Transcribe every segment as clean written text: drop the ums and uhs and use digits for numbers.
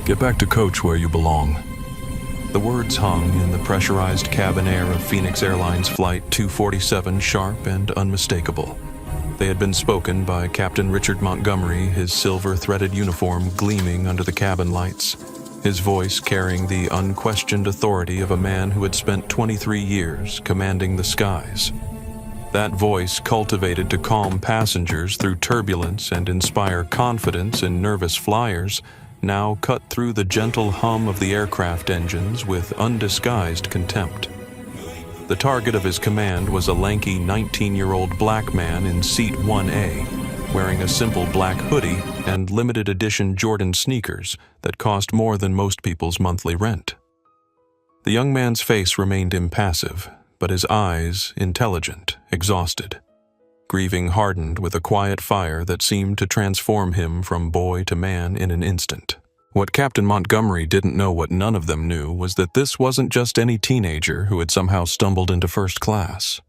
Get back to coach where you belong." The words hung in the pressurized cabin air of Phoenix Airlines Flight 247 sharp and unmistakable. They had been spoken by Captain Richard Montgomery, his silver-threaded uniform gleaming under the cabin lights, his voice carrying the unquestioned authority of a man who had spent 23 years commanding the skies. That voice, cultivated to calm passengers through turbulence and inspire confidence in nervous flyers, now cut through the gentle hum of the aircraft engines with undisguised contempt. The target of his command was a lanky 19-year-old black man in seat 1A, wearing a simple black hoodie and limited edition Jordan sneakers that cost more than most people's monthly rent. The young man's face remained impassive, but his eyes intelligent, exhausted. Grieving hardened with a quiet fire that seemed to transform him from boy to man in an instant. What Captain Montgomery didn't know, what none of them knew, was that this wasn't just any teenager who had somehow stumbled into first class.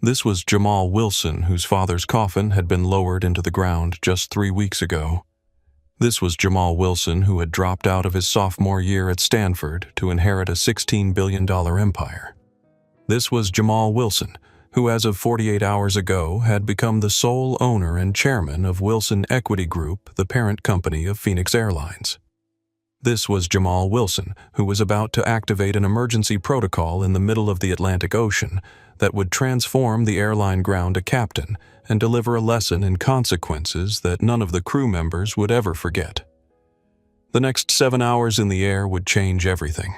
This was Jamal Wilson, whose father's coffin had been lowered into the ground just 3 weeks ago. This was Jamal Wilson, who had dropped out of his sophomore year at Stanford to inherit a $16 billion empire. This was Jamal Wilson, who as of 48 hours ago had become the sole owner and chairman of Wilson Equity Group, the parent company of Phoenix Airlines. This was Jamal Wilson, who was about to activate an emergency protocol in the middle of the Atlantic Ocean that would transform the airline ground to captain and deliver a lesson in consequences that none of the crew members would ever forget. The next 7 hours in the air would change everything.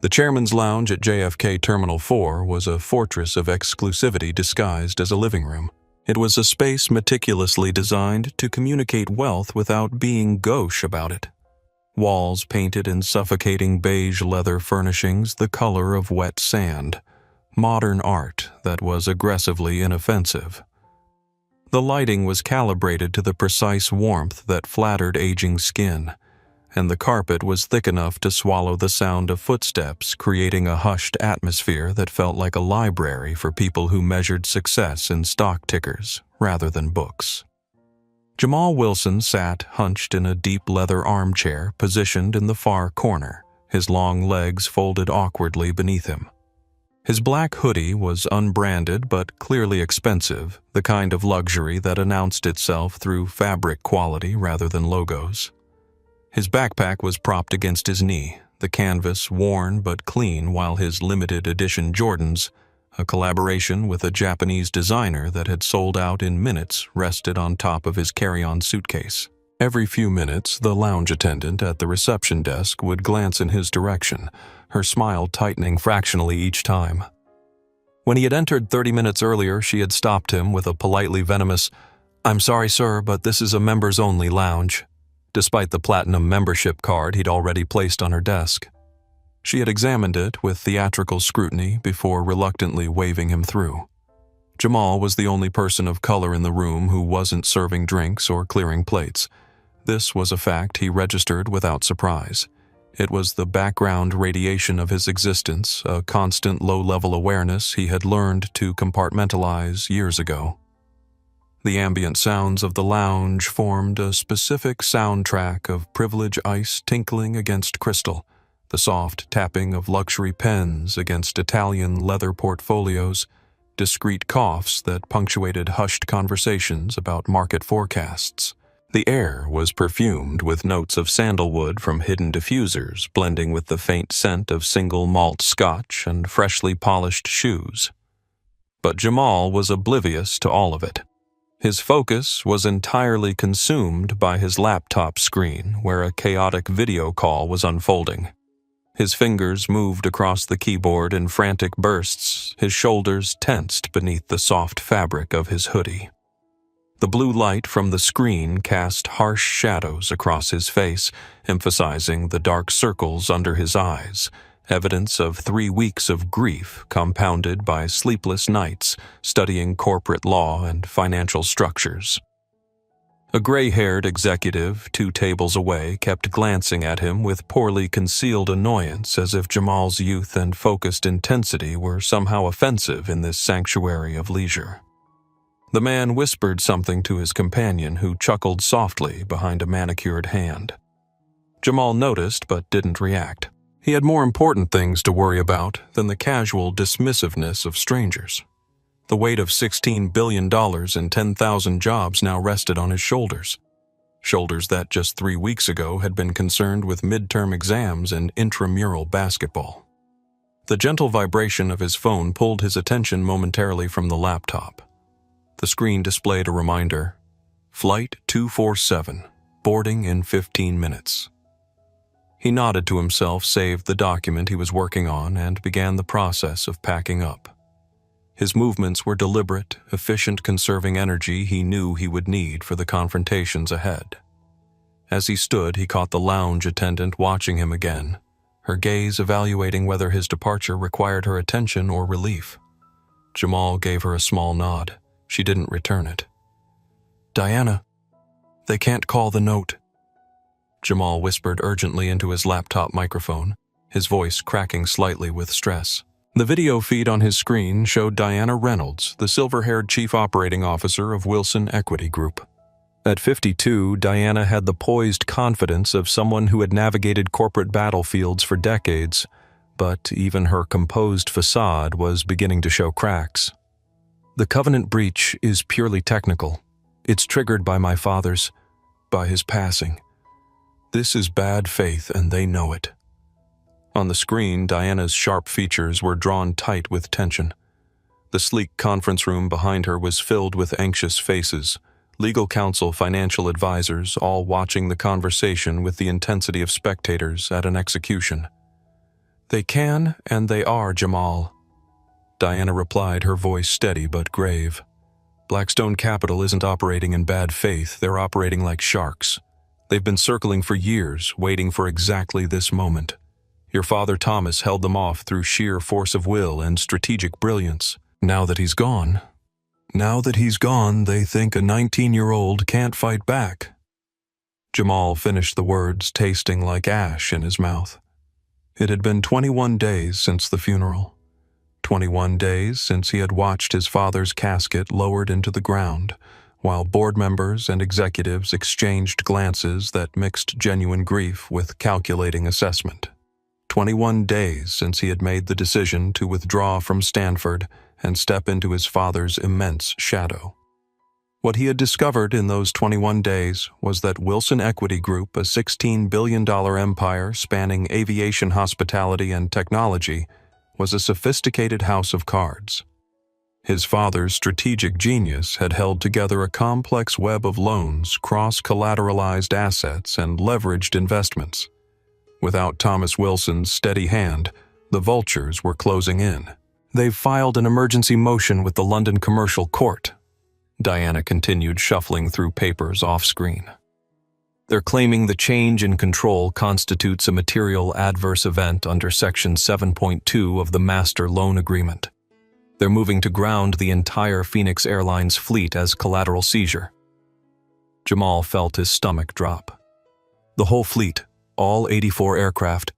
The chairman's lounge at JFK Terminal 4 was a fortress of exclusivity disguised as a living room. It was a space meticulously designed to communicate wealth without being gauche about it. Walls painted in suffocating beige leather furnishings the color of wet sand. Modern art that was aggressively inoffensive. The lighting was calibrated to the precise warmth that flattered aging skin, and the carpet was thick enough to swallow the sound of footsteps, creating a hushed atmosphere that felt like a library for people who measured success in stock tickers rather than books. Jamal Wilson sat hunched in a deep leather armchair positioned in the far corner, his long legs folded awkwardly beneath him. His black hoodie was unbranded but clearly expensive, the kind of luxury that announced itself through fabric quality rather than logos. His backpack was propped against his knee, the canvas worn but clean, while his limited edition Jordans, a collaboration with a Japanese designer that had sold out in minutes, rested on top of his carry-on suitcase. Every few minutes, the lounge attendant at the reception desk would glance in his direction, her smile tightening fractionally each time. When he had entered 30 minutes earlier, she had stopped him with a politely venomous, "I'm sorry, sir, but this is a members-only lounge," despite the platinum membership card he'd already placed on her desk. She had examined it with theatrical scrutiny before reluctantly waving him through. Jamal was the only person of color in the room who wasn't serving drinks or clearing plates. This was a fact he registered without surprise. It was the background radiation of his existence, a constant low-level awareness he had learned to compartmentalize years ago. The ambient sounds of the lounge formed a specific soundtrack of privilege ice tinkling against crystal, the soft tapping of luxury pens against Italian leather portfolios, discreet coughs that punctuated hushed conversations about market forecasts. The air was perfumed with notes of sandalwood from hidden diffusers, blending with the faint scent of single malt scotch and freshly polished shoes. But Jamal was oblivious to all of it. His focus was entirely consumed by his laptop screen, where a chaotic video call was unfolding. His fingers moved across the keyboard in frantic bursts, his shoulders tensed beneath the soft fabric of his hoodie. The blue light from the screen cast harsh shadows across his face, emphasizing the dark circles under his eyes, evidence of 3 weeks of grief compounded by sleepless nights studying corporate law and financial structures. A gray-haired executive 2 tables away kept glancing at him with poorly concealed annoyance, as if Jamal's youth and focused intensity were somehow offensive in this sanctuary of leisure. The man whispered something to his companion, who chuckled softly behind a manicured hand. Jamal noticed but didn't react. He had more important things to worry about than the casual dismissiveness of strangers. The weight of $16 billion and 10,000 jobs now rested on his shoulders. Shoulders that just 3 weeks ago had been concerned with midterm exams and intramural basketball. The gentle vibration of his phone pulled his attention momentarily from the laptop. The screen displayed a reminder: Flight 247, boarding in 15 minutes. He nodded to himself, saved the document he was working on, and began the process of packing up. His movements were deliberate, efficient, conserving energy he knew he would need for the confrontations ahead. As he stood, he caught the lounge attendant watching him again, her gaze evaluating whether his departure required her attention or relief. Jamal gave her a small nod. She didn't return it. "Diana, they can't call the note." Jamal whispered urgently into his laptop microphone, his voice cracking slightly with stress. The video feed on his screen showed Diana Reynolds, the silver-haired chief operating officer of Wilson Equity Group. At 52, Diana had the poised confidence of someone who had navigated corporate battlefields for decades, but even her composed facade was beginning to show cracks. "The covenant breach is purely technical. It's triggered by my father's, by his passing. This is bad faith, and they know it." On the screen, Diana's sharp features were drawn tight with tension. The sleek conference room behind her was filled with anxious faces, legal counsel, financial advisors, all watching the conversation with the intensity of spectators at an execution. "They can, and they are, Jamal," Diana replied, her voice steady but grave. "Blackstone Capital isn't operating in bad faith, they're operating like sharks. They've been circling for years, waiting for exactly this moment. Your father Thomas held them off through sheer force of will and strategic brilliance. Now that he's gone, they think a 19-year-old can't fight back." Jamal finished the words, tasting like ash in his mouth. It had been 21 days since the funeral. 21 days since he had watched his father's casket lowered into the ground, while board members and executives exchanged glances that mixed genuine grief with calculating assessment. 21 days since he had made the decision to withdraw from Stanford and step into his father's immense shadow. What he had discovered in those 21 days was that Wilson Equity Group, a $16 billion empire spanning aviation, hospitality, and technology, was a sophisticated house of cards. His father's strategic genius had held together a complex web of loans, cross-collateralized assets, and leveraged investments. Without Thomas Wilson's steady hand, the vultures were closing in. "They've filed an emergency motion with the London Commercial Court," Diana continued, shuffling through papers off-screen. "They're claiming the change in control constitutes a material adverse event under Section 7.2 of the Master Loan Agreement. They're moving to ground the entire Phoenix Airlines fleet as collateral seizure." Jamal felt his stomach drop. "The whole fleet, all 84 aircraft?"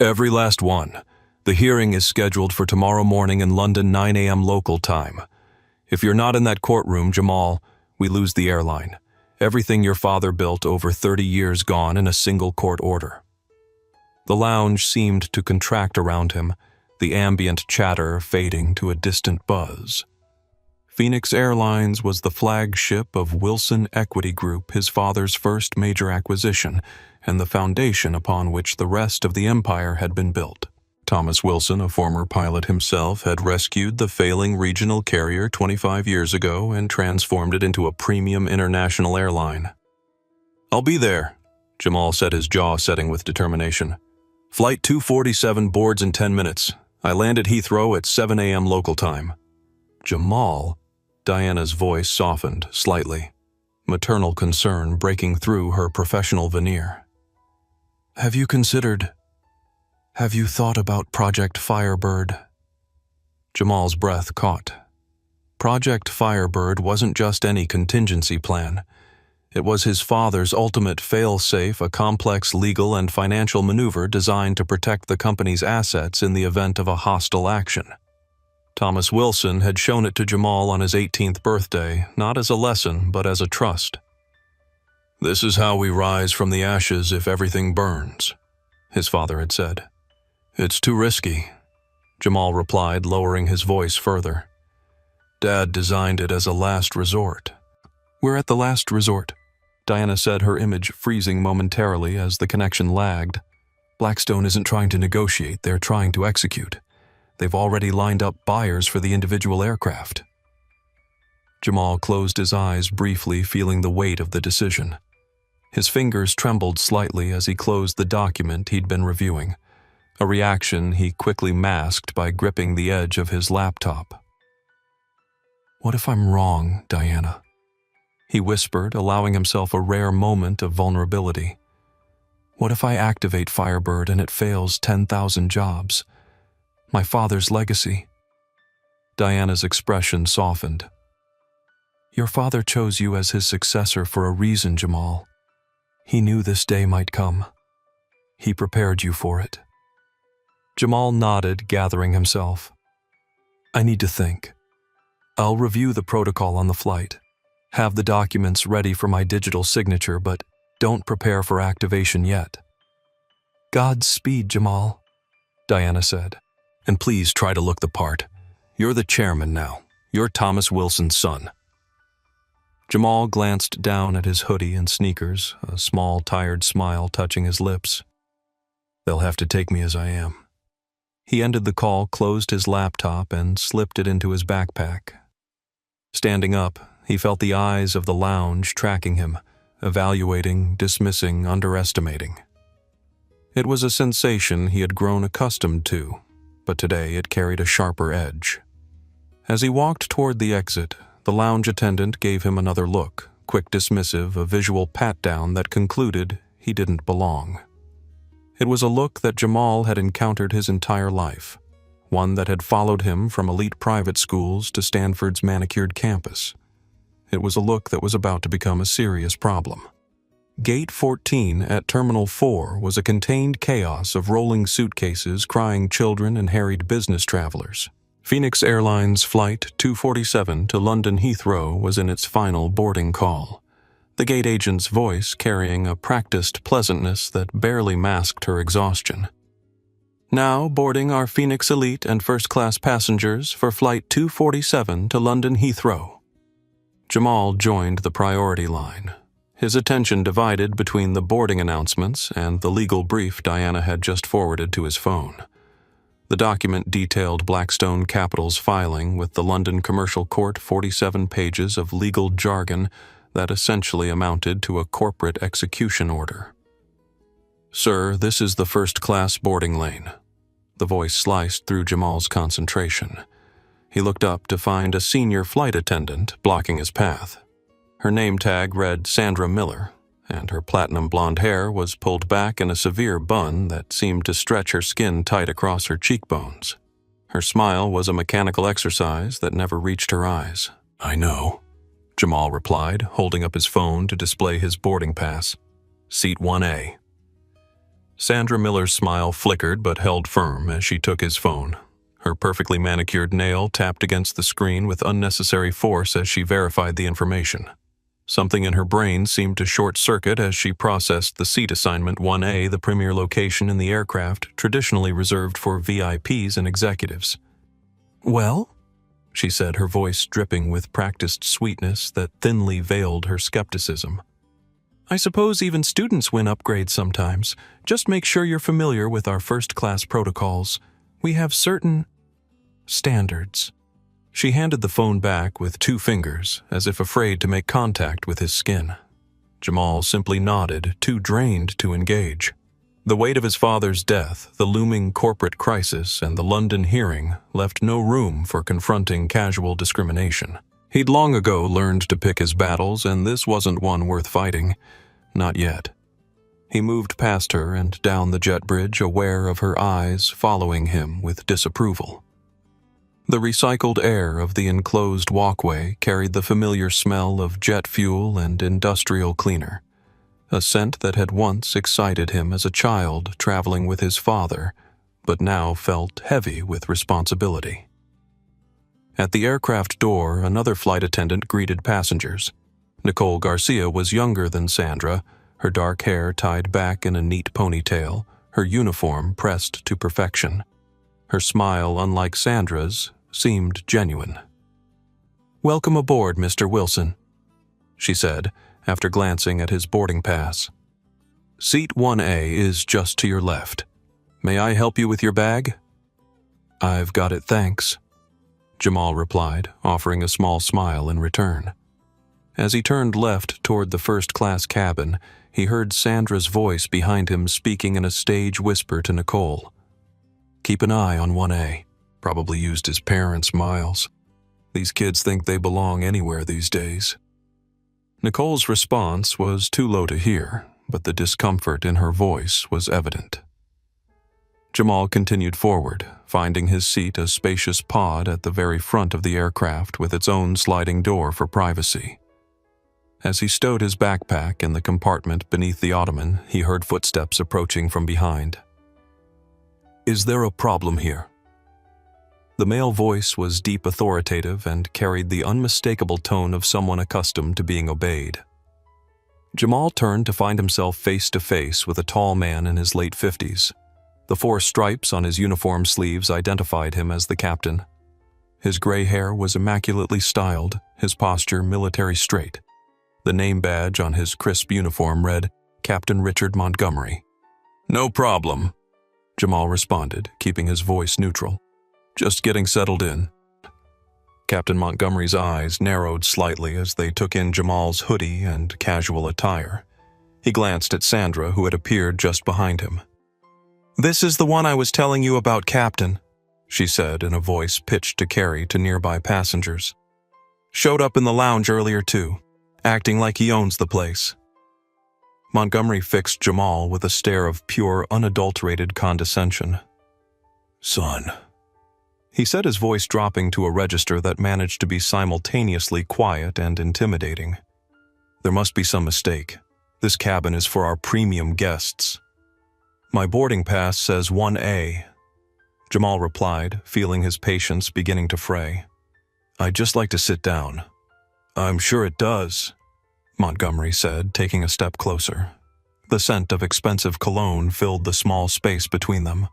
"Every last one. The hearing is scheduled for tomorrow morning in London, 9 a.m. local time. If you're not in that courtroom, Jamal, we lose the airline. Everything your father built over 30 years gone in a single court order." The lounge seemed to contract around him, the ambient chatter fading to a distant buzz. Phoenix Airlines was the flagship of Wilson Equity Group, his father's first major acquisition, and the foundation upon which the rest of the empire had been built. Thomas Wilson, a former pilot himself, had rescued the failing regional carrier 25 years ago and transformed it into a premium international airline. "I'll be there," Jamal said, his jaw setting with determination. "Flight 247 boards in 10 minutes. I land at Heathrow at 7 a.m. local time." "Jamal," Diana's voice softened slightly, maternal concern breaking through her professional veneer. Have you thought about Project Firebird?" Jamal's breath caught. Project Firebird wasn't just any contingency plan. It was his father's ultimate fail-safe, a complex legal and financial maneuver designed to protect the company's assets in the event of a hostile action. Thomas Wilson had shown it to Jamal on his 18th birthday, not as a lesson, but as a trust. "This is how we rise from the ashes if everything burns," his father had said. "It's too risky," Jamal replied, lowering his voice further. "Dad designed it as a last resort." "We're at the last resort," Diana said, her image freezing momentarily as the connection lagged. "Blackstone isn't trying to negotiate, they're trying to execute. They've already lined up buyers for the individual aircraft." Jamal closed his eyes briefly, feeling the weight of the decision. His fingers trembled slightly as he closed the document he'd been reviewing, a reaction he quickly masked by gripping the edge of his laptop. "What if I'm wrong, Diana?" he whispered, allowing himself a rare moment of vulnerability. "What if I activate Firebird and it fails 10,000 jobs? My father's legacy." Diana's expression softened. "Your father chose you as his successor for a reason, Jamal. He knew this day might come. He prepared you for it." Jamal nodded, gathering himself. "I need to think. I'll review the protocol on the flight. Have the documents ready for my digital signature, but don't prepare for activation yet." "Godspeed, Jamal," Diana said. "And please try to look the part. You're the chairman now. You're Thomas Wilson's son." Jamal glanced down at his hoodie and sneakers, a small, tired smile touching his lips. "They'll have to take me as I am." He ended the call, closed his laptop, and slipped it into his backpack. Standing up, he felt the eyes of the lounge tracking him, evaluating, dismissing, underestimating. It was a sensation he had grown accustomed to, but today it carried a sharper edge. As he walked toward the exit, the lounge attendant gave him another look, quick dismissive, a visual pat-down that concluded he didn't belong. It was a look that Jamal had encountered his entire life, one that had followed him from elite private schools to Stanford's manicured campus. It was a look that was about to become a serious problem. Gate 14 at Terminal 4 was a contained chaos of rolling suitcases, crying children, and harried business travelers. Phoenix Airlines Flight 247 to London Heathrow was in its final boarding call, the gate agent's voice carrying a practiced pleasantness that barely masked her exhaustion. "Now boarding our Phoenix Elite and first-class passengers for Flight 247 to London Heathrow." Jamal joined the priority line, his attention divided between the boarding announcements and the legal brief Diana had just forwarded to his phone. The document detailed Blackstone Capital's filing with the London Commercial Court, 47 pages of legal jargon that essentially amounted to a corporate execution order. "Sir, this is the first-class boarding lane." The voice sliced through Jamal's concentration. He looked up to find a senior flight attendant blocking his path. Her name tag read Sandra Miller, and her platinum blonde hair was pulled back in a severe bun that seemed to stretch her skin tight across her cheekbones. Her smile was a mechanical exercise that never reached her eyes. "I know," Jamal replied, holding up his phone to display his boarding pass. "Seat 1A." Sandra Miller's smile flickered but held firm as she took his phone. Her perfectly manicured nail tapped against the screen with unnecessary force as she verified the information. Something in her brain seemed to short-circuit as she processed the seat assignment 1A, the premier location in the aircraft traditionally reserved for VIPs and executives. "Well?" she said, her voice dripping with practiced sweetness that thinly veiled her skepticism. "I suppose even students win upgrades sometimes. Just make sure you're familiar with our first-class protocols. We have certain standards." She handed the phone back with 2 fingers, as if afraid to make contact with his skin. Jamal simply nodded, too drained to engage. The weight of his father's death, the looming corporate crisis, and the London hearing left no room for confronting casual discrimination. He'd long ago learned to pick his battles, and this wasn't one worth fighting. Not yet. He moved past her and down the jet bridge, aware of her eyes following him with disapproval. The recycled air of the enclosed walkway carried the familiar smell of jet fuel and industrial cleaner, a scent that had once excited him as a child traveling with his father, but now felt heavy with responsibility. At the aircraft door, another flight attendant greeted passengers. Nicole Garcia was younger than Sandra, her dark hair tied back in a neat ponytail, her uniform pressed to perfection. Her smile, unlike Sandra's, seemed genuine. "Welcome aboard, Mr. Wilson," she said, after glancing at his boarding pass. "Seat 1A is just to your left. May I help you with your bag?" "I've got it, thanks," Jamal replied, offering a small smile in return. As he turned left toward the first-class cabin, he heard Sandra's voice behind him speaking in a stage whisper to Nicole. "Keep an eye on 1A. Probably used his parents' miles. These kids think they belong anywhere these days." Nicole's response was too low to hear, but the discomfort in her voice was evident. Jamal continued forward, finding his seat a spacious pod at the very front of the aircraft with its own sliding door for privacy. As he stowed his backpack in the compartment beneath the ottoman, he heard footsteps approaching from behind. "Is there a problem here?" The male voice was deep authoritative and carried the unmistakable tone of someone accustomed to being obeyed. Jamal turned to find himself face to face with a tall man in his late 50s. The 4 stripes on his uniform sleeves identified him as the captain. His gray hair was immaculately styled, his posture military straight. The name badge on his crisp uniform read, "Captain Richard Montgomery." "No problem," Jamal responded, keeping his voice neutral. "Just getting settled in." Captain Montgomery's eyes narrowed slightly as they took in Jamal's hoodie and casual attire. He glanced at Sandra, who had appeared just behind him. "This is the one I was telling you about, Captain," she said in a voice pitched to carry to nearby passengers. "Showed up in the lounge earlier too, acting like he owns the place." Montgomery fixed Jamal with a stare of pure, unadulterated condescension. "Son," he said, his voice dropping to a register that managed to be simultaneously quiet and intimidating. "There must be some mistake. This cabin is for our premium guests." "My boarding pass says 1A," Jamal replied, feeling his patience beginning to fray. "I'd just like to sit down." "I'm sure it does," Montgomery said, taking a step closer. The scent of expensive cologne filled the small space between them.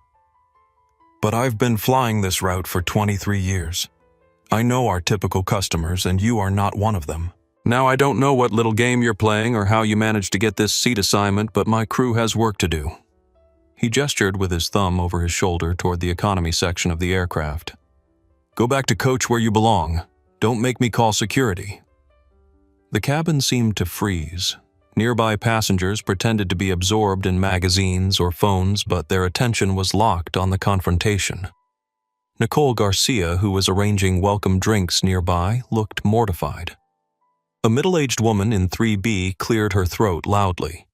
"But I've been flying this route for 23 years. I know our typical customers, and you are not one of them. Now, I don't know what little game you're playing or how you managed to get this seat assignment, but my crew has work to do." He gestured with his thumb over his shoulder toward the economy section of the aircraft. "Go back to coach where you belong. Don't make me call security." The cabin seemed to freeze. Nearby passengers pretended to be absorbed in magazines or phones, but their attention was locked on the confrontation. Nicole Garcia, who was arranging welcome drinks nearby, looked mortified. A middle-aged woman in 3B cleared her throat loudly.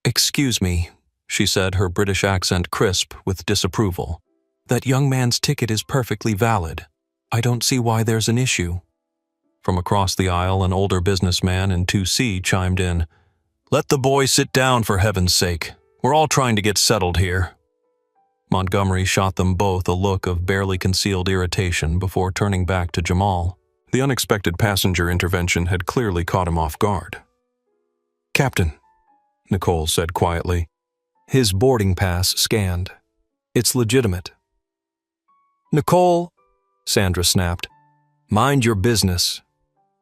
"Excuse me," she said, her British accent crisp with disapproval. "That young man's ticket is perfectly valid. I don't see why there's an issue." From across the aisle, an older businessman in 2C chimed in, "Let the boy sit down, for heaven's sake. We're all trying to get settled here." Montgomery shot them both a look of barely concealed irritation before turning back to Jamal. The unexpected passenger intervention had clearly caught him off guard. "Captain," Nicole said quietly, "his boarding pass scanned. It's legitimate." "Nicole," Sandra snapped, "mind your business."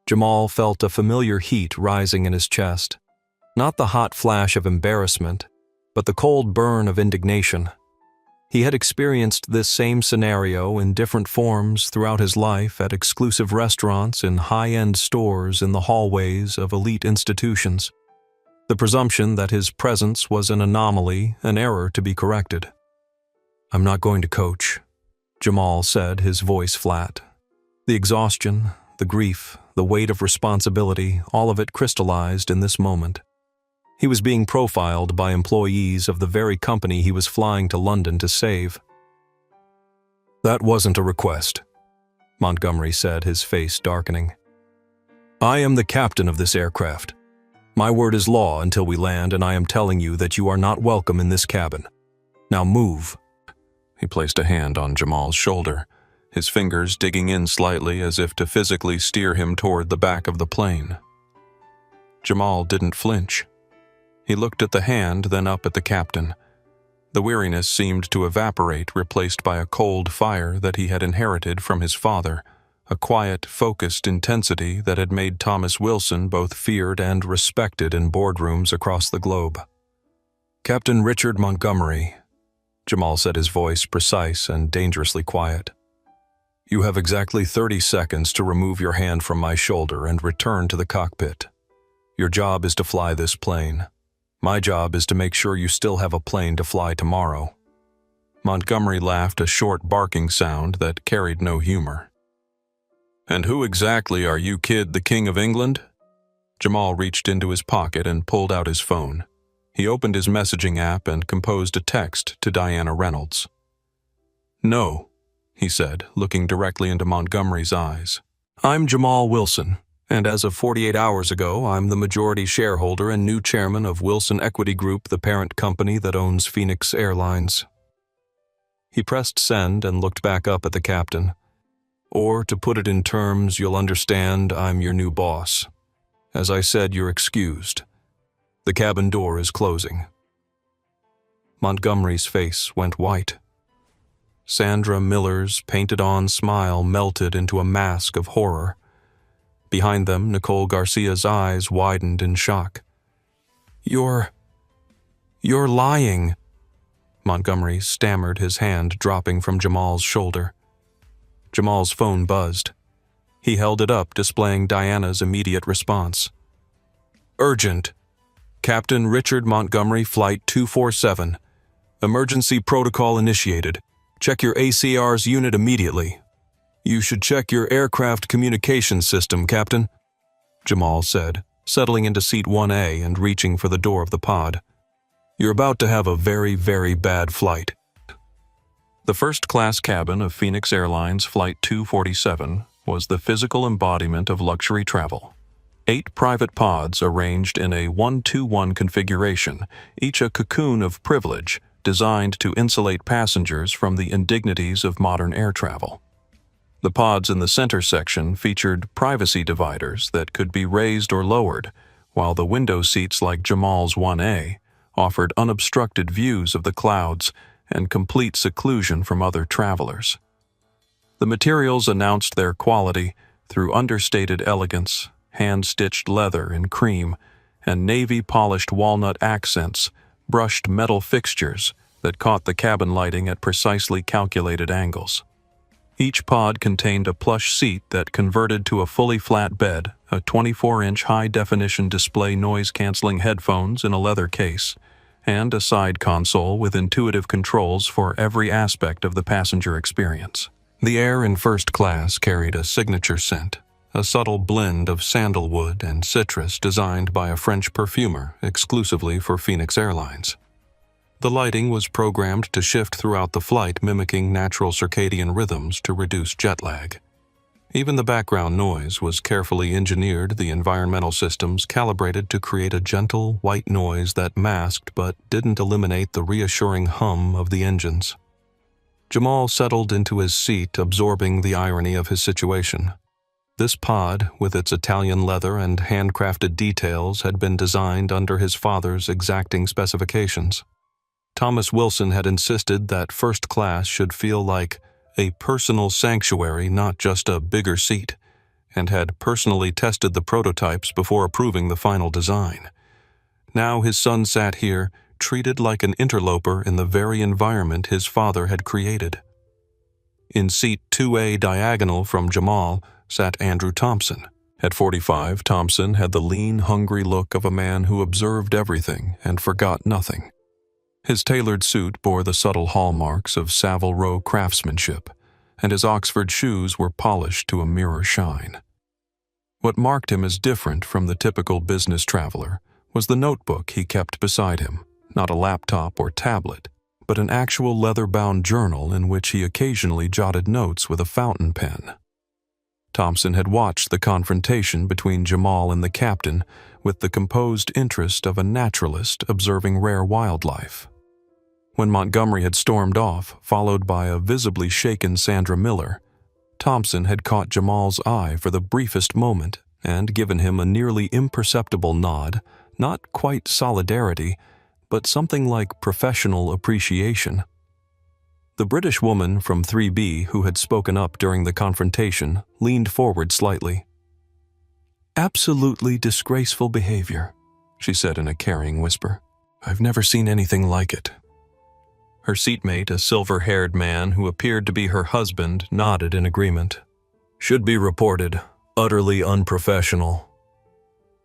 Jamal felt a familiar heat rising in his chest. Not the hot flash of embarrassment, but the cold burn of indignation. He had experienced this same scenario in different forms throughout his life at exclusive restaurants, in high-end stores, in the hallways of elite institutions. The presumption that his presence was an anomaly, an error to be corrected. "I'm not going to coach," Jamal said, his voice flat. The exhaustion, the grief, the weight of responsibility, all of it crystallized in this moment. He was being profiled by employees of the very company he was flying to London to save. "That wasn't a request," Montgomery said, his face darkening. "I am the captain of this aircraft. My word is law until we land, and I am telling you that you are not welcome in this cabin. Now move." He placed a hand on Jamal's shoulder, his fingers digging in slightly as if to physically steer him toward the back of the plane. Jamal didn't flinch. He looked at the hand, then up at the captain. The weariness seemed to evaporate, replaced by a cold fire that he had inherited from his father, a quiet, focused intensity that had made Thomas Wilson both feared and respected in boardrooms across the globe. "Captain Richard Montgomery," Jamal said, his voice precise and dangerously quiet. "You have exactly 30 seconds to remove your hand from my shoulder and return to the cockpit. Your job is to fly this plane. My job is to make sure you still have a plane to fly tomorrow." Montgomery laughed, a short barking sound that carried no humor. "And who exactly are you, kid, the King of England?" Jamal reached into his pocket and pulled out his phone. He opened his messaging app and composed a text to Diana Reynolds. "No," he said, looking directly into Montgomery's eyes. "I'm Jamal Wilson, and as of 48 hours ago, I'm the majority shareholder and new chairman of Wilson Equity Group, the parent company that owns Phoenix Airlines." He pressed send and looked back up at the captain. "Or, to put it in terms you'll understand, I'm your new boss. As I said, you're excused. The cabin door is closing." Montgomery's face went white. Sandra Miller's painted-on smile melted into a mask of horror. Behind them, Nicole Garcia's eyes widened in shock. You're lying," Montgomery stammered, his hand dropping from Jamal's shoulder. Jamal's phone buzzed. He held it up, displaying Diana's immediate response. "Urgent. Captain Richard Montgomery, Flight 247. Emergency protocol initiated. Check your ACR's unit immediately." "You should check your aircraft communication system, Captain," Jamal said, settling into seat 1A and reaching for the door of the pod. "You're about to have a very, very bad flight." The first-class cabin of Phoenix Airlines Flight 247 was the physical embodiment of luxury travel. 8 private pods arranged in a 1-2-1 configuration, each a cocoon of privilege designed to insulate passengers from the indignities of modern air travel. The pods in the center section featured privacy dividers that could be raised or lowered, while the window seats like Jamal's 1A offered unobstructed views of the clouds and complete seclusion from other travelers. The materials announced their quality through understated elegance, hand-stitched leather in cream, and navy-polished walnut accents, brushed metal fixtures that caught the cabin lighting at precisely calculated angles. Each pod contained a plush seat that converted to a fully flat bed, a 24-inch high-definition display noise-canceling headphones in a leather case, and a side console with intuitive controls for every aspect of the passenger experience. The air in first class carried a signature scent, a subtle blend of sandalwood and citrus designed by a French perfumer exclusively for Phoenix Airlines. The lighting was programmed to shift throughout the flight, mimicking natural circadian rhythms to reduce jet lag. Even the background noise was carefully engineered, the environmental systems calibrated to create a gentle, white noise that masked but didn't eliminate the reassuring hum of the engines. Jamal settled into his seat, absorbing the irony of his situation. This pod, with its Italian leather and handcrafted details, had been designed under his father's exacting specifications. Thomas Wilson had insisted that first class should feel like a personal sanctuary, not just a bigger seat, and had personally tested the prototypes before approving the final design. Now his son sat here, treated like an interloper in the very environment his father had created. In seat 2A diagonal from Jamal sat Andrew Thompson. At 45, Thompson had the lean, hungry look of a man who observed everything and forgot nothing. His tailored suit bore the subtle hallmarks of Savile Row craftsmanship, and his Oxford shoes were polished to a mirror shine. What marked him as different from the typical business traveler was the notebook he kept beside him, not a laptop or tablet, but an actual leather-bound journal in which he occasionally jotted notes with a fountain pen. Thompson had watched the confrontation between Jamal and the captain with the composed interest of a naturalist observing rare wildlife. When Montgomery had stormed off, followed by a visibly shaken Sandra Miller, Thompson had caught Jamal's eye for the briefest moment and given him a nearly imperceptible nod, not quite solidarity, but something like professional appreciation. The British woman from 3B who had spoken up during the confrontation leaned forward slightly. "Absolutely disgraceful behavior," she said in a caring whisper. "I've never seen anything like it." Her seatmate, a silver-haired man who appeared to be her husband, nodded in agreement. "Should be reported. Utterly unprofessional."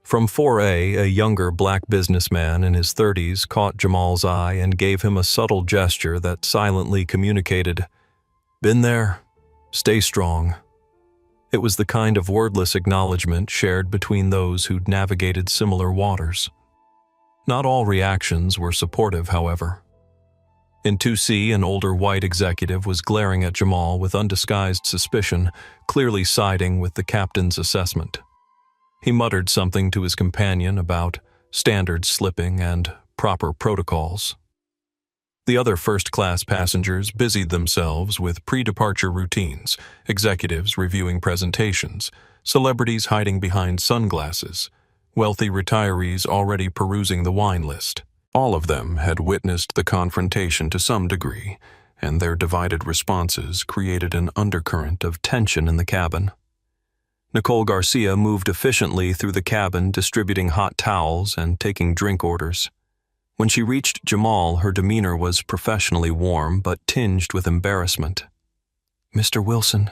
From 4A, a younger black businessman in his 30s caught Jamal's eye and gave him a subtle gesture that silently communicated, "Been there. Stay strong." It was the kind of wordless acknowledgement shared between those who'd navigated similar waters. Not all reactions were supportive, however. In 2C, an older white executive was glaring at Jamal with undisguised suspicion, clearly siding with the captain's assessment. He muttered something to his companion about standard slipping and proper protocols. The other first-class passengers busied themselves with pre-departure routines, executives reviewing presentations, celebrities hiding behind sunglasses, wealthy retirees already perusing the wine list. All of them had witnessed the confrontation to some degree, and their divided responses created an undercurrent of tension in the cabin. Nicole Garcia moved efficiently through the cabin, distributing hot towels and taking drink orders. When she reached Jamal, her demeanor was professionally warm but tinged with embarrassment. "Mr. Wilson,"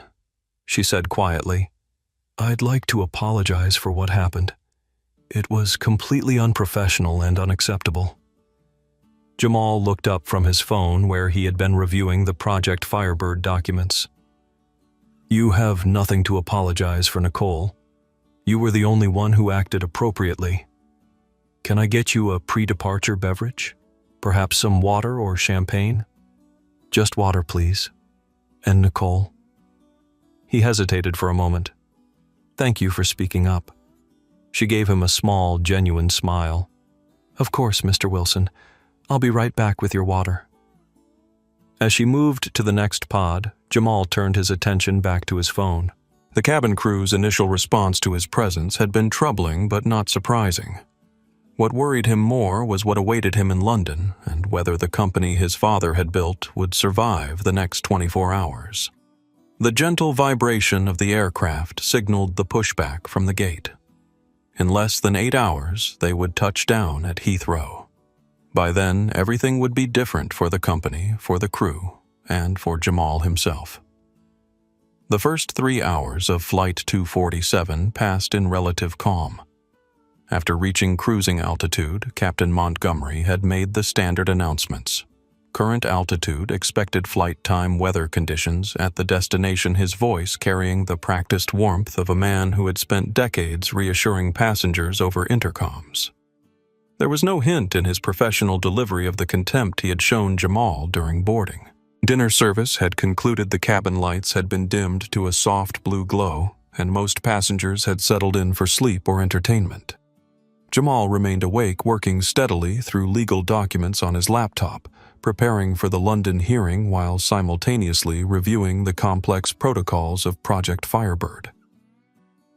she said quietly, "I'd like to apologize for what happened. It was completely unprofessional and unacceptable." Jamal looked up from his phone where he had been reviewing the Project Firebird documents. "You have nothing to apologize for, Nicole. You were the only one who acted appropriately. Can I get you a pre-departure beverage? Perhaps some water or champagne?" "Just water, please. And Nicole." He hesitated for a moment. "Thank you for speaking up." She gave him a small, genuine smile. "Of course, Mr. Wilson. I'll be right back with your water." As she moved to the next pod, Jamal turned his attention back to his phone. The cabin crew's initial response to his presence had been troubling but not surprising. What worried him more was what awaited him in London and whether the company his father had built would survive the next 24 hours. The gentle vibration of the aircraft signaled the pushback from the gate. In less than 8 hours, they would touch down at Heathrow. By then, everything would be different for the company, for the crew, and for Jamal himself. The first 3 hours of Flight 247 passed in relative calm. After reaching cruising altitude, Captain Montgomery had made the standard announcements. Current altitude, expected flight time, weather conditions, at the destination, his voice carrying the practiced warmth of a man who had spent decades reassuring passengers over intercoms. There was no hint in his professional delivery of the contempt he had shown Jamal during boarding. Dinner service had concluded, the cabin lights had been dimmed to a soft blue glow, and most passengers had settled in for sleep or entertainment. Jamal remained awake, working steadily through legal documents on his laptop, preparing for the London hearing while simultaneously reviewing the complex protocols of Project Firebird.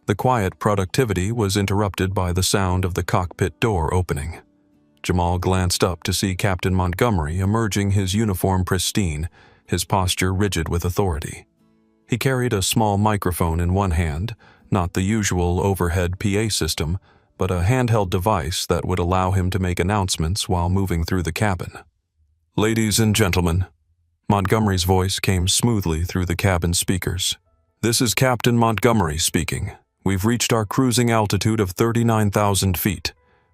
The quiet productivity was interrupted by the sound of the cockpit door opening. Jamal glanced up to see Captain Montgomery emerging, his uniform pristine, his posture rigid with authority. He carried a small microphone in one hand, not the usual overhead PA system, but a handheld device that would allow him to make announcements while moving through the cabin. "Ladies and gentlemen," Montgomery's voice came smoothly through the cabin speakers. "This is Captain Montgomery speaking. We've reached our cruising altitude of 39,000 feet.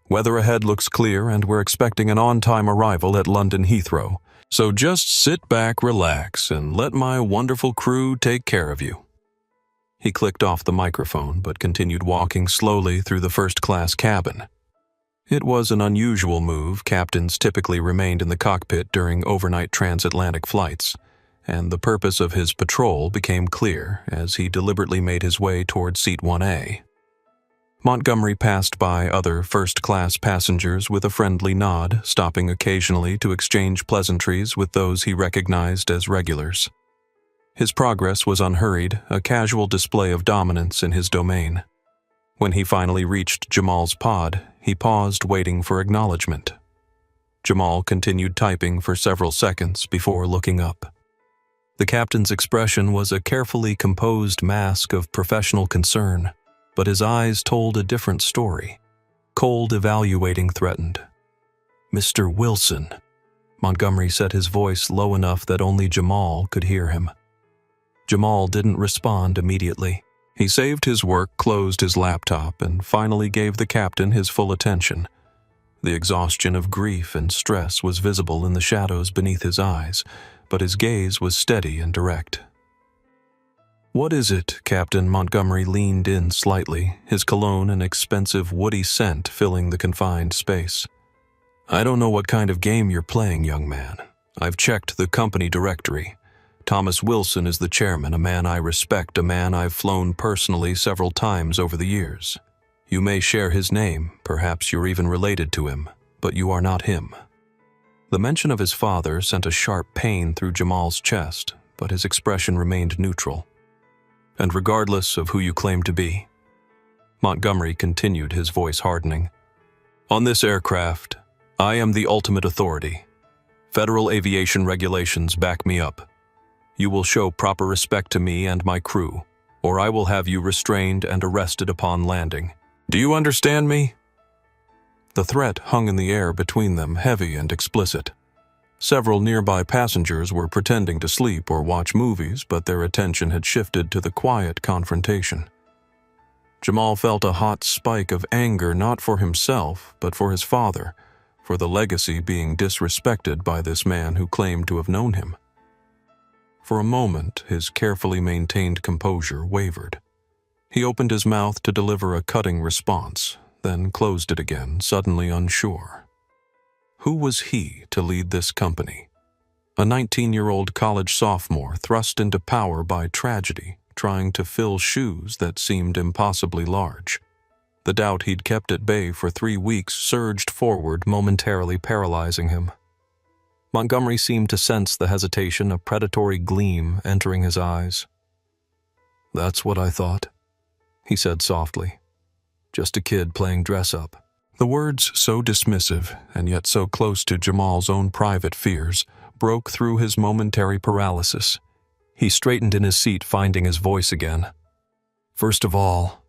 Weather ahead looks clear, and we're expecting an on-time arrival at London Heathrow. So just sit back, relax, and let my wonderful crew take care of you." He clicked off the microphone but continued walking slowly through the first-class cabin. It was an unusual move. Captains typically remained in the cockpit during overnight transatlantic flights, and the purpose of his patrol became clear as he deliberately made his way toward seat 1A. Montgomery passed by other first-class passengers with a friendly nod, stopping occasionally to exchange pleasantries with those he recognized as regulars. His progress was unhurried, a casual display of dominance in his domain. When he finally reached Jamal's pod, he paused, waiting for acknowledgement. Jamal continued typing for several seconds before looking up. The captain's expression was a carefully composed mask of professional concern, but his eyes told a different story. Cold, evaluating, threatened. "Mr. Wilson," Montgomery said, his voice low enough that only Jamal could hear him. Jamal didn't respond immediately. He saved his work, closed his laptop, and finally gave the captain his full attention. The exhaustion of grief and stress was visible in the shadows beneath his eyes, but his gaze was steady and direct. "What is it, Captain?" Montgomery leaned in slightly, his cologne an expensive woody scent filling the confined space. "I don't know what kind of game you're playing, young man. I've checked the company directory. Thomas Wilson is the chairman, a man I respect, a man I've flown personally several times over the years. You may share his name, perhaps you're even related to him, but you are not him." The mention of his father sent a sharp pain through Jamal's chest, but his expression remained neutral. "And regardless of who you claim to be," Montgomery continued, his voice hardening, "on this aircraft, I am the ultimate authority. Federal aviation regulations back me up. You will show proper respect to me and my crew, or I will have you restrained and arrested upon landing. Do you understand me?" The threat hung in the air between them, heavy and explicit. Several nearby passengers were pretending to sleep or watch movies, but their attention had shifted to the quiet confrontation. Jamal felt a hot spike of anger, not for himself, but for his father, for the legacy being disrespected by this man who claimed to have known him. For a moment, his carefully maintained composure wavered. He opened his mouth to deliver a cutting response, then closed it again, suddenly unsure. Who was he to lead this company? A 19-year-old college sophomore thrust into power by tragedy, trying to fill shoes that seemed impossibly large. The doubt he'd kept at bay for 3 weeks surged forward, momentarily paralyzing him. Montgomery seemed to sense the hesitation, a predatory gleam entering his eyes. "That's what I thought," he said softly. "Just a kid playing dress-up." The words, so dismissive and yet so close to Jamal's own private fears, broke through his momentary paralysis. He straightened in his seat, finding his voice again. "First of all,"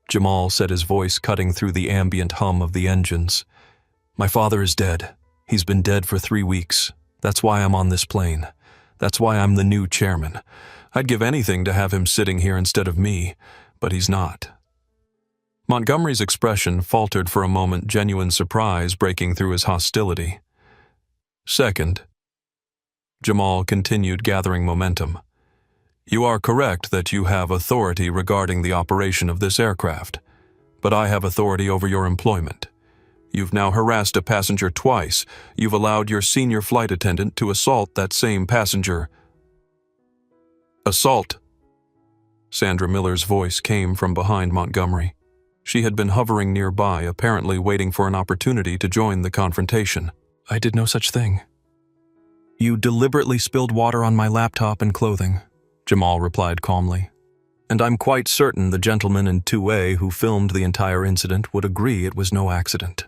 Jamal said, his voice cutting through the ambient hum of the engines, "my father is dead. He's been dead for 3 weeks. That's why I'm on this plane. That's why I'm the new chairman. I'd give anything to have him sitting here instead of me, but he's not." Montgomery's expression faltered for a moment, genuine surprise breaking through his hostility. "Second," Jamal continued, gathering momentum, "you are correct that you have authority regarding the operation of this aircraft, but I have authority over your employment. You've now harassed a passenger twice. You've allowed your senior flight attendant to assault that same passenger." "Assault?" Sandra Miller's voice came from behind Montgomery. She had been hovering nearby, apparently waiting for an opportunity to join the confrontation. "I did no such thing." "You deliberately spilled water on my laptop and clothing," Jamal replied calmly. "And I'm quite certain the gentleman in 2A who filmed the entire incident would agree it was no accident."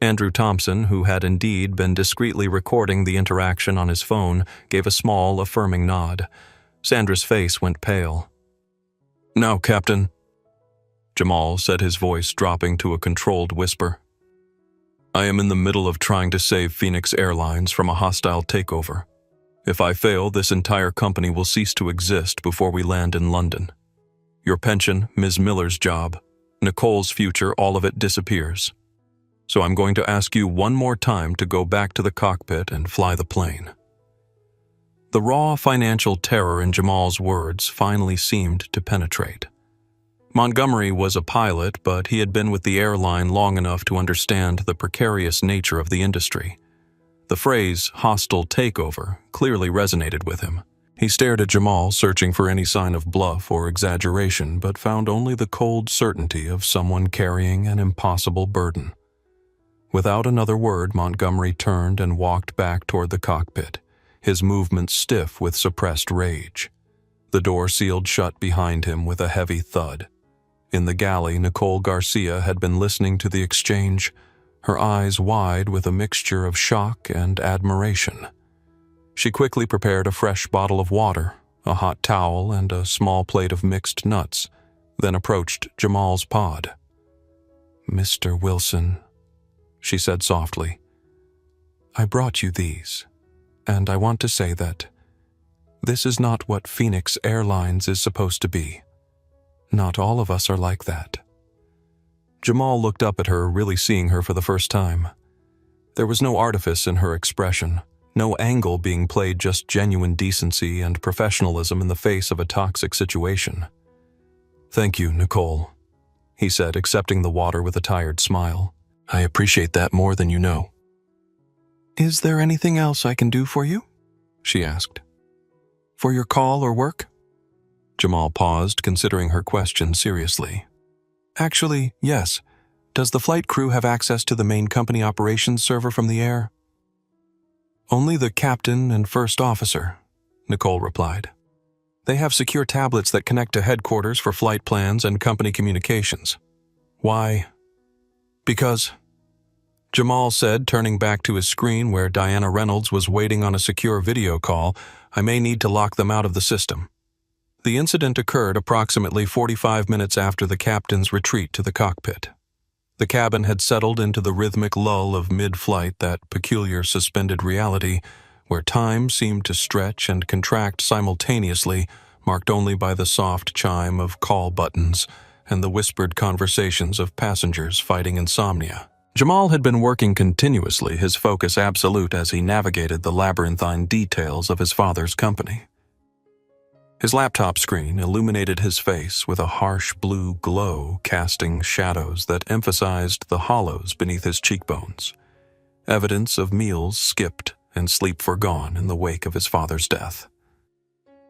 Andrew Thompson, who had indeed been discreetly recording the interaction on his phone, gave a small, affirming nod. Sandra's face went pale. "Now, Captain," Jamal said, his voice dropping to a controlled whisper, "I am in the middle of trying to save Phoenix Airlines from a hostile takeover. If I fail, this entire company will cease to exist before we land in London. Your pension, Ms. Miller's job, Nicole's future, all of it disappears. So I'm going to ask you one more time to go back to the cockpit and fly the plane." The raw financial terror in Jamal's words finally seemed to penetrate. Montgomery was a pilot, but he had been with the airline long enough to understand the precarious nature of the industry. The phrase "hostile takeover" clearly resonated with him. He stared at Jamal, searching for any sign of bluff or exaggeration, but found only the cold certainty of someone carrying an impossible burden. Without another word, Montgomery turned and walked back toward the cockpit, his movements stiff with suppressed rage. The door sealed shut behind him with a heavy thud, In the galley, Nicole Garcia had been listening to the exchange, her eyes wide with a mixture of shock and admiration. She quickly prepared a fresh bottle of water, a hot towel, and a small plate of mixed nuts, then approached Jamal's pod. "Mr. Wilson," she said softly, "I brought you these, and I want to say that this is not what Phoenix Airlines is supposed to be. Not all of us are like that." Jamal looked up at her, really seeing her for the first time. There was no artifice in her expression, no angle being played, just genuine decency and professionalism in the face of a toxic situation. "Thank you, Nicole," he said, accepting the water with a tired smile. "I appreciate that more than you know." "Is there anything else I can do for you?" she asked. "For your call or work?" Jamal paused, considering her question seriously. "Actually, yes. Does the flight crew have access to the main company operations server from the air?" "Only the captain and first officer," Nicole replied. "They have secure tablets that connect to headquarters for flight plans and company communications." "Why?" "Because," Jamal said, turning back to his screen where Diana Reynolds was waiting on a secure video call, "I may need to lock them out of the system." The incident occurred approximately 45 minutes after the captain's retreat to the cockpit. The cabin had settled into the rhythmic lull of mid-flight, that peculiar suspended reality where time seemed to stretch and contract simultaneously, marked only by the soft chime of call buttons and the whispered conversations of passengers fighting insomnia. Jamal had been working continuously, his focus absolute as he navigated the labyrinthine details of his father's company. His laptop screen illuminated his face with a harsh blue glow, casting shadows that emphasized the hollows beneath his cheekbones, evidence of meals skipped and sleep forgone in the wake of his father's death.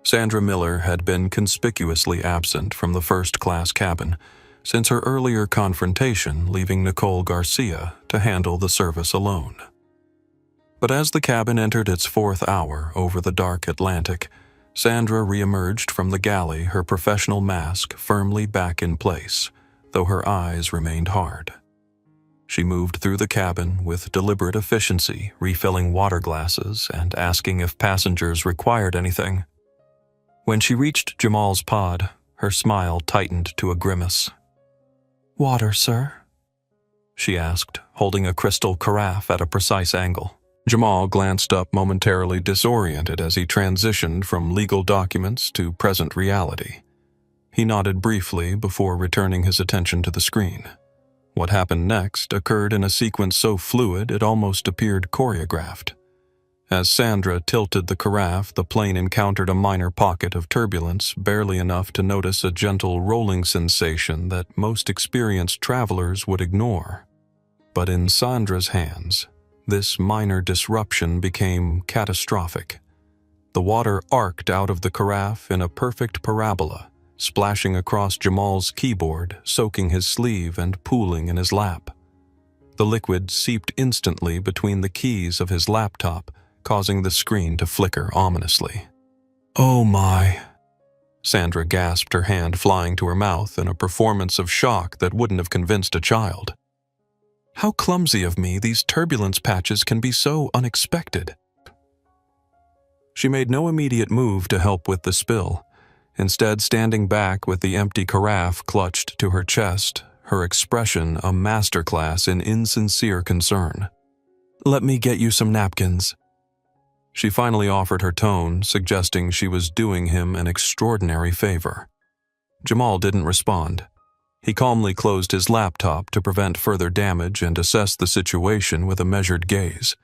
Sandra Miller had been conspicuously absent from the first-class cabin since her earlier confrontation, leaving Nicole Garcia to handle the service alone. But as the cabin entered its fourth hour over the dark Atlantic, Sandra reemerged from the galley, her professional mask firmly back in place, though her eyes remained hard. She moved through the cabin with deliberate efficiency, refilling water glasses and asking if passengers required anything. When she reached Jamal's pod, her smile tightened to a grimace. "Water, sir?" she asked, holding a crystal carafe at a precise angle. Jamal glanced up, momentarily disoriented as he transitioned from legal documents to present reality. He nodded briefly before returning his attention to the screen. What happened next occurred in a sequence so fluid it almost appeared choreographed. As Sandra tilted the carafe, the plane encountered a minor pocket of turbulence, barely enough to notice a gentle rolling sensation that most experienced travelers would ignore. But in Sandra's hands, this minor disruption became catastrophic. The water arced out of the carafe in a perfect parabola, splashing across Jamal's keyboard, soaking his sleeve and pooling in his lap. The liquid seeped instantly between the keys of his laptop, causing the screen to flicker ominously. "Oh my," Sandra gasped, her hand flying to her mouth in a performance of shock that wouldn't have convinced a child. "How clumsy of me, these turbulence patches can be so unexpected." She made no immediate move to help with the spill, instead standing back with the empty carafe clutched to her chest, her expression a masterclass in insincere concern. "Let me get you some napkins." She finally offered her tone, suggesting she was doing him an extraordinary favor. Jamal didn't respond. He calmly closed his laptop to prevent further damage and assessed the situation with a measured gaze.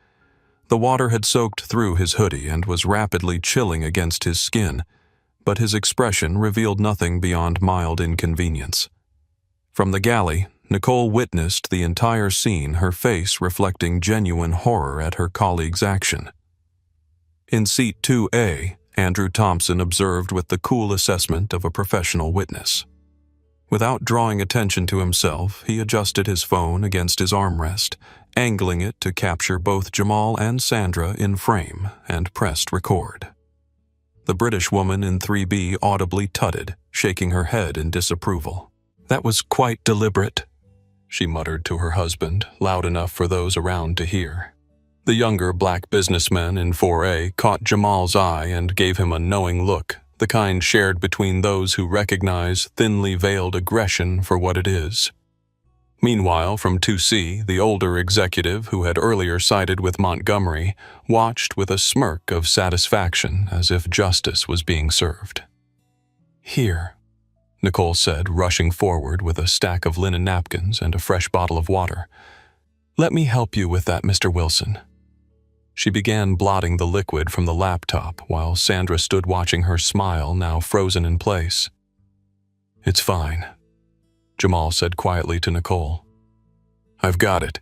The water had soaked through his hoodie and was rapidly chilling against his skin, but his expression revealed nothing beyond mild inconvenience. From the galley, Nicole witnessed the entire scene, her face reflecting genuine horror at her colleague's action. In seat 2A, Andrew Thompson observed with the cool assessment of a professional witness. Without drawing attention to himself, he adjusted his phone against his armrest, angling it to capture both Jamal and Sandra in frame, and pressed record. The British woman in 3B audibly tutted, shaking her head in disapproval. "That was quite deliberate," she muttered to her husband, loud enough for those around to hear. The younger black businessman in 4A caught Jamal's eye and gave him a knowing look, the kind shared between those who recognize thinly veiled aggression for what it is. Meanwhile, from 2C, the older executive who had earlier sided with Montgomery watched with a smirk of satisfaction as if justice was being served. "Here," Nicole said, rushing forward with a stack of linen napkins and a fresh bottle of water. "Let me help you with that, Mr. Wilson." She began blotting the liquid from the laptop while Sandra stood watching her smile, now frozen in place. "It's fine," Jamal said quietly to Nicole. "I've got it."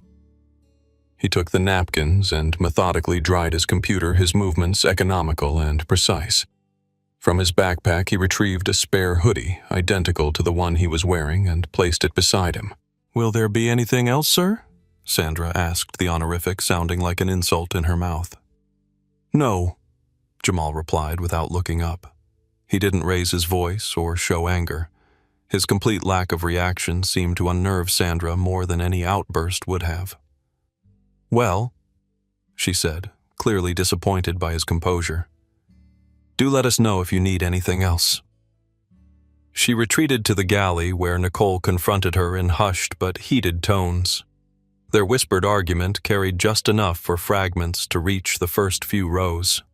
He took the napkins and methodically dried his computer, his movements economical and precise. From his backpack, he retrieved a spare hoodie, identical to the one he was wearing, and placed it beside him. "Will there be anything else, sir?" Sandra asked, the honorific sounding like an insult in her mouth. "No," Jamal replied without looking up. He didn't raise his voice or show anger. His complete lack of reaction seemed to unnerve Sandra more than any outburst would have. "Well," she said, clearly disappointed by his composure, "do let us know if you need anything else." She retreated to the galley where Nicole confronted her in hushed but heated tones. Their whispered argument carried just enough for fragments to reach the first few rows.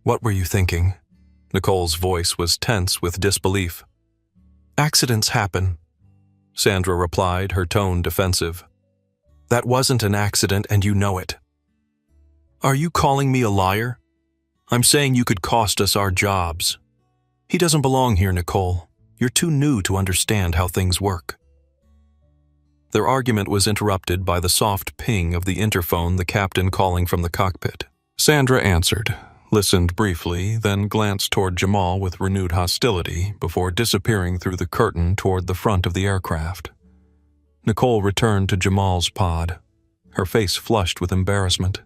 "What were you thinking?" Nicole's voice was tense with disbelief. "Accidents happen," Sandra replied, her tone defensive. "That wasn't an accident and you know it." "Are you calling me a liar? I'm saying you could cost us our jobs. He doesn't belong here, Nicole. You're too new to understand how things work." Their argument was interrupted by the soft ping of the interphone, the captain calling from the cockpit. Sandra answered, listened briefly, then glanced toward Jamal with renewed hostility before disappearing through the curtain toward the front of the aircraft. Nicole returned to Jamal's pod, her face flushed with embarrassment.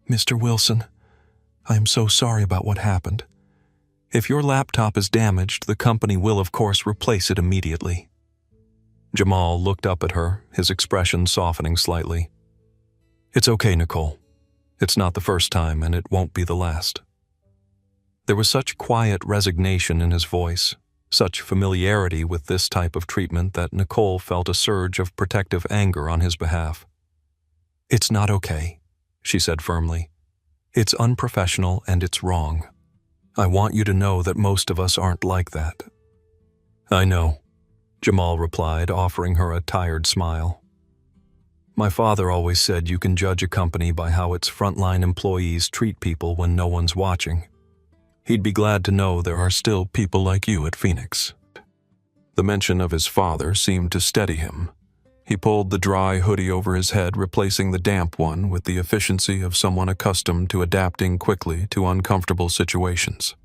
"Mr. Wilson, I am so sorry about what happened. If your laptop is damaged, the company will of course replace it immediately." Jamal looked up at her, his expression softening slightly. "It's okay, Nicole. It's not the first time, and it won't be the last." There was such quiet resignation in his voice, such familiarity with this type of treatment that Nicole felt a surge of protective anger on his behalf. "It's not okay," she said firmly. "It's unprofessional and it's wrong. I want you to know that most of us aren't like that." "I know," Jamal replied, offering her a tired smile. "My father always said you can judge a company by how its frontline employees treat people when no one's watching. He'd be glad to know there are still people like you at Phoenix." The mention of his father seemed to steady him. He pulled the dry hoodie over his head, replacing the damp one with the efficiency of someone accustomed to adapting quickly to uncomfortable situations.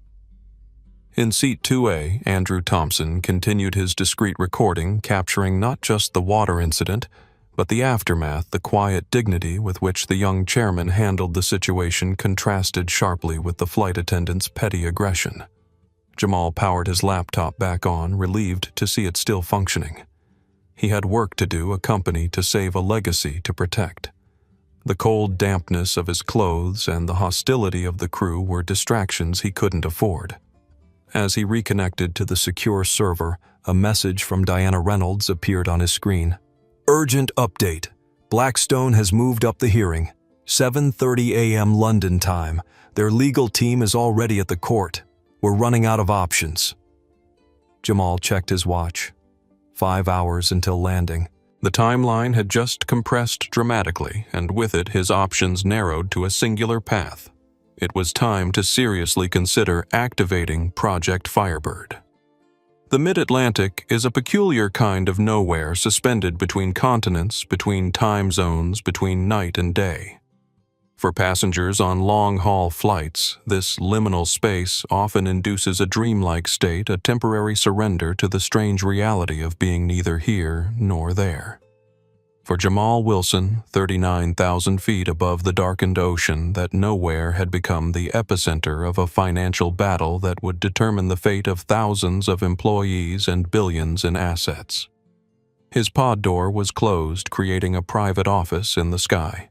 In seat 2A, Andrew Thompson continued his discreet recording, capturing not just the water incident, but the aftermath. The quiet dignity with which the young chairman handled the situation contrasted sharply with the flight attendant's petty aggression. Jamal powered his laptop back on, relieved to see it still functioning. He had work to do, a company to save, a legacy to protect. The cold dampness of his clothes and the hostility of the crew were distractions he couldn't afford. As he reconnected to the secure server, a message from Diana Reynolds appeared on his screen. "Urgent update. Blackstone has moved up the hearing. 7:30 a.m. London time. Their legal team is already at the court. We're running out of options." Jamal checked his watch. 5 hours until landing. The timeline had just compressed dramatically, and with it his options narrowed to a singular path. It was time to seriously consider activating Project Firebird. The Mid-Atlantic is a peculiar kind of nowhere suspended between continents, between time zones, between night and day. For passengers on long-haul flights, this liminal space often induces a dreamlike state, a temporary surrender to the strange reality of being neither here nor there. For Jamal Wilson, 39,000 feet above the darkened ocean that nowhere had become the epicenter of a financial battle that would determine the fate of thousands of employees and billions in assets. His pod door was closed, creating a private office in the sky.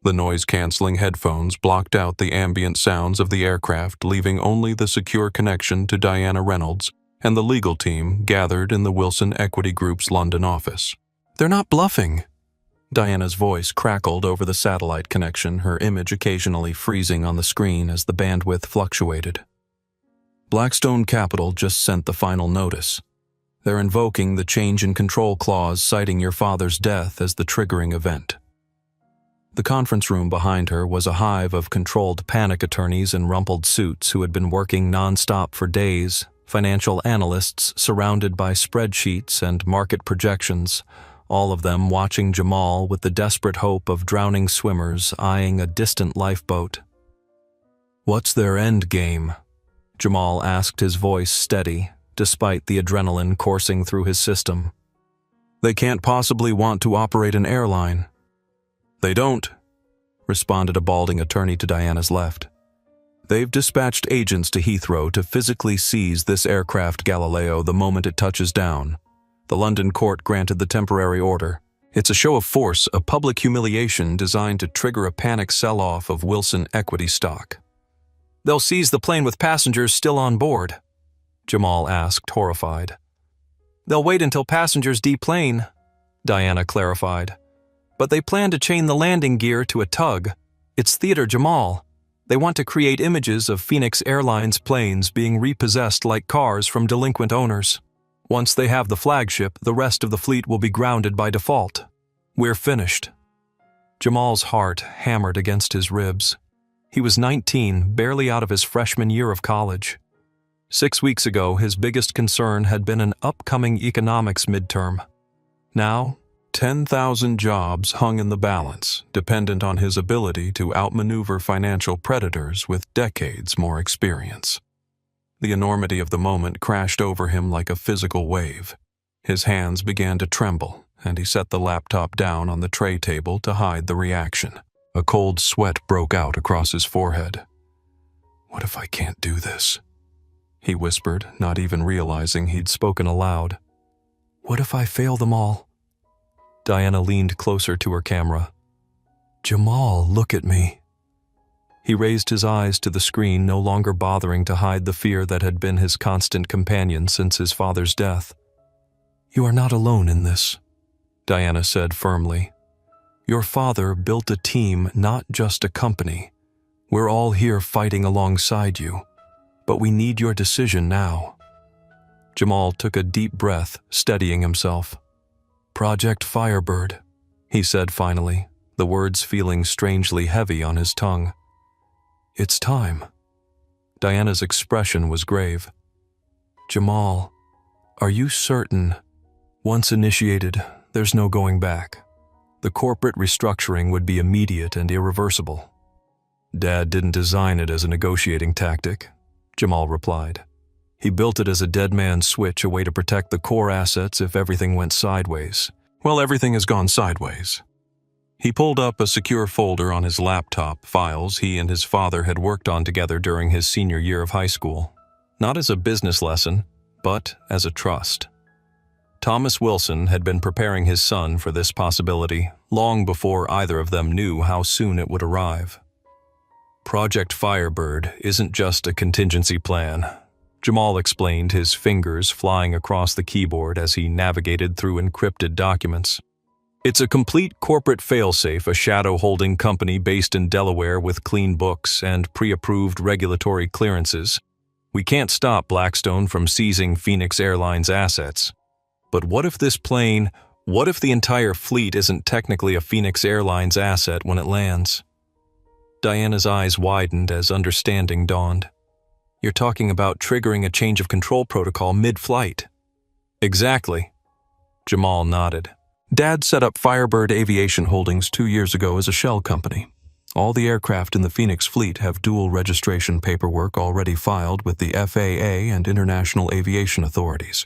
The noise-canceling headphones blocked out the ambient sounds of the aircraft, leaving only the secure connection to Diana Reynolds and the legal team gathered in the Wilson Equity Group's London office. "They're not bluffing." Diana's voice crackled over the satellite connection, her image occasionally freezing on the screen as the bandwidth fluctuated. "Blackstone Capital just sent the final notice. They're invoking the change in control clause, citing your father's death as the triggering event." The conference room behind her was a hive of controlled panic attorneys in rumpled suits who had been working nonstop for days, financial analysts surrounded by spreadsheets and market projections, all of them watching Jamal with the desperate hope of drowning swimmers eyeing a distant lifeboat. "What's their end game?" Jamal asked, his voice steady, despite the adrenaline coursing through his system. "They can't possibly want to operate an airline." "They don't," responded a balding attorney to Diana's left. "They've dispatched agents to Heathrow to physically seize this aircraft Galileo the moment it touches down. The London court granted the temporary order. It's a show of force, a public humiliation designed to trigger a panic sell-off of Wilson equity stock." "They'll seize the plane with passengers still on board?" Jamal asked, horrified. "They'll wait until passengers deplane," Diana clarified. "But they plan to chain the landing gear to a tug. It's theater, Jamal. They want to create images of Phoenix Airlines planes being repossessed like cars from delinquent owners. Once they have the flagship, the rest of the fleet will be grounded by default. We're finished." Jamal's heart hammered against his ribs. He was 19, barely out of his freshman year of college. 6 weeks ago, his biggest concern had been an upcoming economics midterm. Now, 10,000 jobs hung in the balance, dependent on his ability to outmaneuver financial predators with decades more experience. The enormity of the moment crashed over him like a physical wave. His hands began to tremble, and he set the laptop down on the tray table to hide the reaction. A cold sweat broke out across his forehead. "What if I can't do this?" he whispered, not even realizing he'd spoken aloud. "What if I fail them all?" Diana leaned closer to her camera. "Jamal, look at me." He raised his eyes to the screen, no longer bothering to hide the fear that had been his constant companion since his father's death. "You are not alone in this," Diana said firmly. "Your father built a team, not just a company. We're all here fighting alongside you, but we need your decision now." Jamal took a deep breath, steadying himself. "Project Firebird," he said finally, the words feeling strangely heavy on his tongue. "It's time." Diana's expression was grave. "Jamal, are you certain? Once initiated, there's no going back. The corporate restructuring would be immediate and irreversible." "Dad didn't design it as a negotiating tactic," Jamal replied. "He built it as a dead man's switch, a way to protect the core assets if everything went sideways." "Well, everything has gone sideways." He pulled up a secure folder on his laptop, files he and his father had worked on together during his senior year of high school. Not as a business lesson, but as a trust. Thomas Wilson had been preparing his son for this possibility long before either of them knew how soon it would arrive. Project Firebird isn't just a contingency plan, Jamal explained, his fingers flying across the keyboard as he navigated through encrypted documents. "It's a complete corporate failsafe, a shadow-holding company based in Delaware with clean books and pre-approved regulatory clearances. We can't stop Blackstone from seizing Phoenix Airlines assets. But what if the entire fleet isn't technically a Phoenix Airlines asset when it lands?" Diana's eyes widened as understanding dawned. "You're talking about triggering a change of control protocol mid-flight." "Exactly." Jamal nodded. "Dad set up Firebird Aviation Holdings 2 years ago as a shell company. All the aircraft in the Phoenix fleet have dual registration paperwork already filed with the FAA and international aviation authorities.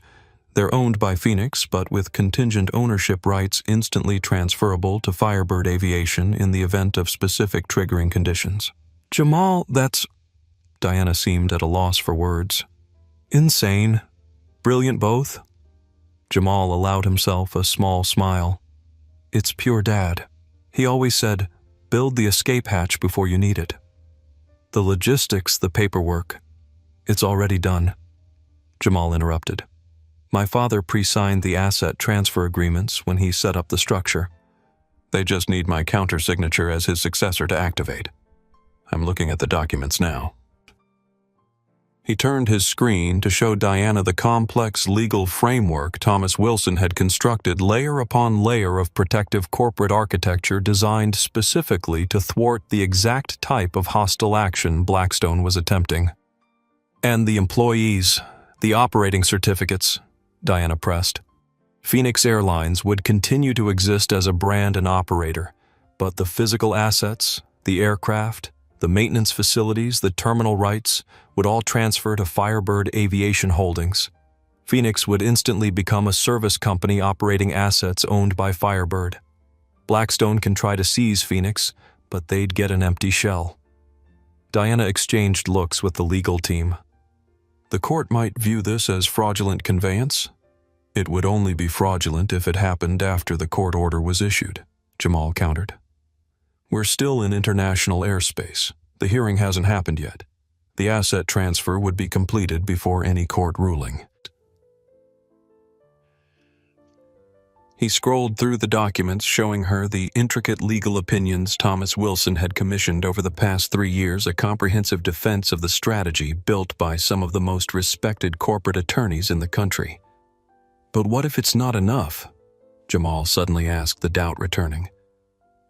They're owned by Phoenix, but with contingent ownership rights instantly transferable to Firebird Aviation in the event of specific triggering conditions. Jamal, that's... Diana seemed at a loss for words. Insane. Brilliant both. Jamal allowed himself a small smile. It's pure Dad. He always said, build the escape hatch before you need it. The logistics, the paperwork, it's already done. Jamal interrupted. My father pre-signed the asset transfer agreements when he set up the structure. They just need my counter-signature as his successor to activate. I'm looking at the documents now. He turned his screen to show Diana the complex legal framework Thomas Wilson had constructed layer upon layer of protective corporate architecture designed specifically to thwart the exact type of hostile action Blackstone was attempting. And the employees, the operating certificates, Diana pressed. Phoenix Airlines would continue to exist as a brand and operator, but the physical assets, the aircraft, the maintenance facilities, the terminal rights would all transfer to Firebird Aviation Holdings. Phoenix would instantly become a service company operating assets owned by Firebird. Blackstone can try to seize Phoenix, but they'd get an empty shell. Diana exchanged looks with the legal team. The court might view this as fraudulent conveyance. It would only be fraudulent if it happened after the court order was issued, Jamal countered. We're still in international airspace. The hearing hasn't happened yet. The asset transfer would be completed before any court ruling. He scrolled through the documents showing her the intricate legal opinions Thomas Wilson had commissioned over the past 3 years, a comprehensive defense of the strategy built by some of the most respected corporate attorneys in the country. But what if it's not enough? Jamal suddenly asked, the doubt returning.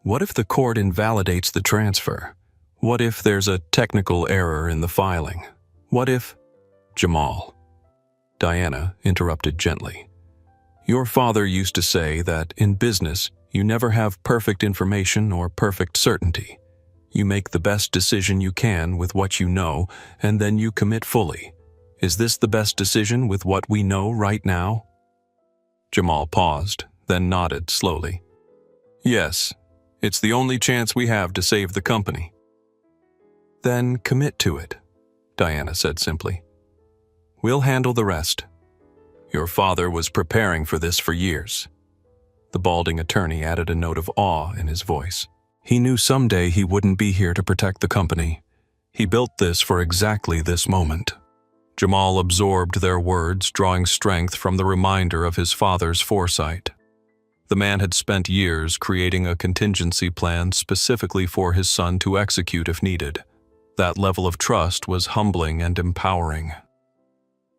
What if the court invalidates the transfer? What if there's a technical error in the filing? What if... Jamal. Diana interrupted gently. Your father used to say that in business, you never have perfect information or perfect certainty. You make the best decision you can with what you know, and then you commit fully. Is this the best decision with what we know right now? Jamal paused, then nodded slowly. Yes, it's the only chance we have to save the company. Then commit to it, Diana said simply. We'll handle the rest. Your father was preparing for this for years. The balding attorney added a note of awe in his voice. He knew someday he wouldn't be here to protect the company. He built this for exactly this moment. Jamal absorbed their words, drawing strength from the reminder of his father's foresight. The man had spent years creating a contingency plan specifically for his son to execute if needed. That level of trust was humbling and empowering.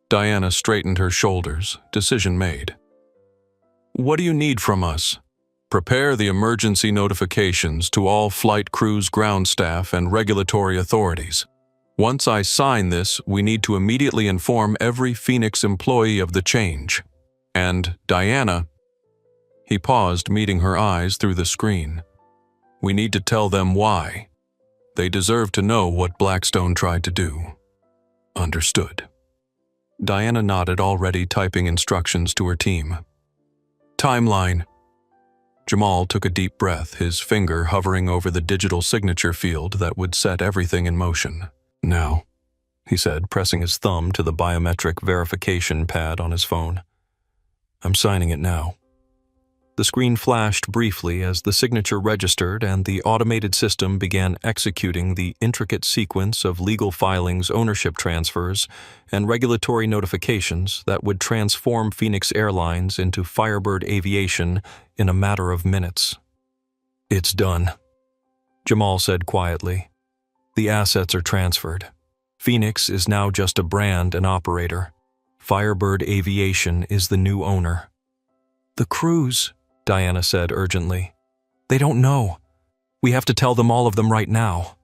Diana straightened her shoulders, decision made. What do you need from us? Prepare the emergency notifications to all flight crews, ground staff, and regulatory authorities. Once I sign this, we need to immediately inform every Phoenix employee of the change. And, Diana... He paused, meeting her eyes through the screen. We need to tell them why. They deserve to know what Blackstone tried to do. Understood. Diana nodded, already typing instructions to her team. Timeline. Jamal took a deep breath, his finger hovering over the digital signature field that would set everything in motion. Now, he said, pressing his thumb to the biometric verification pad on his phone. I'm signing it now. The screen flashed briefly as the signature registered and the automated system began executing the intricate sequence of legal filings, ownership transfers, and regulatory notifications that would transform Phoenix Airlines into Firebird Aviation in a matter of minutes. It's done, Jamal said quietly. The assets are transferred. Phoenix is now just a brand and operator. Firebird Aviation is the new owner. The crews, Diana said urgently. They don't know. We have to tell them all of them right now.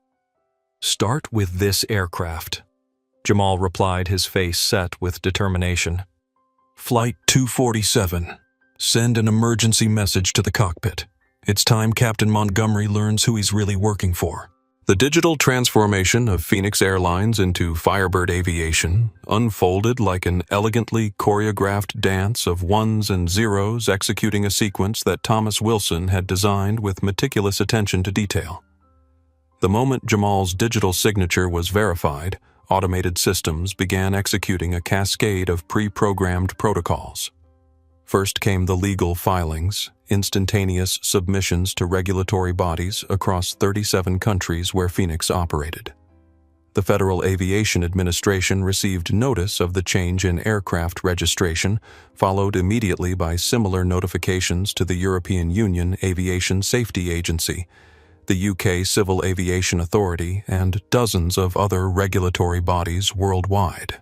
Start with this aircraft, Jamal replied, his face set with determination. Flight 247. Send an emergency message to the cockpit. It's time Captain Montgomery learns who he's really working for. The digital transformation of Phoenix Airlines into Firebird Aviation unfolded like an elegantly choreographed dance of ones and zeros executing a sequence that Thomas Wilson had designed with meticulous attention to detail. The moment Jamal's digital signature was verified, automated systems began executing a cascade of pre-programmed protocols. First came the legal filings, instantaneous submissions to regulatory bodies across 37 countries where Phoenix operated. The Federal Aviation Administration received notice of the change in aircraft registration, followed immediately by similar notifications to the European Union Aviation Safety Agency, the UK Civil Aviation Authority, and dozens of other regulatory bodies worldwide.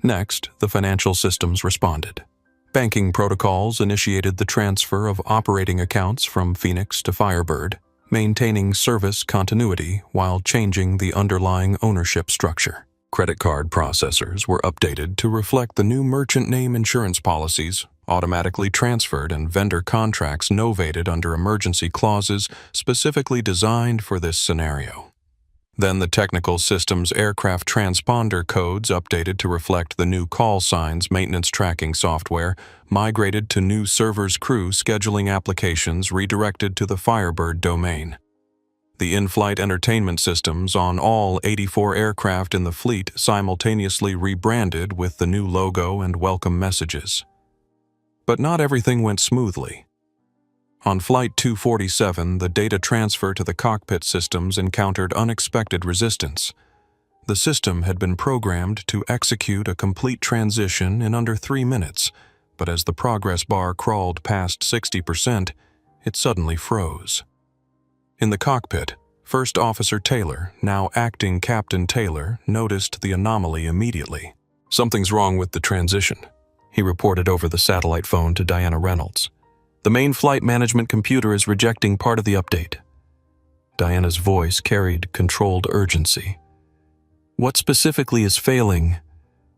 Next, the financial systems responded. Banking protocols initiated the transfer of operating accounts from Phoenix to Firebird, maintaining service continuity while changing the underlying ownership structure. Credit card processors were updated to reflect the new merchant name insurance policies, automatically transferred, and vendor contracts novated under emergency clauses specifically designed for this scenario. Then the technical systems aircraft transponder codes updated to reflect the new call signs maintenance tracking software, migrated to new servers crew scheduling applications redirected to the Firebird domain. The in-flight entertainment systems on all 84 aircraft in the fleet simultaneously rebranded with the new logo and welcome messages. But not everything went smoothly. On Flight 247, the data transfer to the cockpit systems encountered unexpected resistance. The system had been programmed to execute a complete transition in under 3 minutes, but as the progress bar crawled past 60%, it suddenly froze. In the cockpit, First Officer Taylor, now Acting Captain Taylor, noticed the anomaly immediately. "Something's wrong with the transition," he reported over the satellite phone to Diana Reynolds. "The main flight management computer is rejecting part of the update." Diana's voice carried controlled urgency. "What specifically is failing?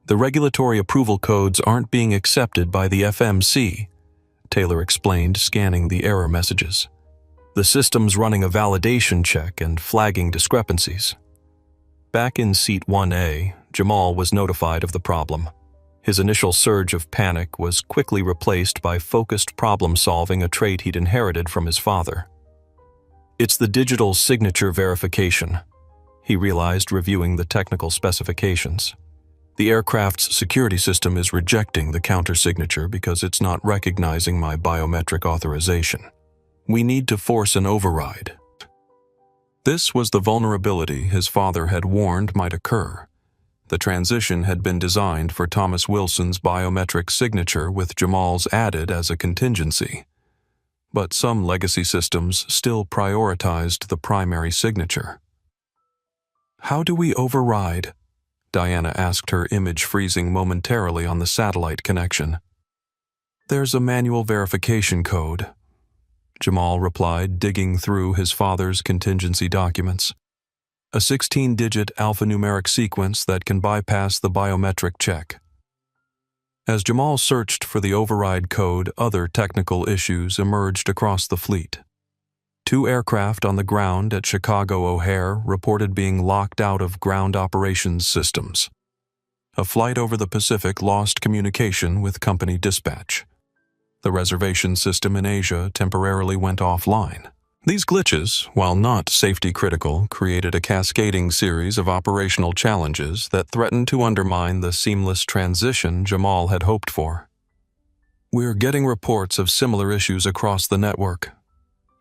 The regulatory approval codes aren't being accepted by the FMC," Taylor explained, scanning the error messages. "The system's running a validation check and flagging discrepancies." Back in Seat 1A, Jamal was notified of the problem. His initial surge of panic was quickly replaced by focused problem-solving, a trait he'd inherited from his father. "It's the digital signature verification," he realized, reviewing the technical specifications. "The aircraft's security system is rejecting the counter-signature because it's not recognizing my biometric authorization. We need to force an override." This was the vulnerability his father had warned might occur. The transition had been designed for Thomas Wilson's biometric signature, with Jamal's added as a contingency. But some legacy systems still prioritized the primary signature. "How do we override?" Diana asked, her image freezing momentarily on the satellite connection. "There's a manual verification code," Jamal replied, digging through his father's contingency documents. "A 16-digit alphanumeric sequence that can bypass the biometric check." As Jamal searched for the override code, other technical issues emerged across the fleet. 2 aircraft on the ground at Chicago O'Hare reported being locked out of ground operations systems. A flight over the Pacific lost communication with company dispatch. The reservation system in Asia temporarily went offline. These glitches, while not safety critical, created a cascading series of operational challenges that threatened to undermine the seamless transition Jamal had hoped for. "We're getting reports of similar issues across the network,"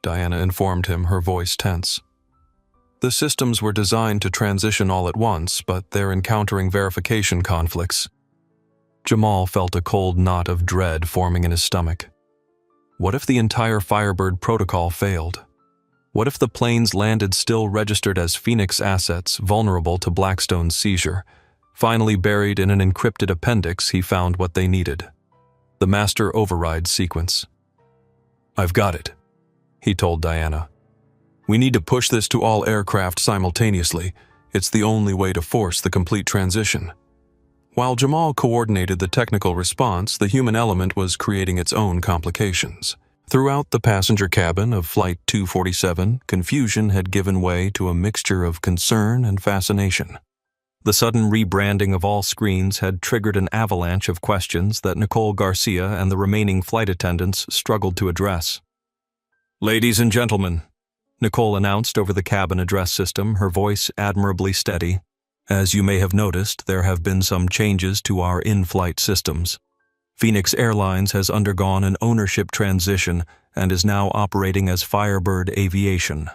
Diana informed him, her voice tense. "The systems were designed to transition all at once, but they're encountering verification conflicts." Jamal felt a cold knot of dread forming in his stomach. What if the entire Firebird protocol failed? What if the planes landed still registered as Phoenix assets, vulnerable to Blackstone's seizure? Finally buried in an encrypted appendix, he found what they needed: the master override sequence. "I've got it," he told Diana. "We need to push this to all aircraft simultaneously. It's the only way to force the complete transition." While Jamal coordinated the technical response, the human element was creating its own complications. Throughout the passenger cabin of Flight 247, confusion had given way to a mixture of concern and fascination. The sudden rebranding of all screens had triggered an avalanche of questions that Nicole Garcia and the remaining flight attendants struggled to address. "Ladies and gentlemen," Nicole announced over the cabin address system, her voice admirably steady, "as you may have noticed, there have been some changes to our in-flight systems. Phoenix Airlines has undergone an ownership transition and is now operating as Firebird Aviation.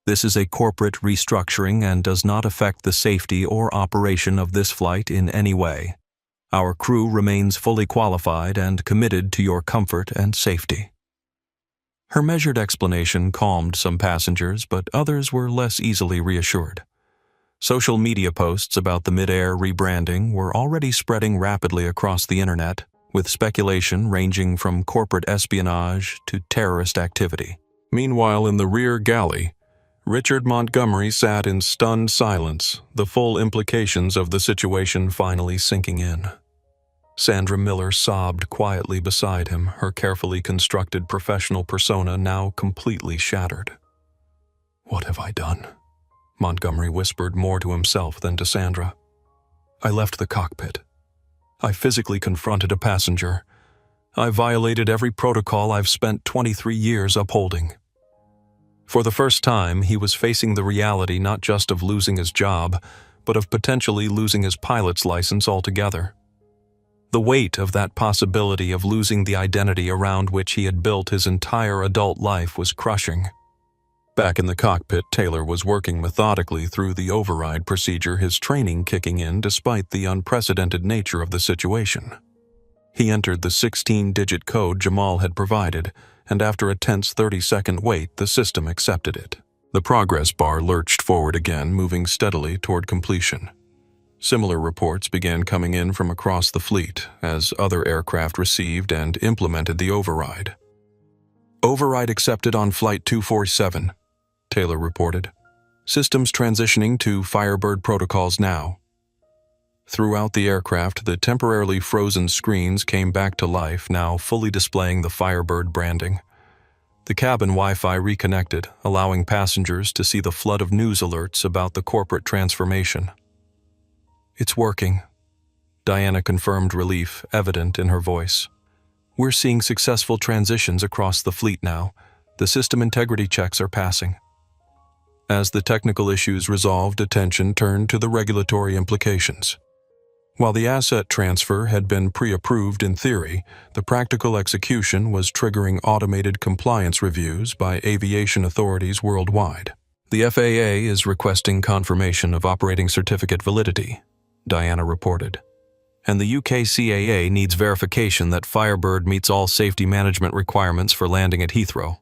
This is a corporate restructuring and does not affect the safety or operation of this flight in any way. Our crew remains fully qualified and committed to your comfort and safety." Her measured explanation calmed some passengers, but others were less easily reassured. Social media posts about the mid-air rebranding were already spreading rapidly across the internet, with speculation ranging from corporate espionage to terrorist activity. Meanwhile, in the rear galley, Richard Montgomery sat in stunned silence, the full implications of the situation finally sinking in. Sandra Miller sobbed quietly beside him, her carefully constructed professional persona now completely shattered. "What have I done?" Montgomery whispered more to himself than to Sandra. "I left the cockpit. I physically confronted a passenger. I violated every protocol I've spent 23 years upholding." For the first time, he was facing the reality not just of losing his job, but of potentially losing his pilot's license altogether. The weight of that possibility of losing the identity around which he had built his entire adult life was crushing. Back in the cockpit, Taylor was working methodically through the override procedure, his training kicking in despite the unprecedented nature of the situation. He entered the 16-digit code Jamal had provided, and after a tense 30-second wait, the system accepted it. The progress bar lurched forward again, moving steadily toward completion. Similar reports began coming in from across the fleet as other aircraft received and implemented the override. "Override accepted on Flight 247, Taylor reported. "Systems transitioning to Firebird protocols now." Throughout the aircraft, the temporarily frozen screens came back to life, now fully displaying the Firebird branding. The cabin Wi-Fi reconnected, allowing passengers to see the flood of news alerts about the corporate transformation. "It's working," Diana confirmed, relief evident in her voice. "We're seeing successful transitions across the fleet now. The system integrity checks are passing." As the technical issues resolved, attention turned to the regulatory implications. While the asset transfer had been pre-approved in theory, the practical execution was triggering automated compliance reviews by aviation authorities worldwide. "The FAA is requesting confirmation of operating certificate validity," Diana reported. "And the UK CAA needs verification that Firebird meets all safety management requirements for landing at Heathrow."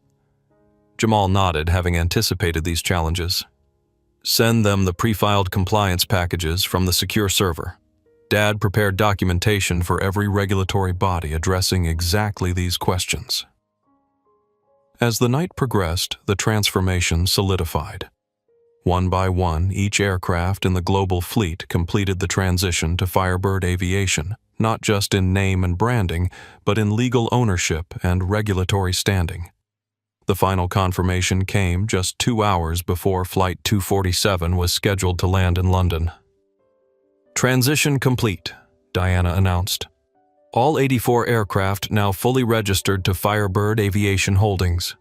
Jamal nodded, having anticipated these challenges. "Send them the pre-filed compliance packages from the secure server. Dad prepared documentation for every regulatory body addressing exactly these questions." As the night progressed, the transformation solidified. One by one, each aircraft in the global fleet completed the transition to Firebird Aviation, not just in name and branding, but in legal ownership and regulatory standing. The final confirmation came just 2 hours before Flight 247 was scheduled to land in London. "Transition complete," Diana announced. "All 84 aircraft now fully registered to Firebird Aviation Holdings.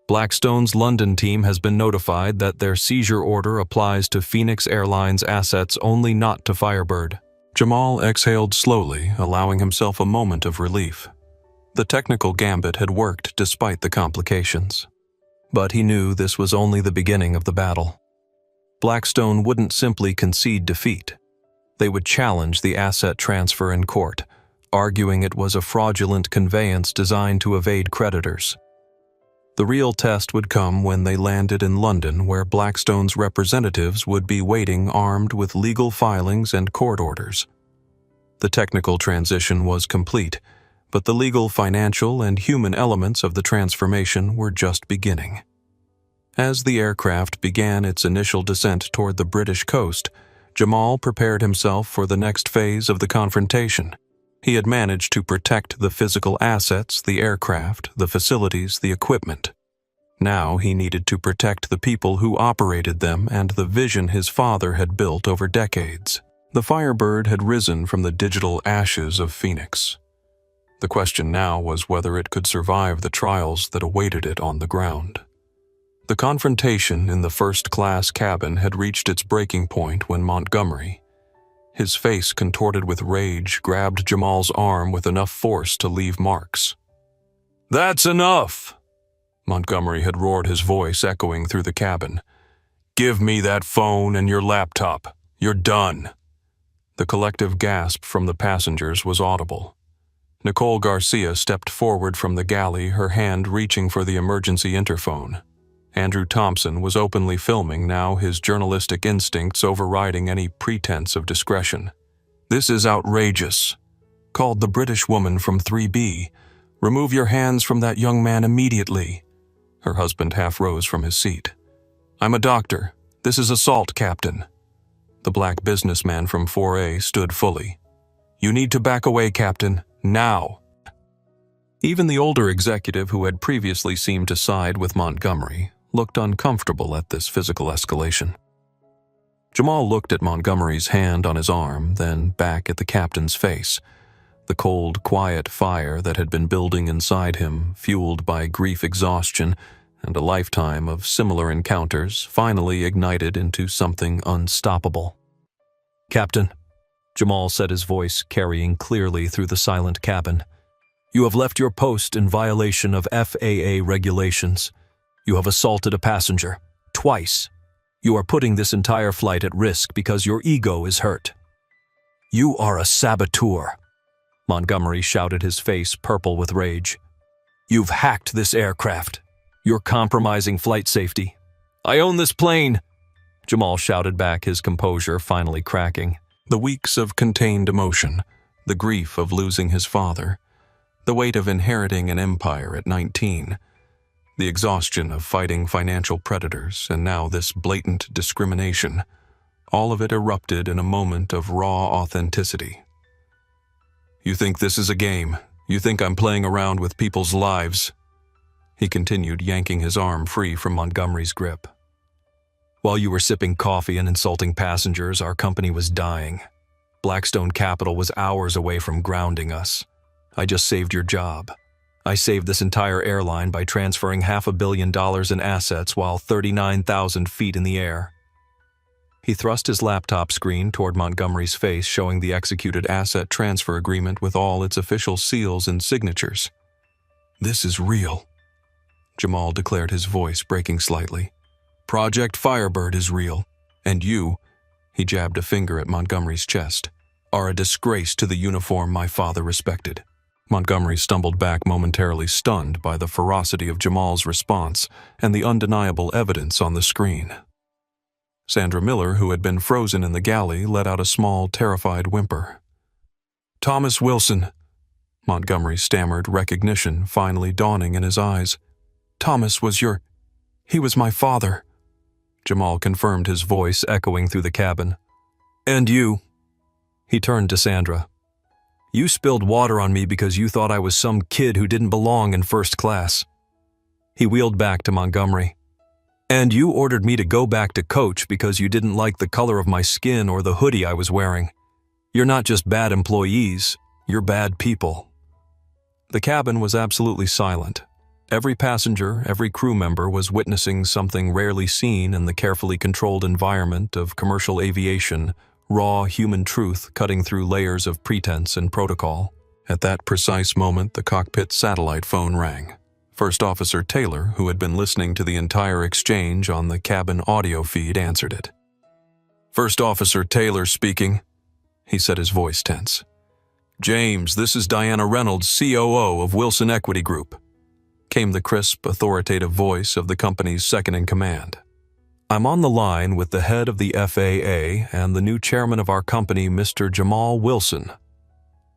Blackstone's London team has been notified that their seizure order applies to Phoenix Airlines assets only, not to Firebird." Jamal exhaled slowly, allowing himself a moment of relief. The technical gambit had worked despite the complications. But he knew this was only the beginning of the battle. Blackstone wouldn't simply concede defeat. They would challenge the asset transfer in court, arguing it was a fraudulent conveyance designed to evade creditors. The real test would come when they landed in London, where Blackstone's representatives would be waiting armed with legal filings and court orders. The technical transition was complete, but the legal, financial, and human elements of the transformation were just beginning. As the aircraft began its initial descent toward the British coast, Jamal prepared himself for the next phase of the confrontation. He had managed to protect the physical assets, the aircraft, the facilities, the equipment. Now he needed to protect the people who operated them and the vision his father had built over decades. The Firebird had risen from the digital ashes of Phoenix. The question now was whether it could survive the trials that awaited it on the ground. The confrontation in the first-class cabin had reached its breaking point when Montgomery, his face contorted with rage, grabbed Jamal's arm with enough force to leave marks. "That's enough!" Montgomery had roared, his voice echoing through the cabin. "Give me that phone and your laptop. You're done." The collective gasp from the passengers was audible. Nicole Garcia stepped forward from the galley, her hand reaching for the emergency interphone. Andrew Thompson was openly filming now, his journalistic instincts overriding any pretense of discretion. "This is outrageous," called the British woman from 3B. "Remove your hands from that young man immediately." Her husband half rose from his seat. "I'm a doctor. This is assault, Captain." The black businessman from 4A stood fully. "You need to back away, Captain. Now." Even the older executive, who had previously seemed to side with Montgomery, looked uncomfortable at this physical escalation. Jamal looked at Montgomery's hand on his arm, then back at the captain's face. The cold, quiet fire that had been building inside him, fueled by grief exhaustion and a lifetime of similar encounters, finally ignited into something unstoppable. "Captain," Jamal said, his voice carrying clearly through the silent cabin, "you have left your post in violation of FAA regulations. You have assaulted a passenger, twice. You are putting this entire flight at risk because your ego is hurt." "You are a saboteur," Montgomery shouted, his face purple with rage. "You've hacked this aircraft. You're compromising flight safety." "I own this plane," Jamal shouted back, his composure finally cracking. The weeks of contained emotion, the grief of losing his father, the weight of inheriting an empire at 19, the exhaustion of fighting financial predators, and now this blatant discrimination, all of it erupted in a moment of raw authenticity. "You think this is a game? You think I'm playing around with people's lives?" He continued, yanking his arm free from Montgomery's grip. "While you were sipping coffee and insulting passengers, our company was dying. Blackstone Capital was hours away from grounding us. I just saved your job. I saved this entire airline by transferring $500 million in assets while 39,000 feet in the air." He thrust his laptop screen toward Montgomery's face, showing the executed asset transfer agreement with all its official seals and signatures. "This is real," Jamal declared, his voice breaking slightly. "Project Firebird is real, and you," he jabbed a finger at Montgomery's chest, "are a disgrace to the uniform my father respected." Montgomery stumbled back, momentarily stunned by the ferocity of Jamal's response and the undeniable evidence on the screen. Sandra Miller, who had been frozen in the galley, let out a small, terrified whimper. "Thomas Wilson," Montgomery stammered, recognition finally dawning in his eyes. "Thomas was he was my father." Jamal confirmed, his voice echoing through the cabin. "And you?" He turned to Sandra. "You spilled water on me because you thought I was some kid who didn't belong in first class." He wheeled back to Montgomery. "And you ordered me to go back to coach because you didn't like the color of my skin or the hoodie I was wearing. You're not just bad employees, you're bad people." The cabin was absolutely silent. Every passenger, every crew member was witnessing something rarely seen in the carefully controlled environment of commercial aviation, raw human truth cutting through layers of pretense and protocol. At that precise moment, the cockpit satellite phone rang. First Officer Taylor, who had been listening to the entire exchange on the cabin audio feed, answered it. "First Officer Taylor speaking," he said, his voice tense. "James, this is Diana Reynolds, COO of Wilson Equity Group," came the crisp, authoritative voice of the company's second-in-command. "I'm on the line with the head of the FAA and the new chairman of our company, Mr. Jamal Wilson."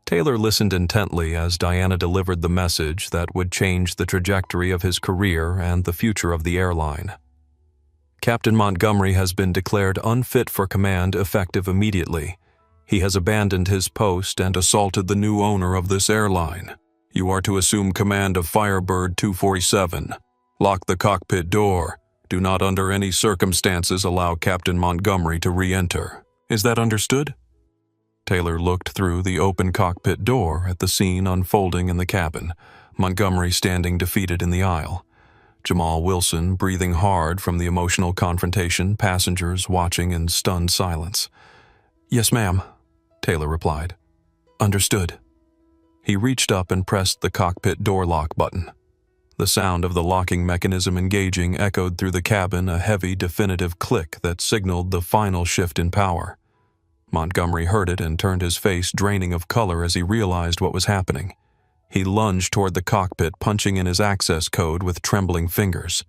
Taylor listened intently as Diana delivered the message that would change the trajectory of his career and the future of the airline. "Captain Montgomery has been declared unfit for command effective immediately. He has abandoned his post and assaulted the new owner of this airline. You are to assume command of Firebird 247. Lock the cockpit door. Do not under any circumstances allow Captain Montgomery to re-enter. Is that understood?" Taylor looked through the open cockpit door at the scene unfolding in the cabin, Montgomery standing defeated in the aisle. Jamal Wilson breathing hard from the emotional confrontation, passengers watching in stunned silence. "Yes, ma'am," Taylor replied. "Understood." He reached up and pressed the cockpit door lock button. The sound of the locking mechanism engaging echoed through the cabin, a heavy, definitive click that signaled the final shift in power. Montgomery heard it and turned his face draining of color as he realized what was happening. He lunged toward the cockpit, punching in his access code with trembling fingers.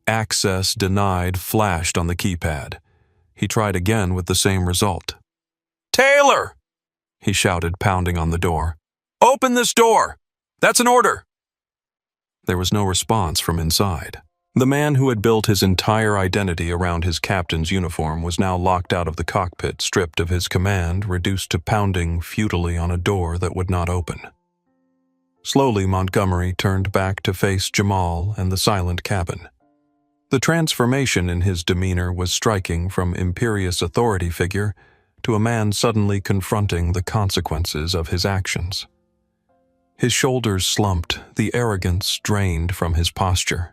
"Access denied" flashed on the keypad. He tried again with the same result. "Taylor!" he shouted, pounding on the door. "Open this door! That's an order!" There was no response from inside. The man who had built his entire identity around his captain's uniform was now locked out of the cockpit, stripped of his command, reduced to pounding futilely on a door that would not open. Slowly, Montgomery turned back to face Jamal and the silent cabin. The transformation in his demeanor was striking, from imperious authority figure to a man suddenly confronting the consequences of his actions. His shoulders slumped, the arrogance drained from his posture.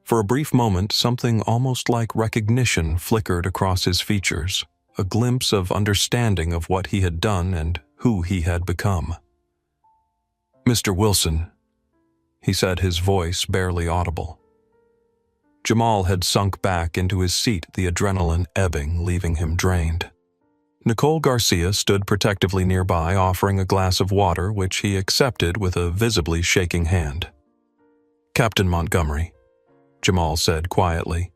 For a brief moment, something almost like recognition flickered across his features, a glimpse of understanding of what he had done and who he had become. "Mr. Wilson," he said, his voice barely audible. Jamal had sunk back into his seat, the adrenaline ebbing, leaving him drained. Nicole Garcia stood protectively nearby, offering a glass of water, which he accepted with a visibly shaking hand. "Captain Montgomery," Jamal said quietly,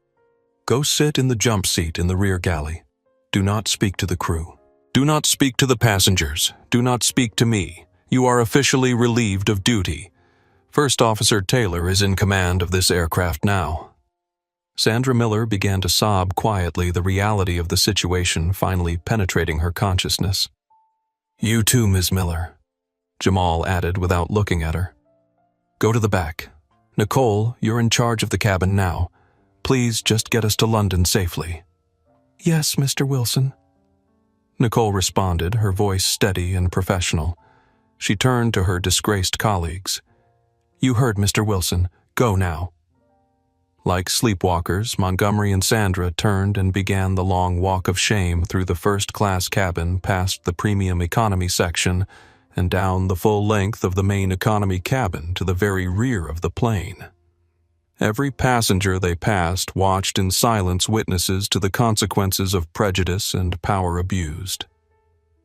"go sit in the jump seat in the rear galley. Do not speak to the crew. Do not speak to the passengers. Do not speak to me. You are officially relieved of duty. First Officer Taylor is in command of this aircraft now." Sandra Miller began to sob quietly, the reality of the situation finally penetrating her consciousness. "You too, Ms. Miller," Jamal added without looking at her. "Go to the back. Nicole, you're in charge of the cabin now. Please just get us to London safely." "Yes, Mr. Wilson," Nicole responded, her voice steady and professional. She turned to her disgraced colleagues. "You heard Mr. Wilson. Go now." Like sleepwalkers, Montgomery and Sandra turned and began the long walk of shame through the first-class cabin, past the premium economy section, and down the full length of the main economy cabin to the very rear of the plane. Every passenger they passed watched in silence, witnesses to the consequences of prejudice and power abused.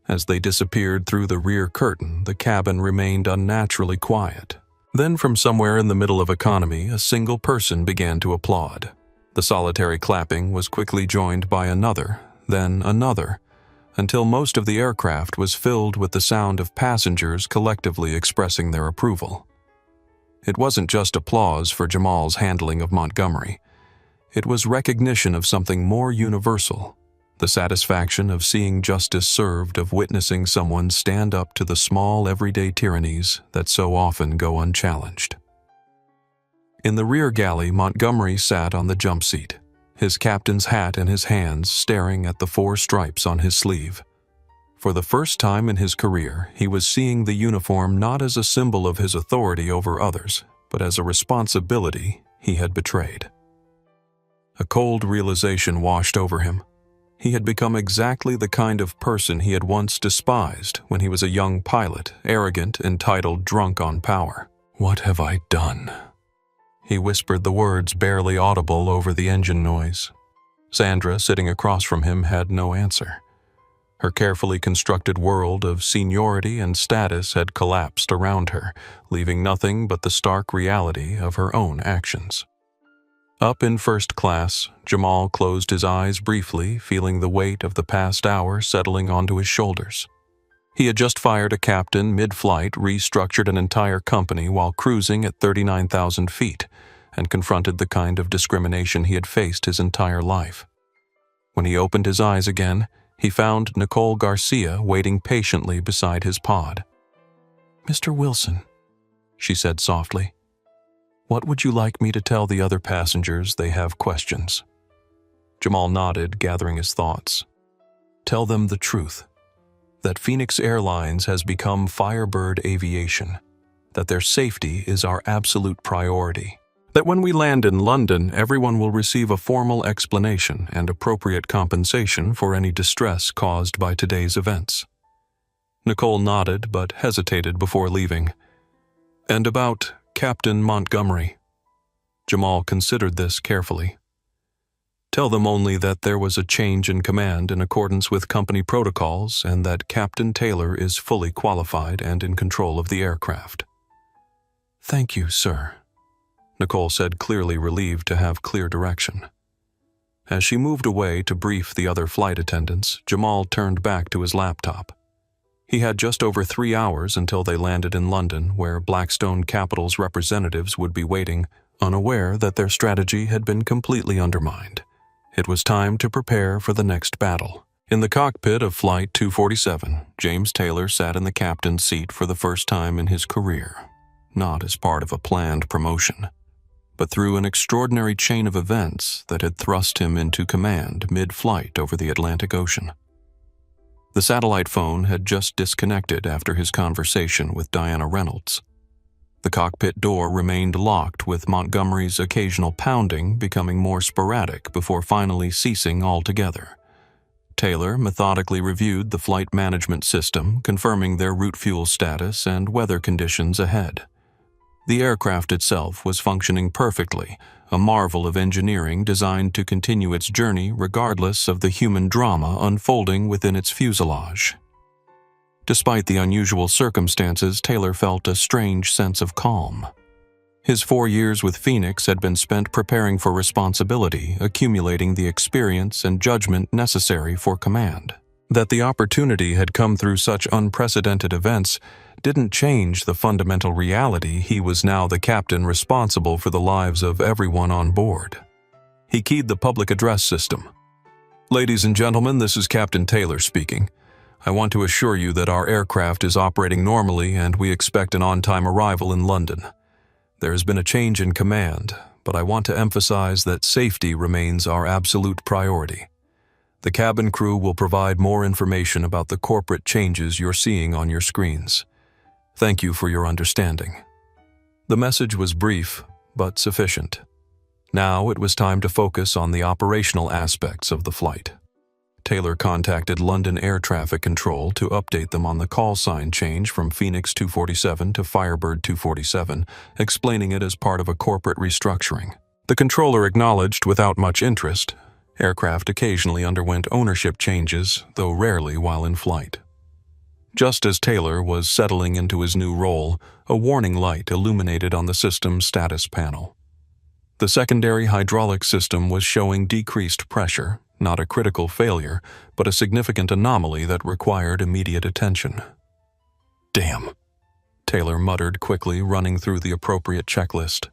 As they disappeared through the rear curtain, the cabin remained unnaturally quiet. Then from somewhere in the middle of economy, a single person began to applaud. The solitary clapping was quickly joined by another, then another, until most of the aircraft was filled with the sound of passengers collectively expressing their approval. It wasn't just applause for Jamal's handling of Montgomery. It was recognition of something more universal, the satisfaction of seeing justice served, of witnessing someone stand up to the small everyday tyrannies that so often go unchallenged. In the rear galley, Montgomery sat on the jump seat, his captain's hat in his hands, staring at the 4 stripes on his sleeve. For the first time in his career, he was seeing the uniform not as a symbol of his authority over others, but as a responsibility he had betrayed. A cold realization washed over him. He had become exactly the kind of person he had once despised when he was a young pilot, arrogant, entitled, drunk on power. "What have I done?" He whispered the words barely audible over the engine noise. Sandra, sitting across from him, had no answer. Her carefully constructed world of seniority and status had collapsed around her, leaving nothing but the stark reality of her own actions. Up in first class, Jamal closed his eyes briefly, feeling the weight of the past hour settling onto his shoulders. He had just fired a captain mid-flight, restructured an entire company while cruising at 39,000 feet, and confronted the kind of discrimination he had faced his entire life. When he opened his eyes again, He found Nicole Garcia waiting patiently beside his pod. "Mr. Wilson," she said softly, "what would you like me to tell the other passengers? They have questions." Jamal nodded, gathering his thoughts. "Tell them the truth, that Phoenix Airlines has become Firebird Aviation, that their safety is our absolute priority, that when we land in London, everyone will receive a formal explanation and appropriate compensation for any distress caused by today's events." Nicole nodded but hesitated before leaving. "And about Captain Montgomery?" Jamal considered this carefully. "Tell them only that there was a change in command in accordance with company protocols and that Captain Taylor is fully qualified and in control of the aircraft." "Thank you, sir," Nicole said, clearly relieved to have clear direction. As she moved away to brief the other flight attendants, Jamal turned back to his laptop. He had just over 3 hours until they landed in London, where Blackstone Capital's representatives would be waiting, unaware that their strategy had been completely undermined. It was time to prepare for the next battle. In the cockpit of Flight 247, James Taylor sat in the captain's seat for the first time in his career, not as part of a planned promotion, but through an extraordinary chain of events that had thrust him into command mid-flight over the Atlantic Ocean. The satellite phone had just disconnected after his conversation with Diana Reynolds. The cockpit door remained locked, with Montgomery's occasional pounding becoming more sporadic before finally ceasing altogether. Taylor methodically reviewed the flight management system, confirming their route fuel status and weather conditions ahead. The aircraft itself was functioning perfectly, a marvel of engineering designed to continue its journey regardless of the human drama unfolding within its fuselage. Despite the unusual circumstances, Taylor felt a strange sense of calm. His 4 years with Phoenix had been spent preparing for responsibility, accumulating the experience and judgment necessary for command. That the opportunity had come through such unprecedented events didn't change the fundamental reality he was now the captain responsible for the lives of everyone on board. He keyed the public address system. "Ladies and gentlemen, this is Captain Taylor speaking. I want to assure you that our aircraft is operating normally and we expect an on-time arrival in London. There has been a change in command, but I want to emphasize that safety remains our absolute priority. The cabin crew will provide more information about the corporate changes you're seeing on your screens. Thank you for your understanding." The message was brief, but sufficient. Now it was time to focus on the operational aspects of the flight. Taylor contacted London Air Traffic Control to update them on the call sign change from Phoenix 247 to Firebird 247, explaining it as part of a corporate restructuring. The controller acknowledged without much interest. Aircraft occasionally underwent ownership changes, though rarely while in flight. Just as Taylor was settling into his new role, a warning light illuminated on the system's status panel. The secondary hydraulic system was showing decreased pressure, not a critical failure, but a significant anomaly that required immediate attention. "Damn," Taylor muttered quickly, running through the appropriate checklist.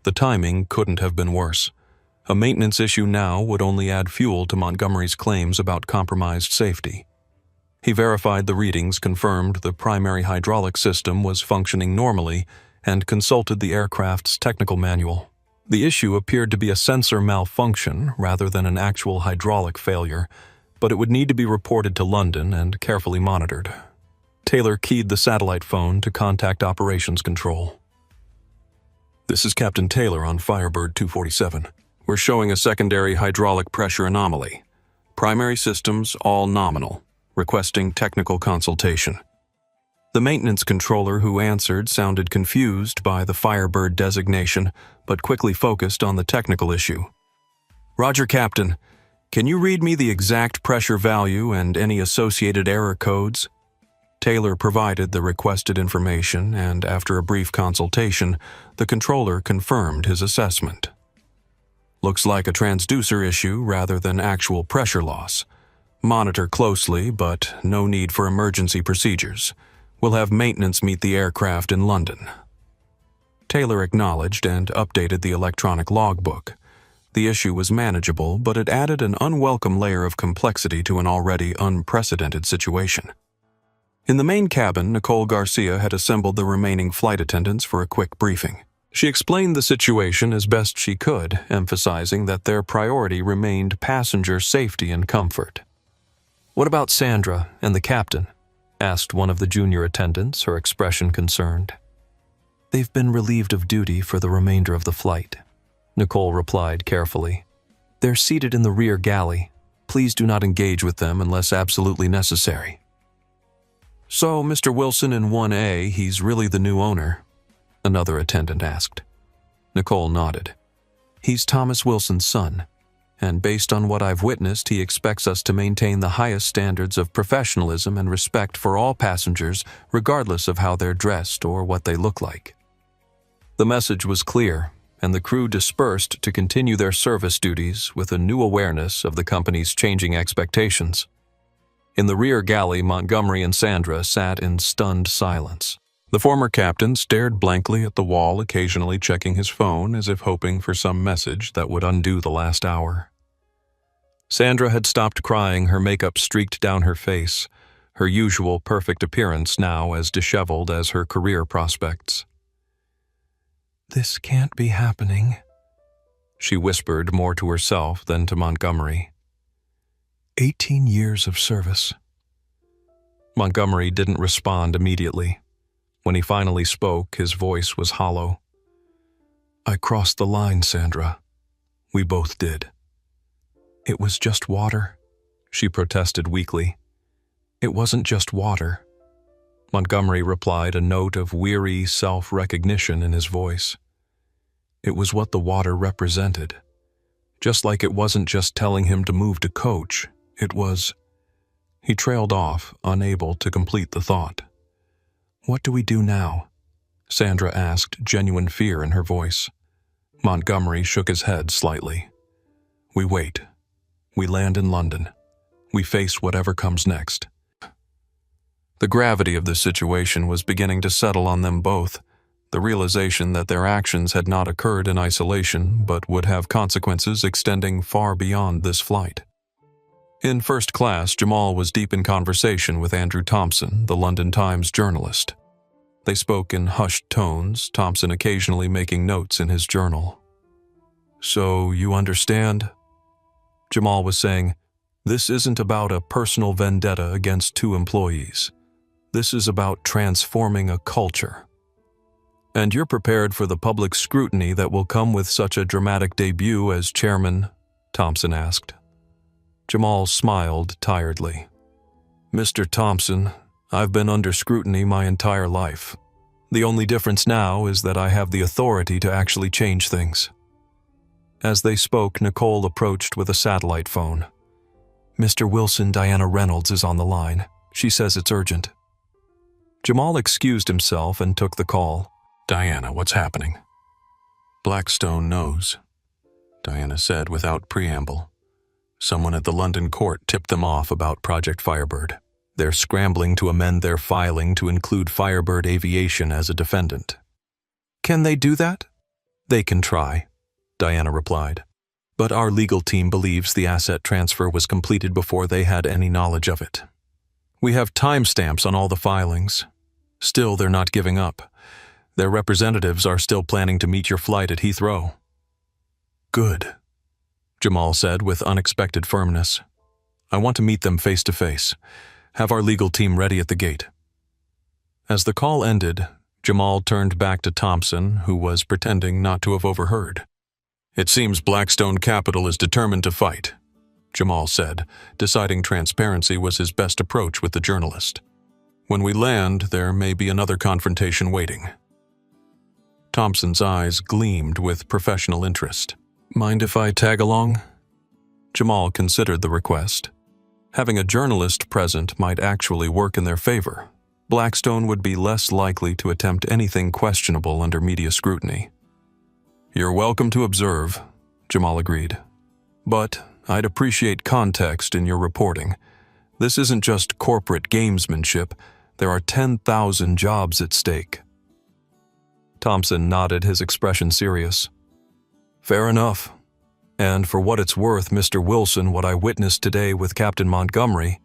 The timing couldn't have been worse. A maintenance issue now would only add fuel to Montgomery's claims about compromised safety. He verified the readings, confirmed the primary hydraulic system was functioning normally, and consulted the aircraft's technical manual. The issue appeared to be a sensor malfunction rather than an actual hydraulic failure, but it would need to be reported to London and carefully monitored. Taylor keyed the satellite phone to contact Operations Control. "This is Captain Taylor on Firebird 247. We're showing a secondary hydraulic pressure anomaly. Primary systems all nominal. Requesting technical consultation." The maintenance controller who answered sounded confused by the Firebird designation, but quickly focused on the technical issue. "Roger, Captain. Can you read me the exact pressure value and any associated error codes?" Taylor provided the requested information, and after a brief consultation, the controller confirmed his assessment. "Looks like a transducer issue rather than actual pressure loss. Monitor closely, but no need for emergency procedures. We'll have maintenance meet the aircraft in London." Taylor acknowledged and updated the electronic logbook. The issue was manageable, but it added an unwelcome layer of complexity to an already unprecedented situation. In the main cabin, Nicole Garcia had assembled the remaining flight attendants for a quick briefing. She explained the situation as best she could, emphasizing that their priority remained passenger safety and comfort. "What about Sandra and the captain?" asked one of the junior attendants, her expression concerned. "They've been relieved of duty for the remainder of the flight," Nicole replied carefully. "They're seated in the rear galley. Please do not engage with them unless absolutely necessary." "So, Mr. Wilson in 1A, he's really the new owner?" another attendant asked. Nicole nodded. "He's Thomas Wilson's son, and based on what I've witnessed, he expects us to maintain the highest standards of professionalism and respect for all passengers, regardless of how they're dressed or what they look like." The message was clear, and the crew dispersed to continue their service duties with a new awareness of the company's changing expectations. In the rear galley, Montgomery and Sandra sat in stunned silence. The former captain stared blankly at the wall, occasionally checking his phone as if hoping for some message that would undo the last hour. Sandra had stopped crying, her makeup streaked down her face, her usual perfect appearance now as disheveled as her career prospects. "This can't be happening," she whispered more to herself than to Montgomery. 18 years of service. Montgomery didn't respond immediately. When he finally spoke, his voice was hollow. "I crossed the line, Sandra. We both did." "It was just water," she protested weakly. "It wasn't just water." Montgomery replied, a note of weary self-recognition in his voice. "It was what the water represented. Just like it wasn't just telling him to move to coach, it was—" He trailed off, unable to complete the thought. "What do we do now?" Sandra asked, genuine fear in her voice. Montgomery shook his head slightly. "We wait. We land in London. We face whatever comes next." The gravity of the situation was beginning to settle on them both, the realization that their actions had not occurred in isolation but would have consequences extending far beyond this flight. In first class, Jamal was deep in conversation with Andrew Thompson, the London Times journalist. They spoke in hushed tones, Thompson occasionally making notes in his journal. "So, you understand?" Jamal was saying, "This isn't about a personal vendetta against two employees. This is about transforming a culture. And you're prepared for the public scrutiny that will come with such a dramatic debut as chairman?" Thompson asked. Jamal smiled tiredly. "Mr. Thompson, I've been under scrutiny my entire life. The only difference now is that I have the authority to actually change things." As they spoke, Nicole approached with a satellite phone. "Mr. Wilson, Diana Reynolds is on the line. She says it's urgent." Jamal excused himself and took the call. "Diana, what's happening?" "Blackstone knows," Diana said without preamble. "Someone at the London court tipped them off about Project Firebird. They're scrambling to amend their filing to include Firebird Aviation as a defendant." "Can they do that?" "They can try," Diana replied. "But our legal team believes the asset transfer was completed before they had any knowledge of it. We have timestamps on all the filings. Still, they're not giving up. Their representatives are still planning to meet your flight at Heathrow." "Good," Jamal said with unexpected firmness. "I want to meet them face to face. Have our legal team ready at the gate." As the call ended, Jamal turned back to Thompson, who was pretending not to have overheard. "It seems Blackstone Capital is determined to fight," Jamal said, deciding transparency was his best approach with the journalist. "When we land, there may be another confrontation waiting." Thompson's eyes gleamed with professional interest. "Mind if I tag along?" Jamal considered the request. Having a journalist present might actually work in their favor. Blackstone would be less likely to attempt anything questionable under media scrutiny. "You're welcome to observe," Jamal agreed. "But I'd appreciate context in your reporting. This isn't just corporate gamesmanship. There are 10,000 jobs at stake." Thompson nodded, his expression serious. "Fair enough. And for what it's worth, Mr. Wilson, what I witnessed today with Captain Montgomery,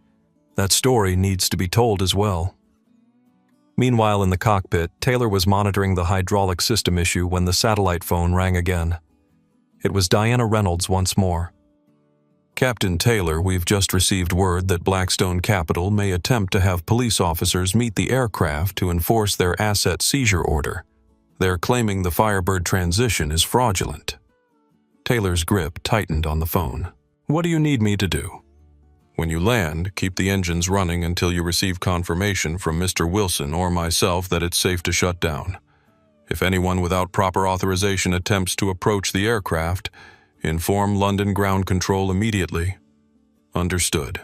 that story needs to be told as well. Meanwhile, in the cockpit, Taylor was monitoring the hydraulic system issue when the satellite phone rang again. It was Diana Reynolds once more. Captain Taylor, we've just received word that Blackstone Capital may attempt to have police officers meet the aircraft to enforce their asset seizure order. They're claiming the Firebird transition is fraudulent. Taylor's grip tightened on the phone. What do you need me to do? When you land, keep the engines running until you receive confirmation from Mr. Wilson or myself that it's safe to shut down. If anyone without proper authorization attempts to approach the aircraft, inform London Ground Control immediately. Understood.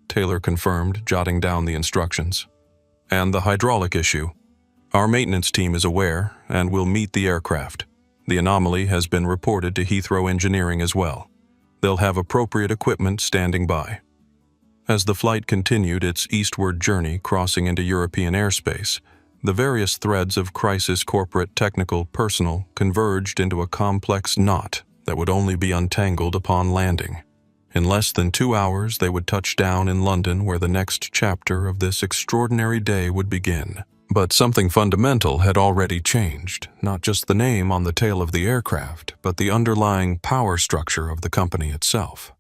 Taylor confirmed, jotting down the instructions. And the hydraulic issue. Our maintenance team is aware and will meet the aircraft. The anomaly has been reported to Heathrow Engineering as well. They'll have appropriate equipment standing by. As the flight continued its eastward journey crossing into European airspace, the various threads of crisis, corporate, technical, personal, converged into a complex knot that would only be untangled upon landing. In less than 2 hours, they would touch down in London, where the next chapter of this extraordinary day would begin. But something fundamental had already changed, not just the name on the tail of the aircraft, but the underlying power structure of the company itself.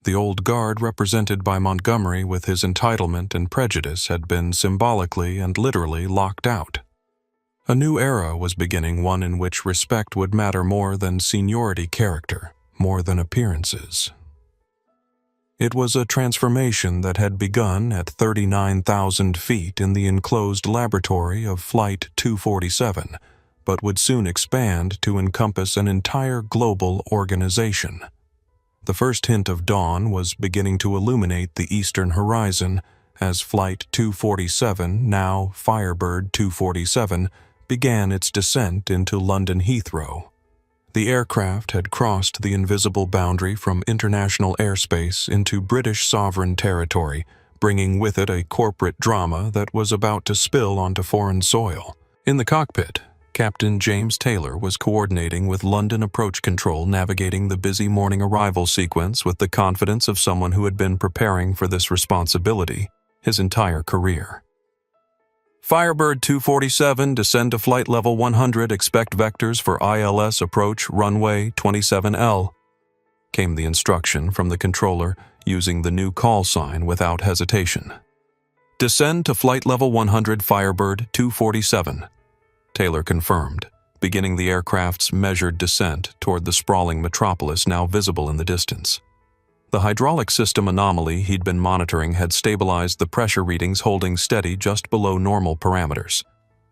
The old guard represented by Montgomery with his entitlement and prejudice had been symbolically and literally locked out. A new era was beginning, one in which respect would matter more than seniority, character, more than appearances. It was a transformation that had begun at 39,000 feet in the enclosed laboratory of Flight 247, but would soon expand to encompass an entire global organization. The first hint of dawn was beginning to illuminate the eastern horizon as Flight 247, now Firebird 247, began its descent into London Heathrow. The aircraft had crossed the invisible boundary from international airspace into British sovereign territory, bringing with it a corporate drama that was about to spill onto foreign soil. In the cockpit, Captain James Taylor was coordinating with London Approach Control, navigating the busy morning arrival sequence with the confidence of someone who had been preparing for this responsibility his entire career. Firebird 247, descend to flight level 100, expect vectors for ILS approach runway 27L, came the instruction from the controller using the new call sign without hesitation. Descend to flight level 100, Firebird 247. Taylor confirmed, beginning the aircraft's measured descent toward the sprawling metropolis now visible in the distance. The hydraulic system anomaly he'd been monitoring had stabilized the pressure readings, holding steady just below normal parameters.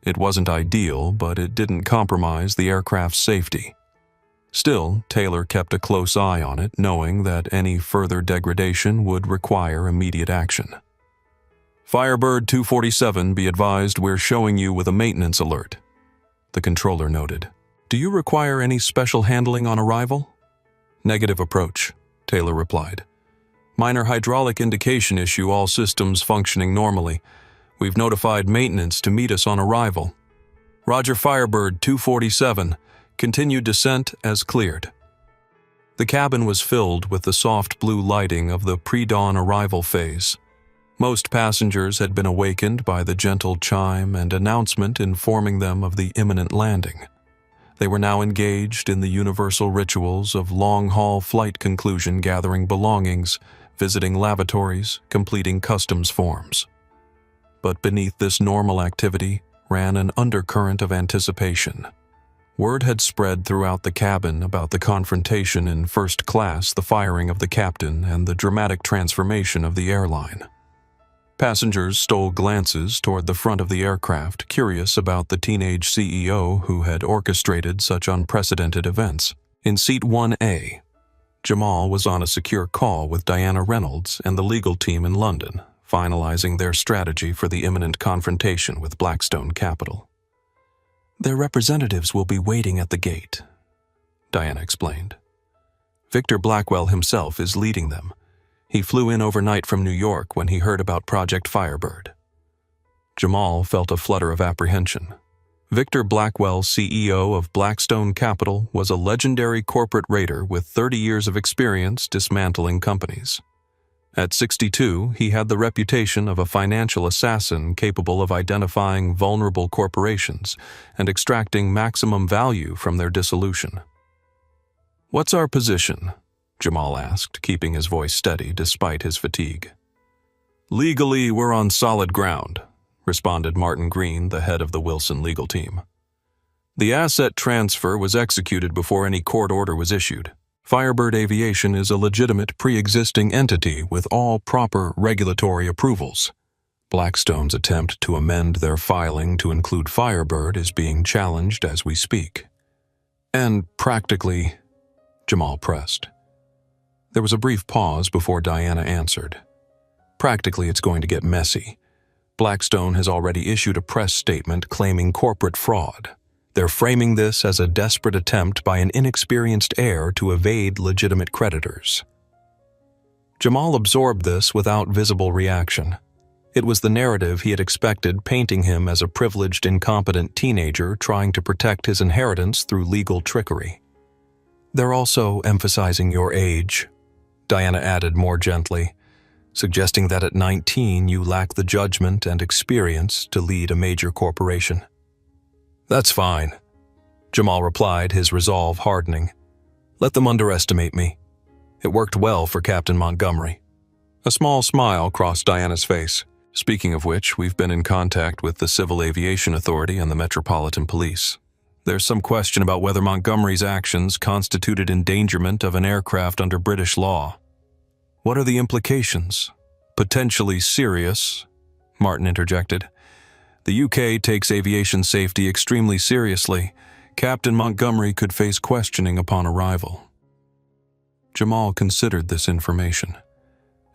It wasn't ideal, but it didn't compromise the aircraft's safety. Still, Taylor kept a close eye on it, knowing that any further degradation would require immediate action. Firebird 247, be advised we're showing you with a maintenance alert, the controller noted. Do you require any special handling on arrival? Negative approach, Taylor replied. Minor hydraulic indication issue, all systems functioning normally. We've notified maintenance to meet us on arrival. Roger, Firebird 247. Continued descent as cleared. The cabin was filled with the soft blue lighting of the pre-dawn arrival phase. Most passengers had been awakened by the gentle chime and announcement informing them of the imminent landing. They were now engaged in the universal rituals of long-haul flight conclusion, gathering belongings, visiting lavatories, completing customs forms. But beneath this normal activity ran an undercurrent of anticipation. Word had spread throughout the cabin about the confrontation in first class, the firing of the captain, and the dramatic transformation of the airline. Passengers stole glances toward the front of the aircraft, curious about the teenage CEO who had orchestrated such unprecedented events. In seat 1A, Jamal was on a secure call with Diana Reynolds and the legal team in London, finalizing their strategy for the imminent confrontation with Blackstone Capital. Their representatives will be waiting at the gate, Diana explained. Victor Blackwell himself is leading them. He flew in overnight from New York when he heard about Project Firebird. Jamal felt a flutter of apprehension. Victor Blackwell, CEO of Blackstone Capital, was a legendary corporate raider with 30 years of experience dismantling companies. At 62, he had the reputation of a financial assassin capable of identifying vulnerable corporations and extracting maximum value from their dissolution. "What's our position?" Jamal asked, keeping his voice steady despite his fatigue. "Legally, we're on solid ground," responded Martin Green, the head of the Wilson legal team. "The asset transfer was executed before any court order was issued. Firebird Aviation is a legitimate pre-existing entity with all proper regulatory approvals. Blackstone's attempt to amend their filing to include Firebird is being challenged as we speak. And practically," Jamal pressed. There was a brief pause before Diana answered. "Practically, it's going to get messy. Blackstone has already issued a press statement claiming corporate fraud. They're framing this as a desperate attempt by an inexperienced heir to evade legitimate creditors." Jamal absorbed this without visible reaction. It was the narrative he had expected, painting him as a privileged, incompetent teenager trying to protect his inheritance through legal trickery. "They're also emphasizing your age," Diana added more gently, suggesting that at 19 you lack the judgment and experience to lead a major corporation. "That's fine," Jamal replied, his resolve hardening. "Let them underestimate me. It worked well for Captain Montgomery." A small smile crossed Diana's face. "Speaking of which, we've been in contact with the Civil Aviation Authority and the Metropolitan Police. There's some question about whether Montgomery's actions constituted endangerment of an aircraft under British law." "What are the implications?" "Potentially serious," Martin interjected. "The UK takes aviation safety extremely seriously. Captain Montgomery could face questioning upon arrival." Jamal considered this information.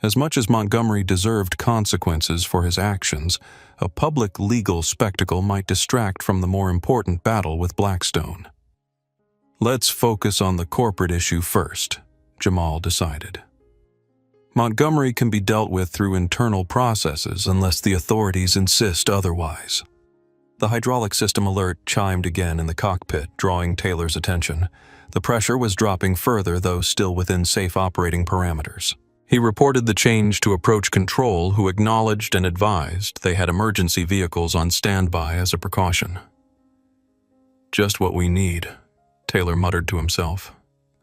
As much as Montgomery deserved consequences for his actions, a public legal spectacle might distract from the more important battle with Blackstone. "Let's focus on the corporate issue first," Jamal decided. "Montgomery can be dealt with through internal processes unless the authorities insist otherwise." The hydraulic system alert chimed again in the cockpit, drawing Taylor's attention. The pressure was dropping further, though still within safe operating parameters. He reported the change to approach control, who acknowledged and advised they had emergency vehicles on standby as a precaution. "Just what we need," Taylor muttered to himself.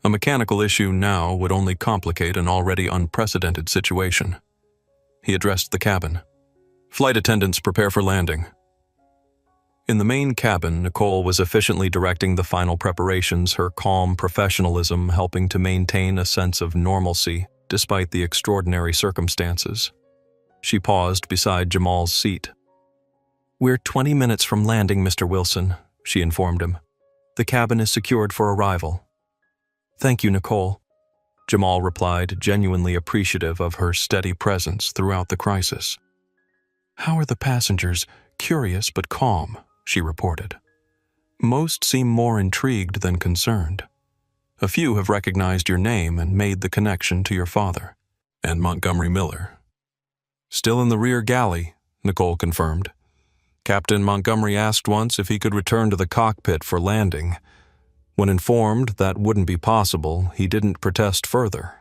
A mechanical issue now would only complicate an already unprecedented situation. He addressed the cabin. "Flight attendants, prepare for landing." In the main cabin, Nicole was efficiently directing the final preparations, her calm professionalism helping to maintain a sense of normalcy despite the extraordinary circumstances. She paused beside Jamal's seat. "We're 20 minutes from landing, Mr. Wilson," she informed him. "The cabin is secured for arrival." "Thank you, Nicole," Jamal replied, genuinely appreciative of her steady presence throughout the crisis. "How are the passengers?" "Curious but calm," she reported. "Most seem more intrigued than concerned. A few have recognized your name and made the connection to your father." "And Montgomery Miller." "Still in the rear galley," Nicole confirmed. "Captain Montgomery asked once if he could return to the cockpit for landing. When informed that wouldn't be possible, he didn't protest further."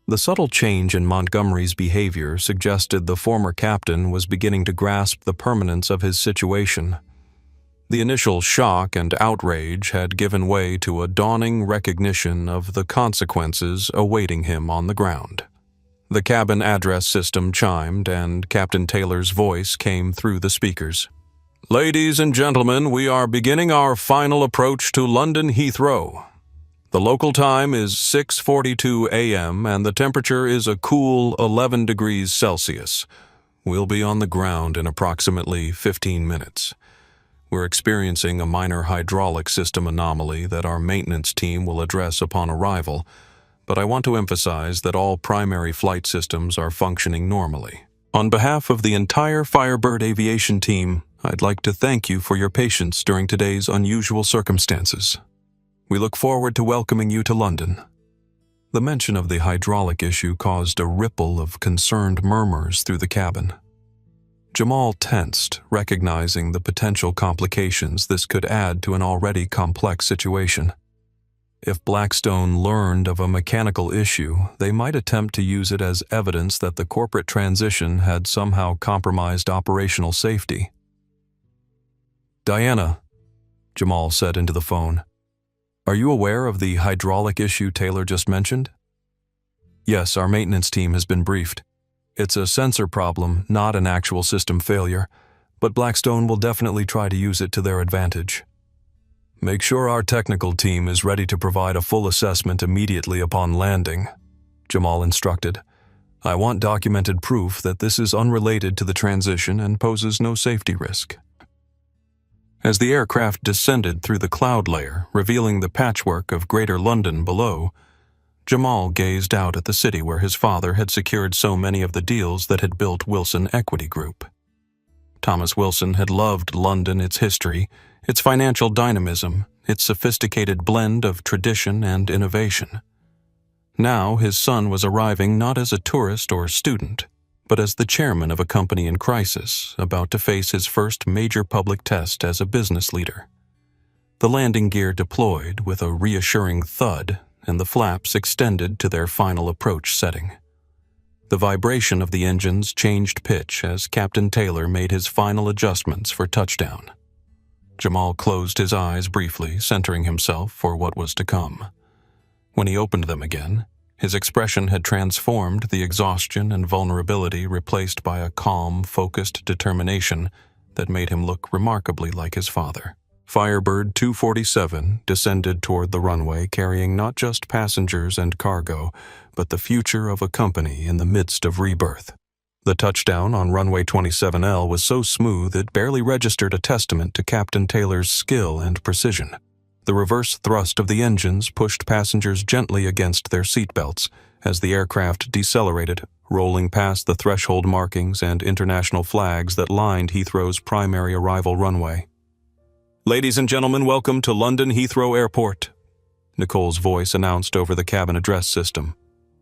The subtle change in Montgomery's behavior suggested the former captain was beginning to grasp the permanence of his situation. The initial shock and outrage had given way to a dawning recognition of the consequences awaiting him on the ground. The cabin address system chimed, and Captain Taylor's voice came through the speakers. "Ladies and gentlemen, we are beginning our final approach to London Heathrow. The local time is 6:42 a.m. and the temperature is a cool 11 degrees Celsius. We'll be on the ground in approximately 15 minutes. We're experiencing a minor hydraulic system anomaly that our maintenance team will address upon arrival, but I want to emphasize that all primary flight systems are functioning normally. On behalf of the entire Firebird Aviation team, I'd like to thank you for your patience during today's unusual circumstances. We look forward to welcoming you to London." The mention of the hydraulic issue caused a ripple of concerned murmurs through the cabin. Jamal tensed, recognizing the potential complications this could add to an already complex situation. If Blackstone learned of a mechanical issue, they might attempt to use it as evidence that the corporate transition had somehow compromised operational safety. "Diana," Jamal said into the phone, "are you aware of the hydraulic issue Taylor just mentioned?" "Yes, our maintenance team has been briefed. It's a sensor problem, not an actual system failure, but Blackstone will definitely try to use it to their advantage. Make sure our technical team is ready to provide a full assessment immediately upon landing," Jamal instructed. "I want documented proof that this is unrelated to the transition and poses no safety risk." As the aircraft descended through the cloud layer, revealing the patchwork of Greater London below, Jamal gazed out at the city where his father had secured so many of the deals that had built Wilson Equity Group. Thomas Wilson had loved London, its history, its financial dynamism, its sophisticated blend of tradition and innovation. Now his son was arriving not as a tourist or student, but as the chairman of a company in crisis, about to face his first major public test as a business leader. The landing gear deployed with a reassuring thud, and the flaps extended to their final approach setting. The vibration of the engines changed pitch as Captain Taylor made his final adjustments for touchdown. Jamal closed his eyes briefly, centering himself for what was to come. When he opened them again, his expression had transformed, the exhaustion and vulnerability replaced by a calm, focused determination that made him look remarkably like his father. Firebird 247 descended toward the runway, carrying not just passengers and cargo, but the future of a company in the midst of rebirth. The touchdown on runway 27L was so smooth it barely registered, a testament to Captain Taylor's skill and precision. The reverse thrust of the engines pushed passengers gently against their seatbelts as the aircraft decelerated, rolling past the threshold markings and international flags that lined Heathrow's primary arrival runway. "Ladies and gentlemen, welcome to London Heathrow Airport," Nicole's voice announced over the cabin address system.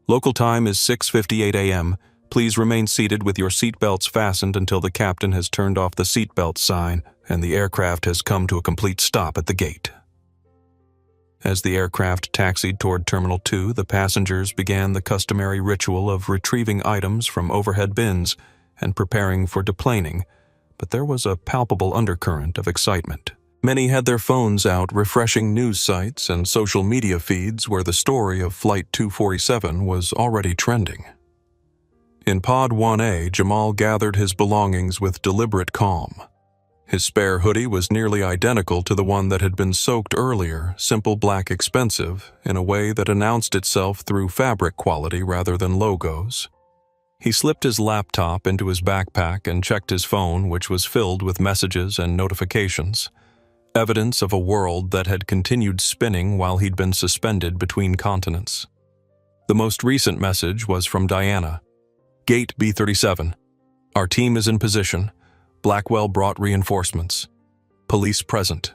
"Local time is 6:58 a.m. Please remain seated with your seatbelts fastened until the captain has turned off the seatbelt sign and the aircraft has come to a complete stop at the gate." As the aircraft taxied toward Terminal 2, the passengers began the customary ritual of retrieving items from overhead bins and preparing for deplaning, but there was a palpable undercurrent of excitement. Many had their phones out refreshing news sites and social media feeds where the story of Flight 247 was already trending. In Pod 1A, Jamal gathered his belongings with deliberate calm. His spare hoodie was nearly identical to the one that had been soaked earlier, simple, black, expensive, in a way that announced itself through fabric quality rather than logos. He slipped his laptop into his backpack and checked his phone, which was filled with messages and notifications. Evidence of a world that had continued spinning while he'd been suspended between continents. The most recent message was from Diana. "Gate B37. Our team is in position. Blackwell brought reinforcements. Police present."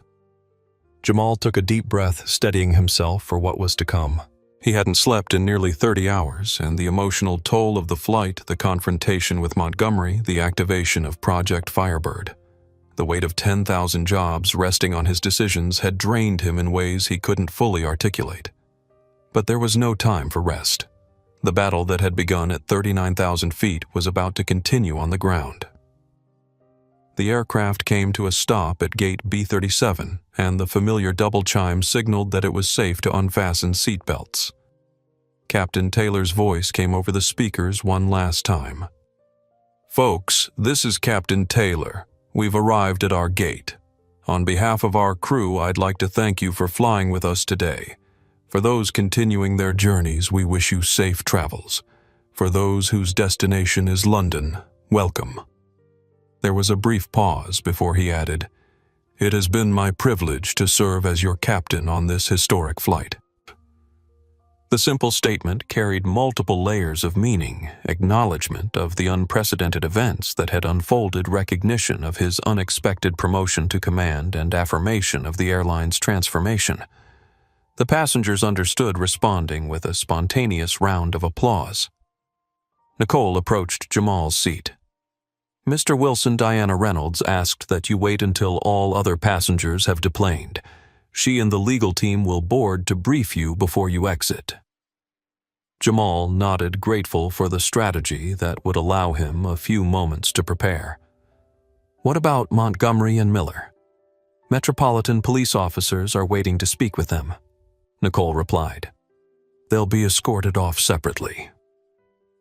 Jamal took a deep breath, steadying himself for what was to come. He hadn't slept in nearly 30 hours, and the emotional toll of the flight, the confrontation with Montgomery, the activation of Project Firebird. The weight of 10,000 jobs resting on his decisions had drained him in ways he couldn't fully articulate. But there was no time for rest. The battle that had begun at 39,000 feet was about to continue on the ground. The aircraft came to a stop at gate B37, and the familiar double chime signaled that it was safe to unfasten seatbelts. Captain Taylor's voice came over the speakers one last time. "Folks, this is Captain Taylor. We've arrived at our gate. On behalf of our crew, I'd like to thank you for flying with us today. For those continuing their journeys, we wish you safe travels. For those whose destination is London, welcome." There was a brief pause before he added, "It has been my privilege to serve as your captain on this historic flight." The simple statement carried multiple layers of meaning, acknowledgement of the unprecedented events that had unfolded, recognition of his unexpected promotion to command, and affirmation of the airline's transformation. The passengers understood, responding with a spontaneous round of applause. Nicole approached Jamal's seat. Mr. Wilson, Diana Reynolds asked that you wait until all other passengers have deplaned. She and the legal team will board to brief you before you exit. Jamal nodded, grateful for the strategy that would allow him a few moments to prepare. What about Montgomery and Miller? Metropolitan police officers are waiting to speak with them, Nicole replied. They'll be escorted off separately.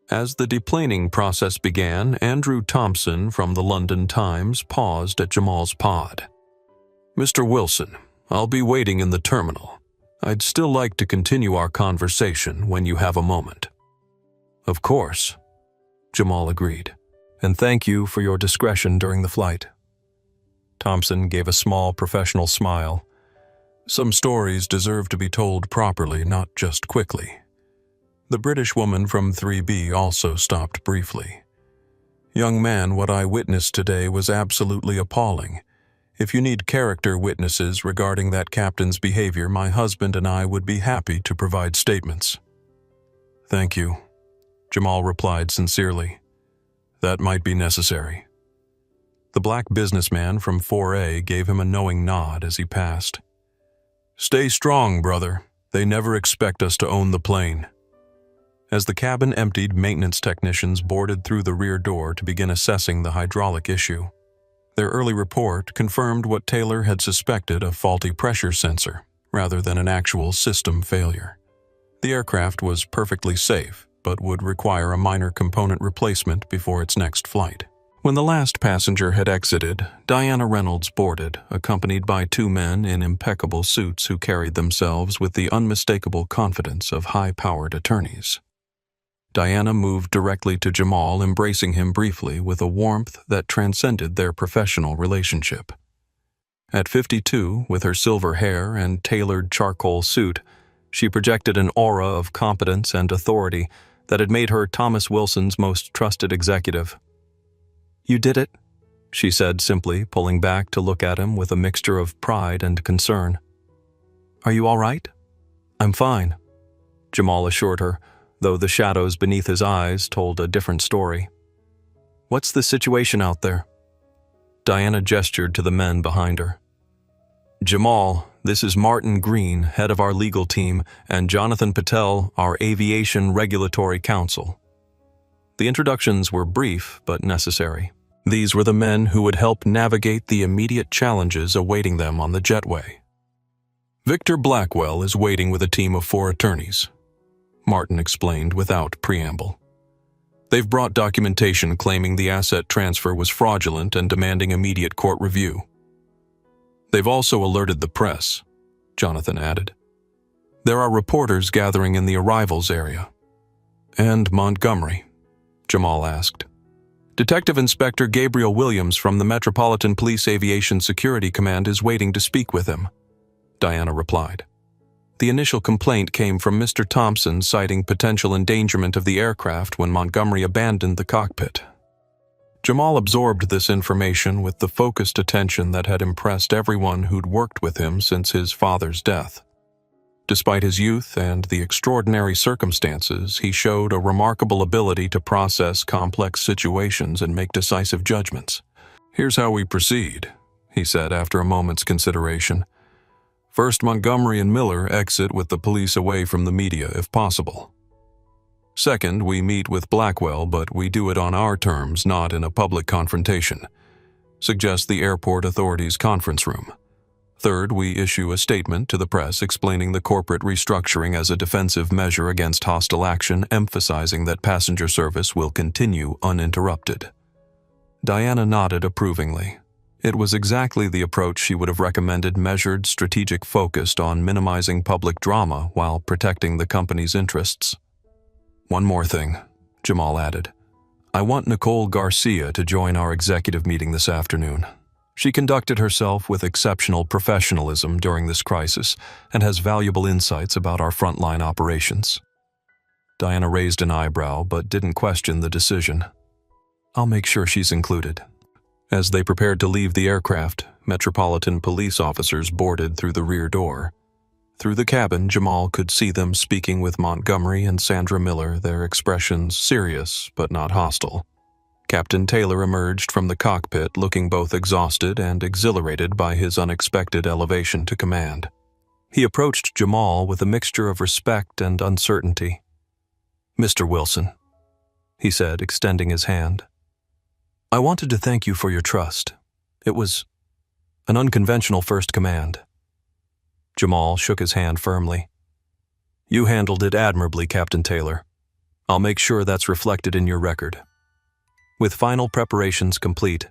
As the deplaning process began, Andrew Thompson from the London Times paused at Jamal's pod. Mr. Wilson, I'll be waiting in the terminal. I'd still like to continue our conversation when you have a moment. Of course, Jamal agreed. And thank you for your discretion during the flight. Thompson gave a small professional smile. Some stories deserve to be told properly, not just quickly. The British woman from 3B also stopped briefly. Young man, what I witnessed today was absolutely appalling. If you need character witnesses regarding that captain's behavior, my husband and I would be happy to provide statements. Thank you, Jamal replied sincerely. That might be necessary. The black businessman from 4A gave him a knowing nod as he passed. Stay strong, brother. They never expect us to own the plane. As the cabin emptied, maintenance technicians boarded through the rear door to begin assessing the hydraulic issue. Their early report confirmed what Taylor had suspected, a faulty pressure sensor, rather than an actual system failure. The aircraft was perfectly safe, but would require a minor component replacement before its next flight. When the last passenger had exited, Diana Reynolds boarded, accompanied by two men in impeccable suits who carried themselves with the unmistakable confidence of high-powered attorneys. Diana moved directly to Jamal, embracing him briefly with a warmth that transcended their professional relationship. At 52, with her silver hair and tailored charcoal suit, she projected an aura of competence and authority that had made her Thomas Wilson's most trusted executive. You did it, she said simply, pulling back to look at him with a mixture of pride and concern. Are you all right? I'm fine, Jamal assured her, though the shadows beneath his eyes told a different story. What's the situation out there? Diana gestured to the men behind her. Jamal, this is Martin Green, head of our legal team, and Jonathan Patel, our aviation regulatory counsel. The introductions were brief but necessary. These were the men who would help navigate the immediate challenges awaiting them on the jetway. Victor Blackwell is waiting with a team of 4 attorneys, Martin explained without preamble. They've brought documentation claiming the asset transfer was fraudulent and demanding immediate court review. They've also alerted the press, Jonathan added. There are reporters gathering in the arrivals area. And Montgomery, Jamal asked. Detective Inspector Gabriel Williams from the Metropolitan Police Aviation Security Command is waiting to speak with him, Diana replied. The initial complaint came from Mr. Thompson citing potential endangerment of the aircraft when Montgomery abandoned the cockpit. Jamal absorbed this information with the focused attention that had impressed everyone who'd worked with him since his father's death. Despite his youth and the extraordinary circumstances, he showed a remarkable ability to process complex situations and make decisive judgments. Here's how we proceed, he said after a moment's consideration. First, Montgomery and Miller exit with the police away from the media if possible. Second, we meet with Blackwell, but we do it on our terms, not in a public confrontation. Suggest the airport authorities' conference room. Third, we issue a statement to the press explaining the corporate restructuring as a defensive measure against hostile action, emphasizing that passenger service will continue uninterrupted. Diana nodded approvingly. It was exactly the approach she would have recommended, measured, strategic, focused on minimizing public drama while protecting the company's interests. One more thing, Jamal added. I want Nicole Garcia to join our executive meeting this afternoon. She conducted herself with exceptional professionalism during this crisis and has valuable insights about our frontline operations. Diana raised an eyebrow but didn't question the decision. I'll make sure she's included. As they prepared to leave the aircraft, Metropolitan police officers boarded through the rear door. Through the cabin, Jamal could see them speaking with Montgomery and Sandra Miller, their expressions serious but not hostile. Captain Taylor emerged from the cockpit looking both exhausted and exhilarated by his unexpected elevation to command. He approached Jamal with a mixture of respect and uncertainty. "Mr. Wilson," he said, extending his hand, "I wanted to thank you for your trust. It was an unconventional first command." Jamal shook his hand firmly. "You handled it admirably, Captain Taylor. I'll make sure that's reflected in your record." With final preparations complete,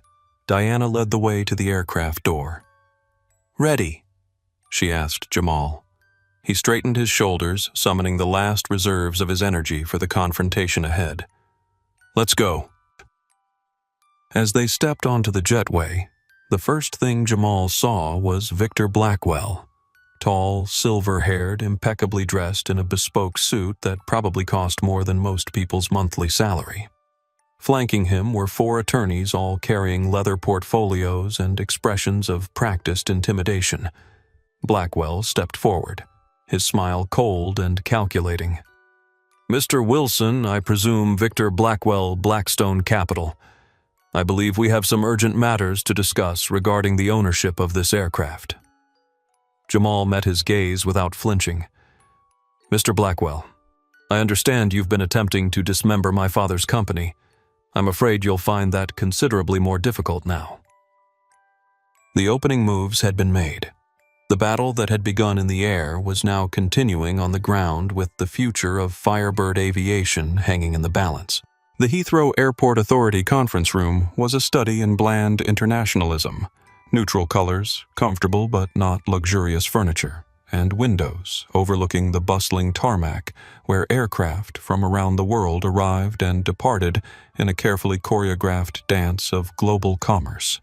Diana led the way to the aircraft door. "Ready?" she asked Jamal. He straightened his shoulders, summoning the last reserves of his energy for the confrontation ahead. "Let's go." As they stepped onto the jetway, the first thing Jamal saw was Victor Blackwell, tall, silver-haired, impeccably dressed in a bespoke suit that probably cost more than most people's monthly salary. Flanking him were 4 attorneys, all carrying leather portfolios and expressions of practiced intimidation. Blackwell stepped forward, his smile cold and calculating. "Mr. Wilson, I presume Victor Blackwell, Blackstone Capital. I believe we have some urgent matters to discuss regarding the ownership of this aircraft." Jamal met his gaze without flinching. "Mr. Blackwell, I understand you've been attempting to dismember my father's company. I'm afraid you'll find that considerably more difficult now." The opening moves had been made. The battle that had begun in the air was now continuing on the ground, with the future of Firebird Aviation hanging in the balance. The Heathrow Airport Authority conference room was a study in bland internationalism. Neutral colors, comfortable but not luxurious furniture, and windows overlooking the bustling tarmac where aircraft from around the world arrived and departed in a carefully choreographed dance of global commerce.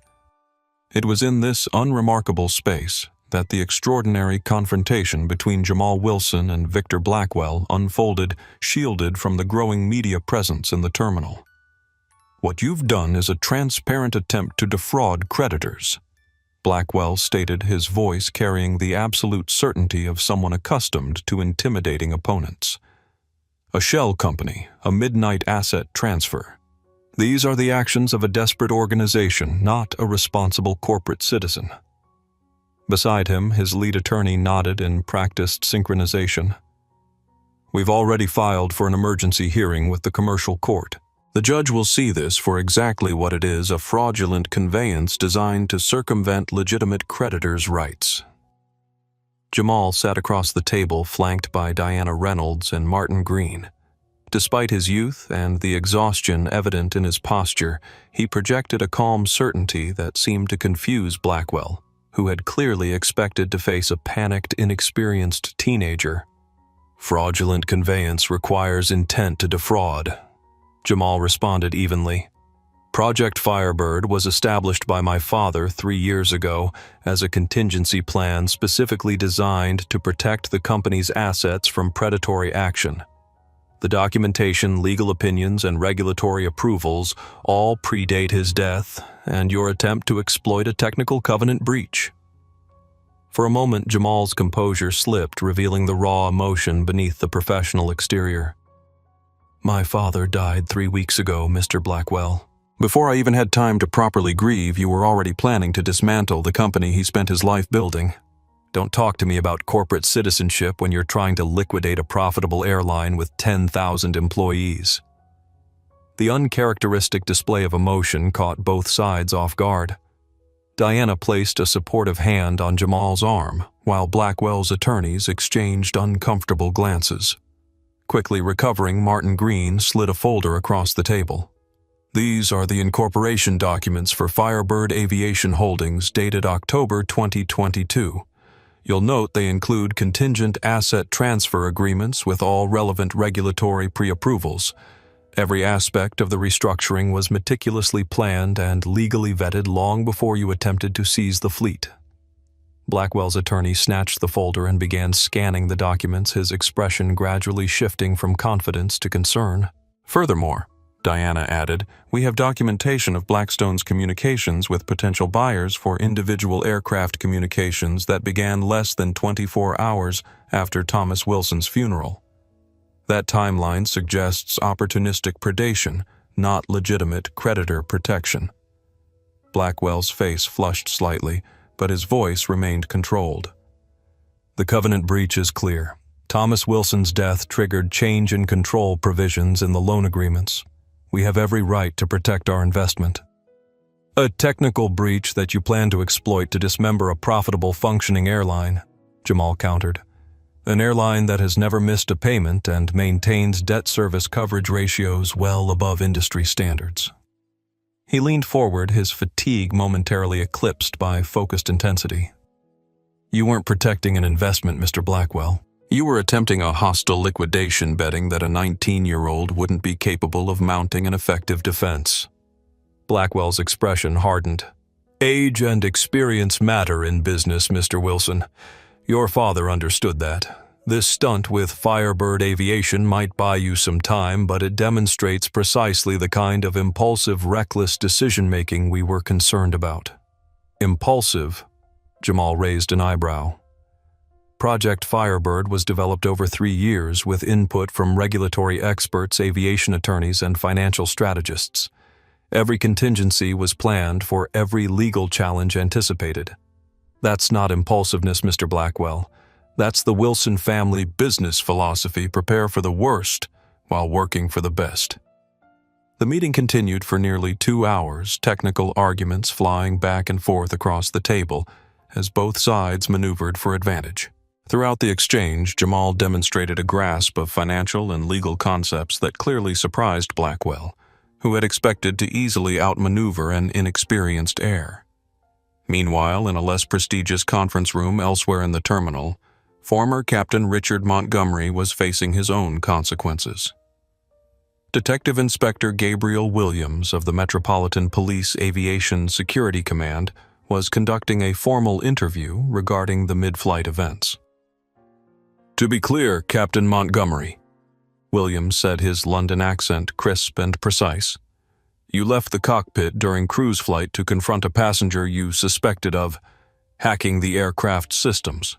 It was in this unremarkable space that the extraordinary confrontation between Jamal Wilson and Victor Blackwell unfolded, shielded from the growing media presence in the terminal. "What you've done is a transparent attempt to defraud creditors," Blackwell stated, his voice carrying the absolute certainty of someone accustomed to intimidating opponents. "A shell company, a midnight asset transfer. These are the actions of a desperate organization, not a responsible corporate citizen." Beside him, his lead attorney nodded in practiced synchronization. "We've already filed for an emergency hearing with the commercial court. The judge will see this for exactly what it is, a fraudulent conveyance designed to circumvent legitimate creditors' rights." Jamal sat across the table, flanked by Diana Reynolds and Martin Green. Despite his youth and the exhaustion evident in his posture, he projected a calm certainty that seemed to confuse Blackwell, who had clearly expected to face a panicked, inexperienced teenager. "Fraudulent conveyance requires intent to defraud," Jamal responded evenly. "Project Firebird was established by my father 3 years ago as a contingency plan specifically designed to protect the company's assets from predatory action. The documentation, legal opinions, and regulatory approvals all predate his death and your attempt to exploit a technical covenant breach." For a moment, Jamal's composure slipped, revealing the raw emotion beneath the professional exterior. "My father died 3 weeks ago, Mr. Blackwell. Before I even had time to properly grieve, you were already planning to dismantle the company he spent his life building. Don't talk to me about corporate citizenship when you're trying to liquidate a profitable airline with 10,000 employees." The uncharacteristic display of emotion caught both sides off guard. Diana placed a supportive hand on Jamal's arm, while Blackwell's attorneys exchanged uncomfortable glances. Quickly recovering, Martin Green slid a folder across the table. "These are the incorporation documents for Firebird Aviation Holdings dated October 2022. You'll note they include contingent asset transfer agreements with all relevant regulatory pre-approvals. Every aspect of the restructuring was meticulously planned and legally vetted long before you attempted to seize the fleet." Blackwell's attorney snatched the folder and began scanning the documents, his expression gradually shifting from confidence to concern. "Furthermore," Diana added, "we have documentation of Blackstone's communications with potential buyers for individual aircraft communications that began less than 24 hours after Thomas Wilson's funeral. That timeline suggests opportunistic predation, not legitimate creditor protection. Blackwell's face flushed slightly, but his voice remained controlled. The covenant breach is clear. Thomas Wilson's death triggered change in control provisions in the loan agreements. We have every right to protect our investment. A technical breach that you plan to exploit to dismember a profitable functioning airline, Jamal countered. An airline that has never missed a payment and maintains debt service coverage ratios well above industry standards. He leaned forward, his fatigue momentarily eclipsed by focused intensity. You weren't protecting an investment, Mr. Blackwell. You were attempting a hostile liquidation, betting that a 19-year-old wouldn't be capable of mounting an effective defense. Blackwell's expression hardened. Age and experience matter in business, Mr. Wilson. Your father understood that. This stunt with Firebird Aviation might buy you some time, but it demonstrates precisely the kind of impulsive, reckless decision-making we were concerned about. Impulsive? Jamal raised an eyebrow. Project Firebird was developed over 3 years with input from regulatory experts, aviation attorneys, and financial strategists. Every contingency was planned for every legal challenge anticipated. That's not impulsiveness, Mr. Blackwell. That's the Wilson family business philosophy: prepare for the worst while working for the best. The meeting continued for nearly 2 hours, technical arguments flying back and forth across the table as both sides maneuvered for advantage. Throughout the exchange, Jamal demonstrated a grasp of financial and legal concepts that clearly surprised Blackwell, who had expected to easily outmaneuver an inexperienced heir. Meanwhile, in a less prestigious conference room elsewhere in the terminal, former Captain Richard Montgomery was facing his own consequences. Detective Inspector Gabriel Williams of the Metropolitan Police Aviation Security Command was conducting a formal interview regarding the mid-flight events. To be clear, Captain Montgomery, Williams said, his London accent crisp and precise. You left the cockpit during cruise flight to confront a passenger you suspected of hacking the aircraft systems.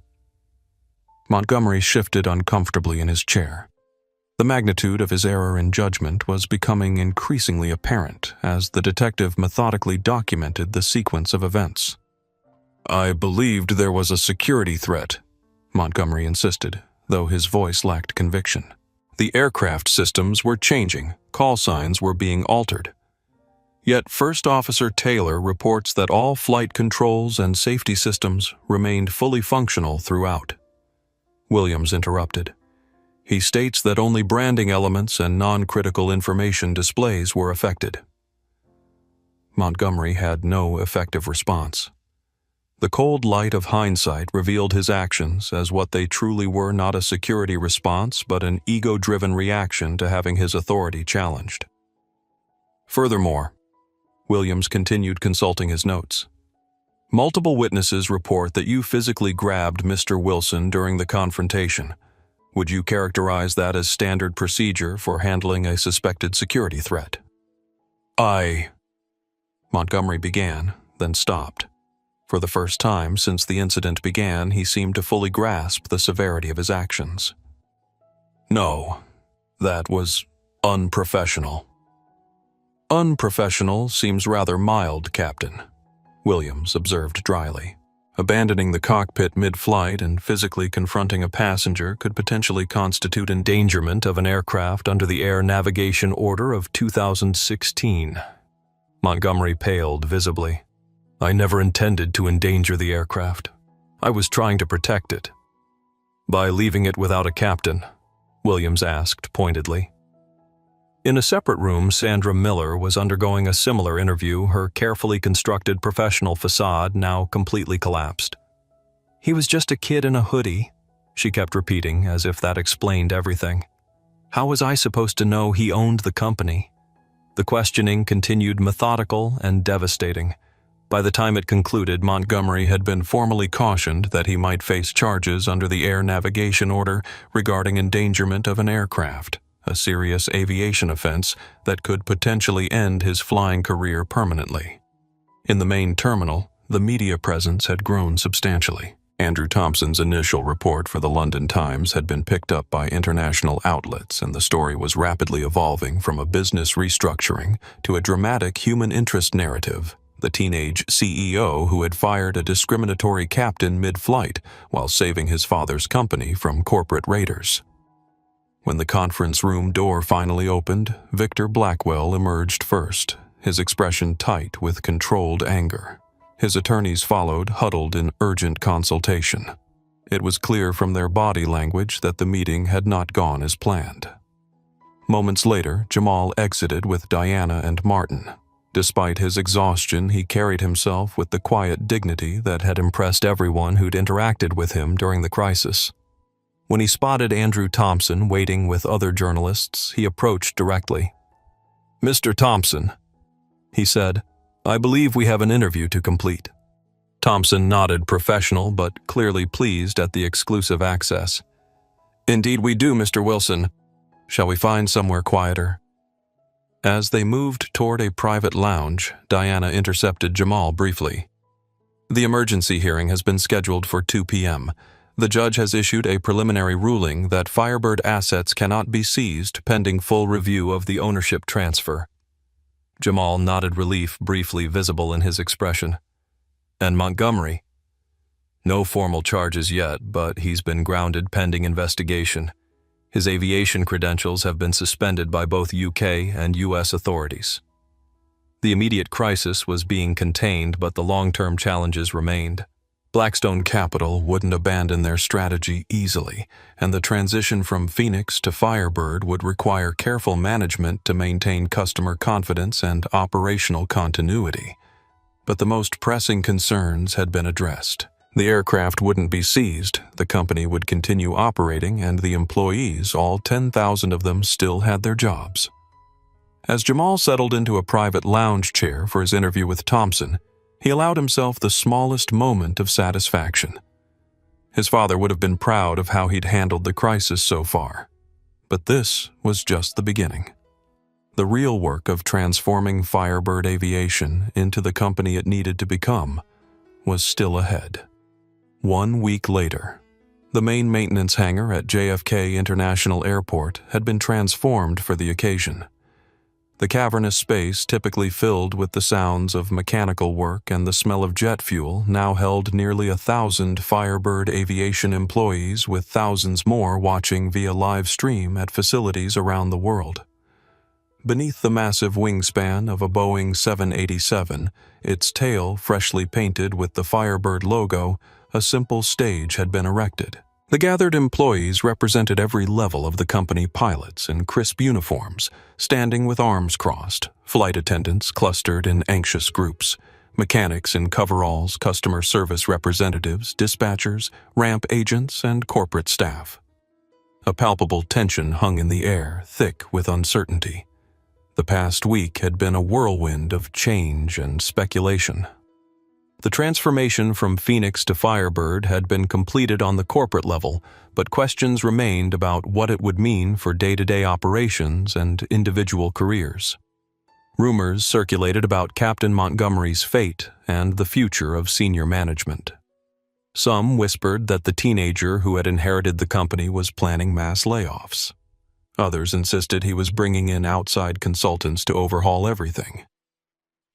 Montgomery shifted uncomfortably in his chair. The magnitude of his error in judgment was becoming increasingly apparent as the detective methodically documented the sequence of events. I believed there was a security threat, Montgomery insisted, though his voice lacked conviction. The aircraft systems were changing, call signs were being altered. Yet First Officer Taylor reports that all flight controls and safety systems remained fully functional throughout. Williams interrupted. He states that only branding elements and non-critical information displays were affected. Montgomery had no effective response. The cold light of hindsight revealed his actions as what they truly were: not a security response, but an ego-driven reaction to having his authority challenged. Furthermore, Williams continued consulting his notes. Multiple witnesses report that you physically grabbed Mr. Wilson during the confrontation. Would you characterize that as standard procedure for handling a suspected security threat? Montgomery began, then stopped. For the first time since the incident began, he seemed to fully grasp the severity of his actions. No, that was unprofessional. Unprofessional seems rather mild, Captain, Williams observed dryly. Abandoning the cockpit mid-flight and physically confronting a passenger could potentially constitute endangerment of an aircraft under the Air Navigation Order of 2016. Montgomery paled visibly. I never intended to endanger the aircraft. I was trying to protect it. By leaving it without a captain? Williams asked pointedly. In a separate room, Sandra Miller was undergoing a similar interview, her carefully constructed professional facade now completely collapsed. He was just a kid in a hoodie, she kept repeating, as if that explained everything. How was I supposed to know he owned the company? The questioning continued, methodical and devastating. By the time it concluded, Montgomery had been formally cautioned that he might face charges under the Air Navigation Order regarding endangerment of an aircraft, a serious aviation offense that could potentially end his flying career permanently. In the main terminal, the media presence had grown substantially. Andrew Thompson's initial report for the London Times had been picked up by international outlets, and the story was rapidly evolving from a business restructuring to a dramatic human interest narrative. The teenage CEO who had fired a discriminatory captain mid-flight while saving his father's company from corporate raiders. When the conference room door finally opened, Victor Blackwell emerged first, his expression tight with controlled anger. His attorneys followed, huddled in urgent consultation. It was clear from their body language that the meeting had not gone as planned. Moments later, Jamal exited with Diana and Martin. Despite his exhaustion, he carried himself with the quiet dignity that had impressed everyone who'd interacted with him during the crisis. When he spotted Andrew Thompson waiting with other journalists, he approached directly. "Mr. Thompson," he said, "I believe we have an interview to complete." Thompson nodded, professional but clearly pleased at the exclusive access. "Indeed we do, Mr. Wilson. Shall we find somewhere quieter?" As they moved toward a private lounge, Diana intercepted Jamal briefly. "The emergency hearing has been scheduled for 2 p.m. The judge has issued a preliminary ruling that Firebird assets cannot be seized pending full review of the ownership transfer." Jamal nodded, relief briefly visible in his expression. "And Montgomery?" "No formal charges yet, but he's been grounded pending investigation. His aviation credentials have been suspended by both UK and US authorities." The immediate crisis was being contained, but the long-term challenges remained. Blackstone Capital wouldn't abandon their strategy easily, and the transition from Phoenix to Firebird would require careful management to maintain customer confidence and operational continuity. But the most pressing concerns had been addressed. The aircraft wouldn't be seized, the company would continue operating, and the employees, all 10,000 of them, still had their jobs. As Jamal settled into a private lounge chair for his interview with Thompson, he allowed himself the smallest moment of satisfaction. His father would have been proud of how he'd handled the crisis so far. But this was just the beginning. The real work of transforming Firebird Aviation into the company it needed to become was still ahead. 1 week later, the main maintenance hangar at JFK International Airport had been transformed for the occasion. The cavernous space, typically filled with the sounds of mechanical work and the smell of jet fuel, now held nearly 1,000 Firebird Aviation employees, with thousands more watching via live stream at facilities around the world. Beneath the massive wingspan of a Boeing 787, its tail freshly painted with the Firebird logo, a simple stage had been erected. The gathered employees represented every level of the company: pilots in crisp uniforms, standing with arms crossed, flight attendants clustered in anxious groups, mechanics in coveralls, customer service representatives, dispatchers, ramp agents, and corporate staff. A palpable tension hung in the air, thick with uncertainty. The past week had been a whirlwind of change and speculation. The transformation from Phoenix to Firebird had been completed on the corporate level, but questions remained about what it would mean for day-to-day operations and individual careers. Rumors circulated about Captain Montgomery's fate and the future of senior management. Some whispered that the teenager who had inherited the company was planning mass layoffs. Others insisted he was bringing in outside consultants to overhaul everything.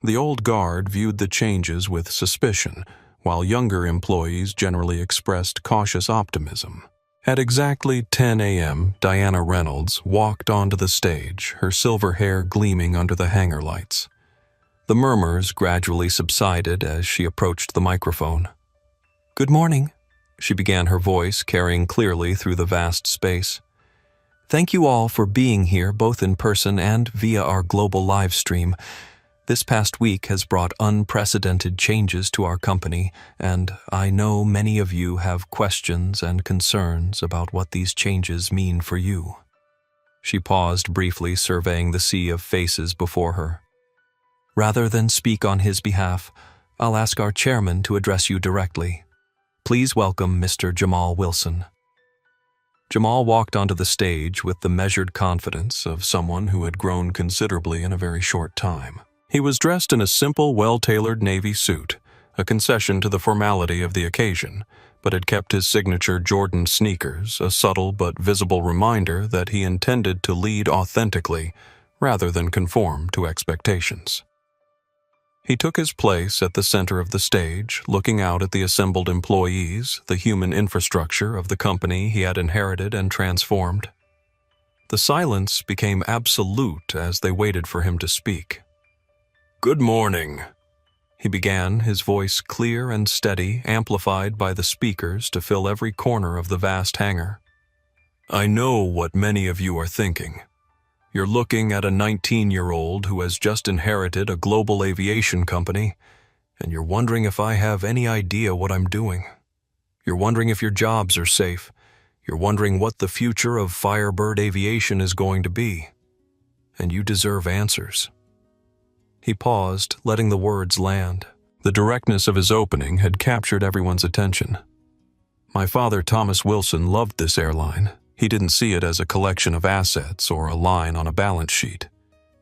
The old guard viewed the changes with suspicion, while younger employees generally expressed cautious optimism. At exactly 10 a.m., Diana Reynolds walked onto the stage, her silver hair gleaming under the hangar lights. The murmurs gradually subsided as she approached the microphone. "Good morning," she began, her voice carrying clearly through the vast space. "Thank you all for being here, both in person and via our global live stream. This past week has brought unprecedented changes to our company, and I know many of you have questions and concerns about what these changes mean for you." She paused briefly, surveying the sea of faces before her. "Rather than speak on his behalf, I'll ask our chairman to address you directly. Please welcome Mr. Jamal Wilson." Jamal walked onto the stage with the measured confidence of someone who had grown considerably in a very short time. He was dressed in a simple, well-tailored navy suit, a concession to the formality of the occasion, but had kept his signature Jordan sneakers, a subtle but visible reminder that he intended to lead authentically rather than conform to expectations. He took his place at the center of the stage, looking out at the assembled employees, the human infrastructure of the company he had inherited and transformed. The silence became absolute as they waited for him to speak. "Good morning," he began, his voice clear and steady, amplified by the speakers to fill every corner of the vast hangar. "I know what many of you are thinking. You're looking at a 19-year-old who has just inherited a global aviation company, and you're wondering if I have any idea what I'm doing. You're wondering if your jobs are safe. You're wondering what the future of Firebird Aviation is going to be. And you deserve answers." He paused, letting the words land. The directness of his opening had captured everyone's attention. My father, Thomas Wilson, loved this airline. He didn't see it as a collection of assets or a line on a balance sheet.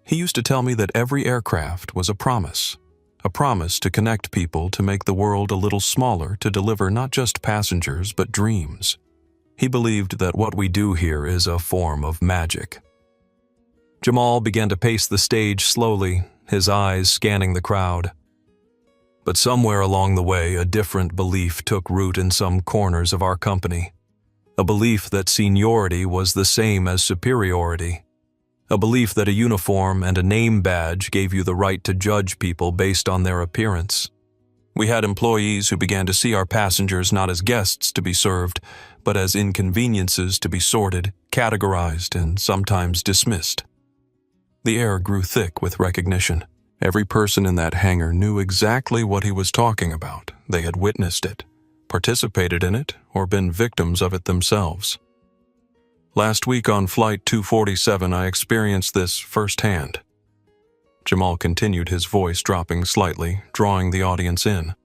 He used to tell me that every aircraft was a promise to connect people, to make the world a little smaller, to deliver not just passengers but dreams. He believed that what we do here is a form of magic. Jamal began to pace the stage slowly, his eyes scanning the crowd. But somewhere along the way, a different belief took root in some corners of our company. A belief that seniority was the same as superiority. A belief that a uniform and a name badge gave you the right to judge people based on their appearance. We had employees who began to see our passengers not as guests to be served, but as inconveniences to be sorted, categorized, and sometimes dismissed. The air grew thick with recognition. Every person in that hangar knew exactly what he was talking about. They had witnessed it, participated in it, or been victims of it themselves. Last week on Flight 247, I experienced this firsthand. Jamal continued, his voice dropping slightly, drawing the audience in.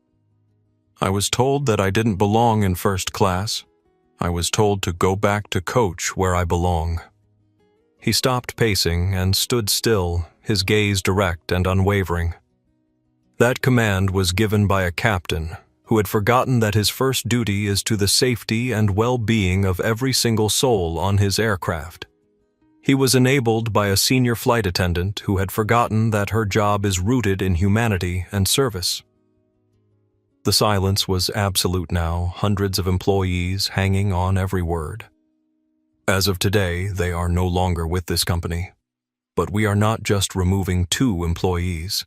I was told that I didn't belong in first class. I was told to go back to coach where I belong. He stopped pacing and stood still, his gaze direct and unwavering. That command was given by a captain who had forgotten that his first duty is to the safety and well-being of every single soul on his aircraft. He was enabled by a senior flight attendant who had forgotten that her job is rooted in humanity and service. The silence was absolute now, hundreds of employees hanging on every word. As of today, they are no longer with this company. But we are not just removing 2 employees.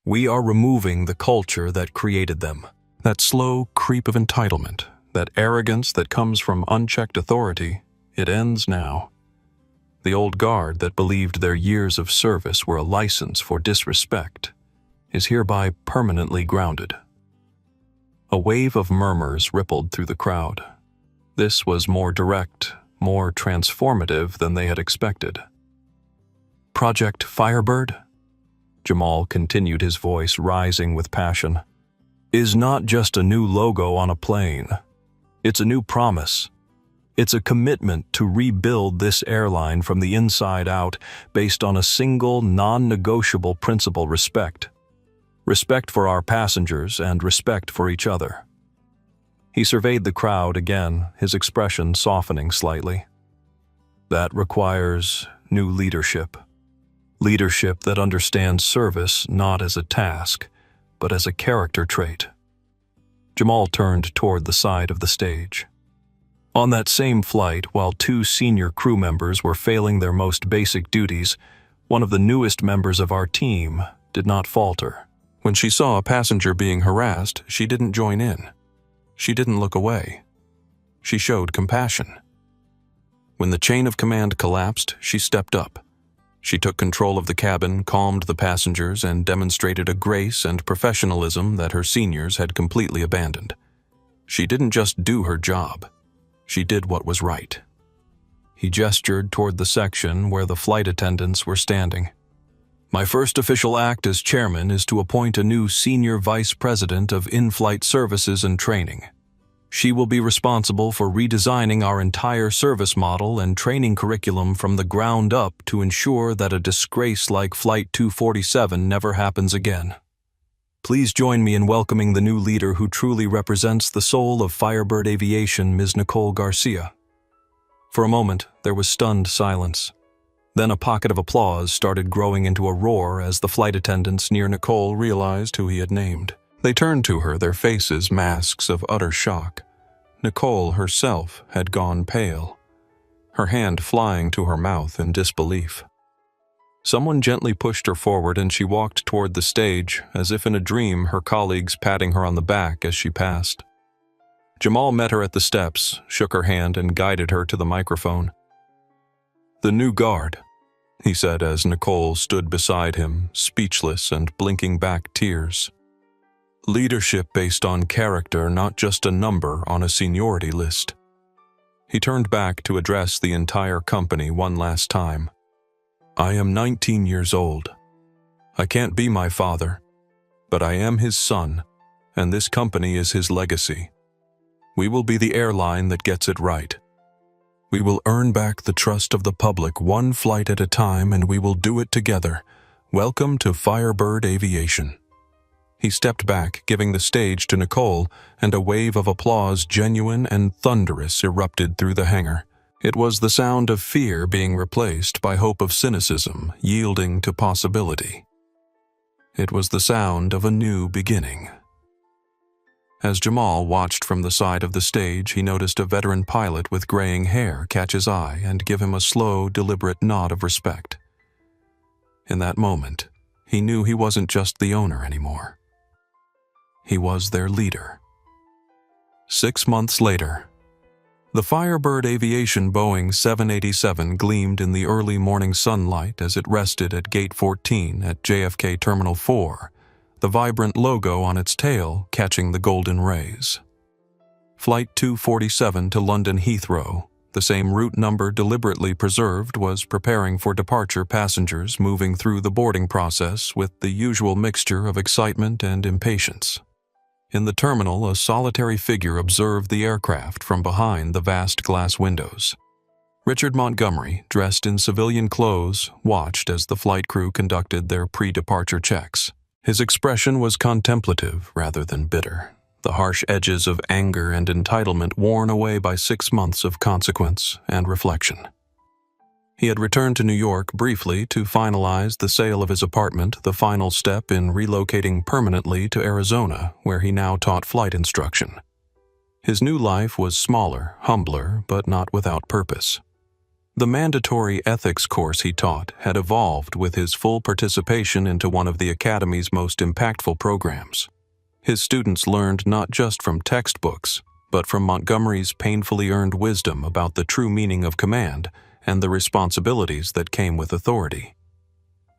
We are removing the culture that created them. That slow creep of entitlement, that arrogance that comes from unchecked authority, it ends now. The old guard that believed their years of service were a license for disrespect is hereby permanently grounded. A wave of murmurs rippled through the crowd. This was more direct, more transformative than they had expected. Project Firebird, Jamal continued, his voice rising with passion, is not just a new logo on a plane. It's a new promise. It's a commitment to rebuild this airline from the inside out based on a single, non-negotiable principle: respect. Respect for our passengers and respect for each other. He surveyed the crowd again, his expression softening slightly. That requires new leadership. Leadership that understands service not as a task, but as a character trait. Jamal turned toward the side of the stage. On that same flight, while 2 senior crew members were failing their most basic duties, one of the newest members of our team did not falter. When she saw a passenger being harassed, she didn't join in. She didn't look away. She showed compassion. When the chain of command collapsed, she stepped up. She took control of the cabin, calmed the passengers, and demonstrated a grace and professionalism that her seniors had completely abandoned. She didn't just do her job. She did what was right. He gestured toward the section where the flight attendants were standing. My first official act as chairman is to appoint a new senior vice president of in-flight services and training. She will be responsible for redesigning our entire service model and training curriculum from the ground up to ensure that a disgrace like Flight 247 never happens again. Please join me in welcoming the new leader who truly represents the soul of Firebird Aviation, Ms. Nicole Garcia." For a moment, there was stunned silence. Then a pocket of applause started growing into a roar as the flight attendants near Nicole realized who he had named. They turned to her, their faces masks of utter shock. Nicole herself had gone pale, her hand flying to her mouth in disbelief. Someone gently pushed her forward and she walked toward the stage, as if in a dream, her colleagues patting her on the back as she passed. Jamal met her at the steps, shook her hand, and guided her to the microphone. "The new guard," he said as Nicole stood beside him, speechless and blinking back tears. "Leadership based on character, not just a number on a seniority list." He turned back to address the entire company one last time. "I am 19 years old. I can't be my father, but I am his son, and this company is his legacy. We will be the airline that gets it right. We will earn back the trust of the public one flight at a time, and we will do it together. Welcome to Firebird Aviation." He stepped back, giving the stage to Nicole, and a wave of applause, genuine and thunderous, erupted through the hangar. It was the sound of fear being replaced by hope of cynicism, yielding to possibility. It was the sound of a new beginning. As Jamal watched from the side of the stage, he noticed a veteran pilot with graying hair catch his eye and give him a slow, deliberate nod of respect. In that moment, he knew he wasn't just the owner anymore. He was their leader. 6 months later, the Firebird Aviation Boeing 787 gleamed in the early morning sunlight as it rested at Gate 14 at JFK Terminal 4, the vibrant logo on its tail catching the golden rays. Flight 247 to London Heathrow, the same route number deliberately preserved, was preparing for departure, passengers moving through the boarding process with the usual mixture of excitement and impatience. In the terminal, a solitary figure observed the aircraft from behind the vast glass windows. Richard Montgomery, dressed in civilian clothes, watched as the flight crew conducted their pre-departure checks. His expression was contemplative rather than bitter, the harsh edges of anger and entitlement worn away by 6 months of consequence and reflection. He had returned to New York briefly to finalize the sale of his apartment, the final step in relocating permanently to Arizona, where he now taught flight instruction. His new life was smaller, humbler, but not without purpose. The mandatory ethics course he taught had evolved with his full participation into one of the Academy's most impactful programs. His students learned not just from textbooks, but from Montgomery's painfully earned wisdom about the true meaning of command and the responsibilities that came with authority.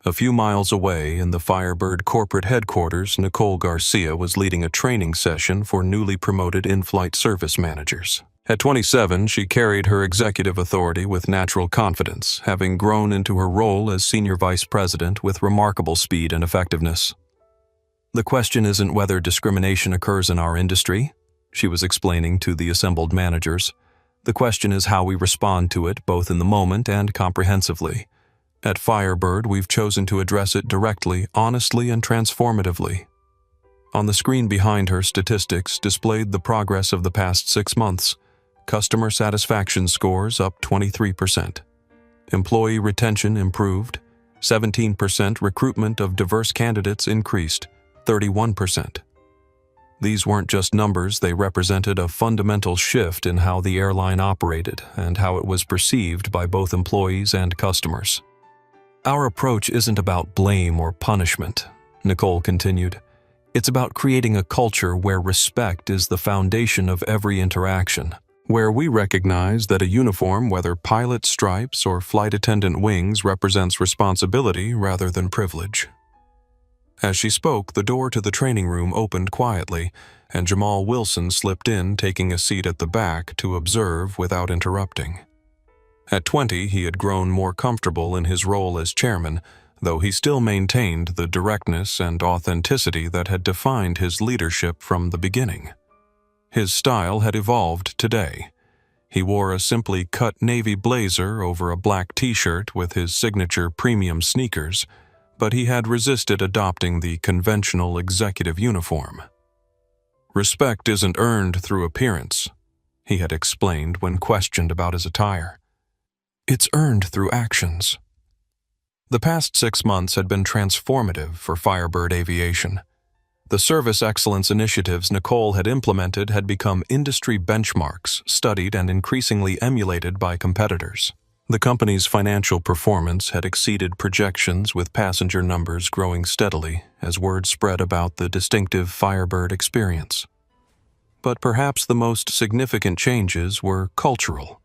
A few miles away in the Firebird corporate headquarters, Nicole Garcia was leading a training session for newly promoted in-flight service managers. At 27, she carried her executive authority with natural confidence, having grown into her role as senior vice president with remarkable speed and effectiveness. "The question isn't whether discrimination occurs in our industry," she was explaining to the assembled managers. "The question is how we respond to it, both in the moment and comprehensively. At Firebird, we've chosen to address it directly, honestly, and transformatively." On the screen behind her, statistics displayed the progress of the past 6 months. Customer satisfaction scores up 23%. Employee retention improved. 17% recruitment of diverse candidates increased. 31%. These weren't just numbers, they represented a fundamental shift in how the airline operated and how it was perceived by both employees and customers. "Our approach isn't about blame or punishment," Nicole continued. "It's about creating a culture where respect is the foundation of every interaction, where we recognize that a uniform, whether pilot stripes or flight attendant wings, represents responsibility rather than privilege." As she spoke, the door to the training room opened quietly, and Jamal Wilson slipped in, taking a seat at the back to observe without interrupting. At 20, he had grown more comfortable in his role as chairman, though he still maintained the directness and authenticity that had defined his leadership from the beginning. His style had evolved today. He wore a simply cut navy blazer over a black t-shirt with his signature premium sneakers, but he had resisted adopting the conventional executive uniform. "Respect isn't earned through appearance," he had explained when questioned about his attire. "It's earned through actions." The past 6 months had been transformative for Firebird Aviation. The service excellence initiatives Nicole had implemented had become industry benchmarks, studied and increasingly emulated by competitors. The company's financial performance had exceeded projections, with passenger numbers growing steadily as word spread about the distinctive Firebird experience. But perhaps the most significant changes were cultural.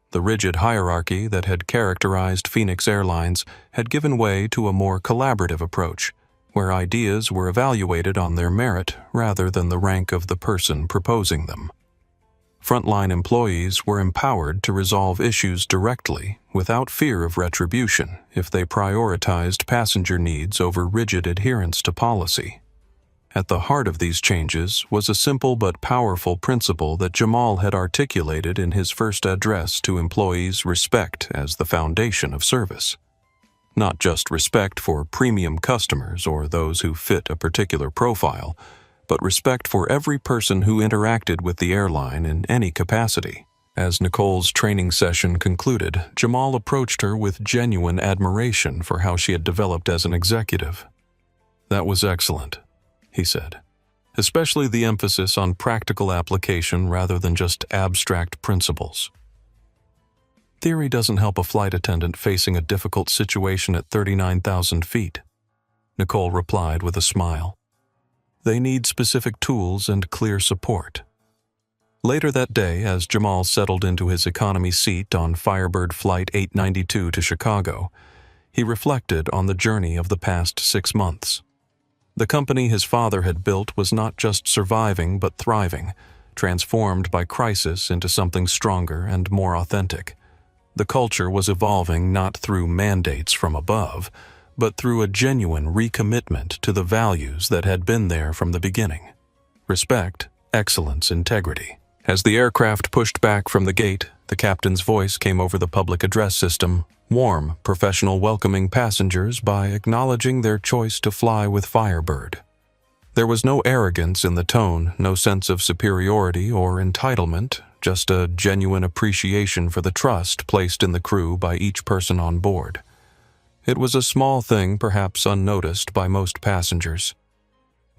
The rigid hierarchy that had characterized Phoenix Airlines had given way to a more collaborative approach, where ideas were evaluated on their merit rather than the rank of the person proposing them. Frontline employees were empowered to resolve issues directly without fear of retribution if they prioritized passenger needs over rigid adherence to policy. At the heart of these changes was a simple but powerful principle that Jamal had articulated in his first address to employees: respect as the foundation of service. Not just respect for premium customers or those who fit a particular profile, but respect for every person who interacted with the airline in any capacity. As Nicole's training session concluded, Jamal approached her with genuine admiration for how she had developed as an executive. "That was excellent," he said, "especially the emphasis on practical application rather than just abstract principles." "Theory doesn't help a flight attendant facing a difficult situation at 39,000 feet," Nicole replied with a smile. "They need specific tools and clear support." Later that day, as Jamal settled into his economy seat on Firebird Flight 892 to Chicago, he reflected on the journey of the past 6 months. The company his father had built was not just surviving but thriving, transformed by crisis into something stronger and more authentic. The culture was evolving not through mandates from above, but through a genuine recommitment to the values that had been there from the beginning: respect, excellence, integrity. As the aircraft pushed back from the gate, the captain's voice came over the public address system, warm, professional, welcoming passengers by acknowledging their choice to fly with Firebird. There was no arrogance in the tone, no sense of superiority or entitlement, just a genuine appreciation for the trust placed in the crew by each person on board. It was a small thing, perhaps unnoticed by most passengers.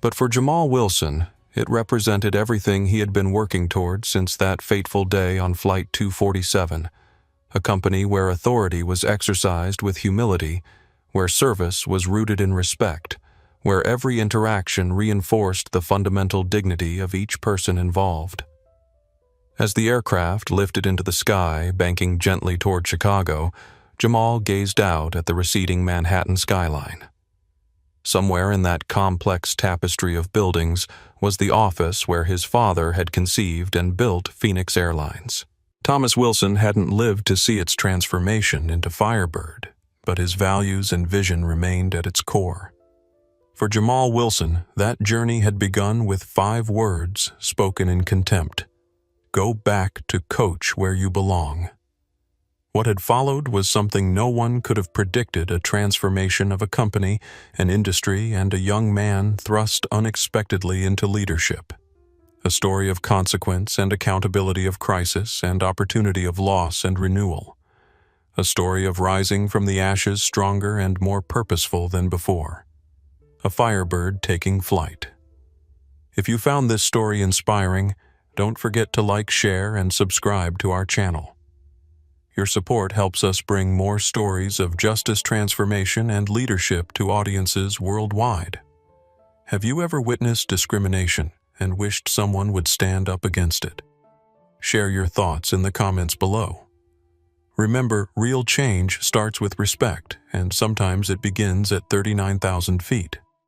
But for Jamal Wilson, it represented everything he had been working toward since that fateful day on Flight 247, a company where authority was exercised with humility, where service was rooted in respect, where every interaction reinforced the fundamental dignity of each person involved. As the aircraft lifted into the sky, banking gently toward Chicago, Jamal gazed out at the receding Manhattan skyline. Somewhere in that complex tapestry of buildings was the office where his father had conceived and built Phoenix Airlines. Thomas Wilson hadn't lived to see its transformation into Firebird, but his values and vision remained at its core. For Jamal Wilson, that journey had begun with 5 words spoken in contempt: "Go back to coach where you belong." What had followed was something no one could have predicted: a transformation of a company, an industry, and a young man thrust unexpectedly into leadership. A story of consequence and accountability, of crisis and opportunity, of loss and renewal. A story of rising from the ashes stronger and more purposeful than before. A Firebird taking flight. If you found this story inspiring, don't forget to like, share, and subscribe to our channel. Your support helps us bring more stories of justice, transformation, and leadership to audiences worldwide. Have you ever witnessed discrimination and wished someone would stand up against it? Share your thoughts in the comments below. Remember, real change starts with respect, and sometimes it begins at 39,000 feet.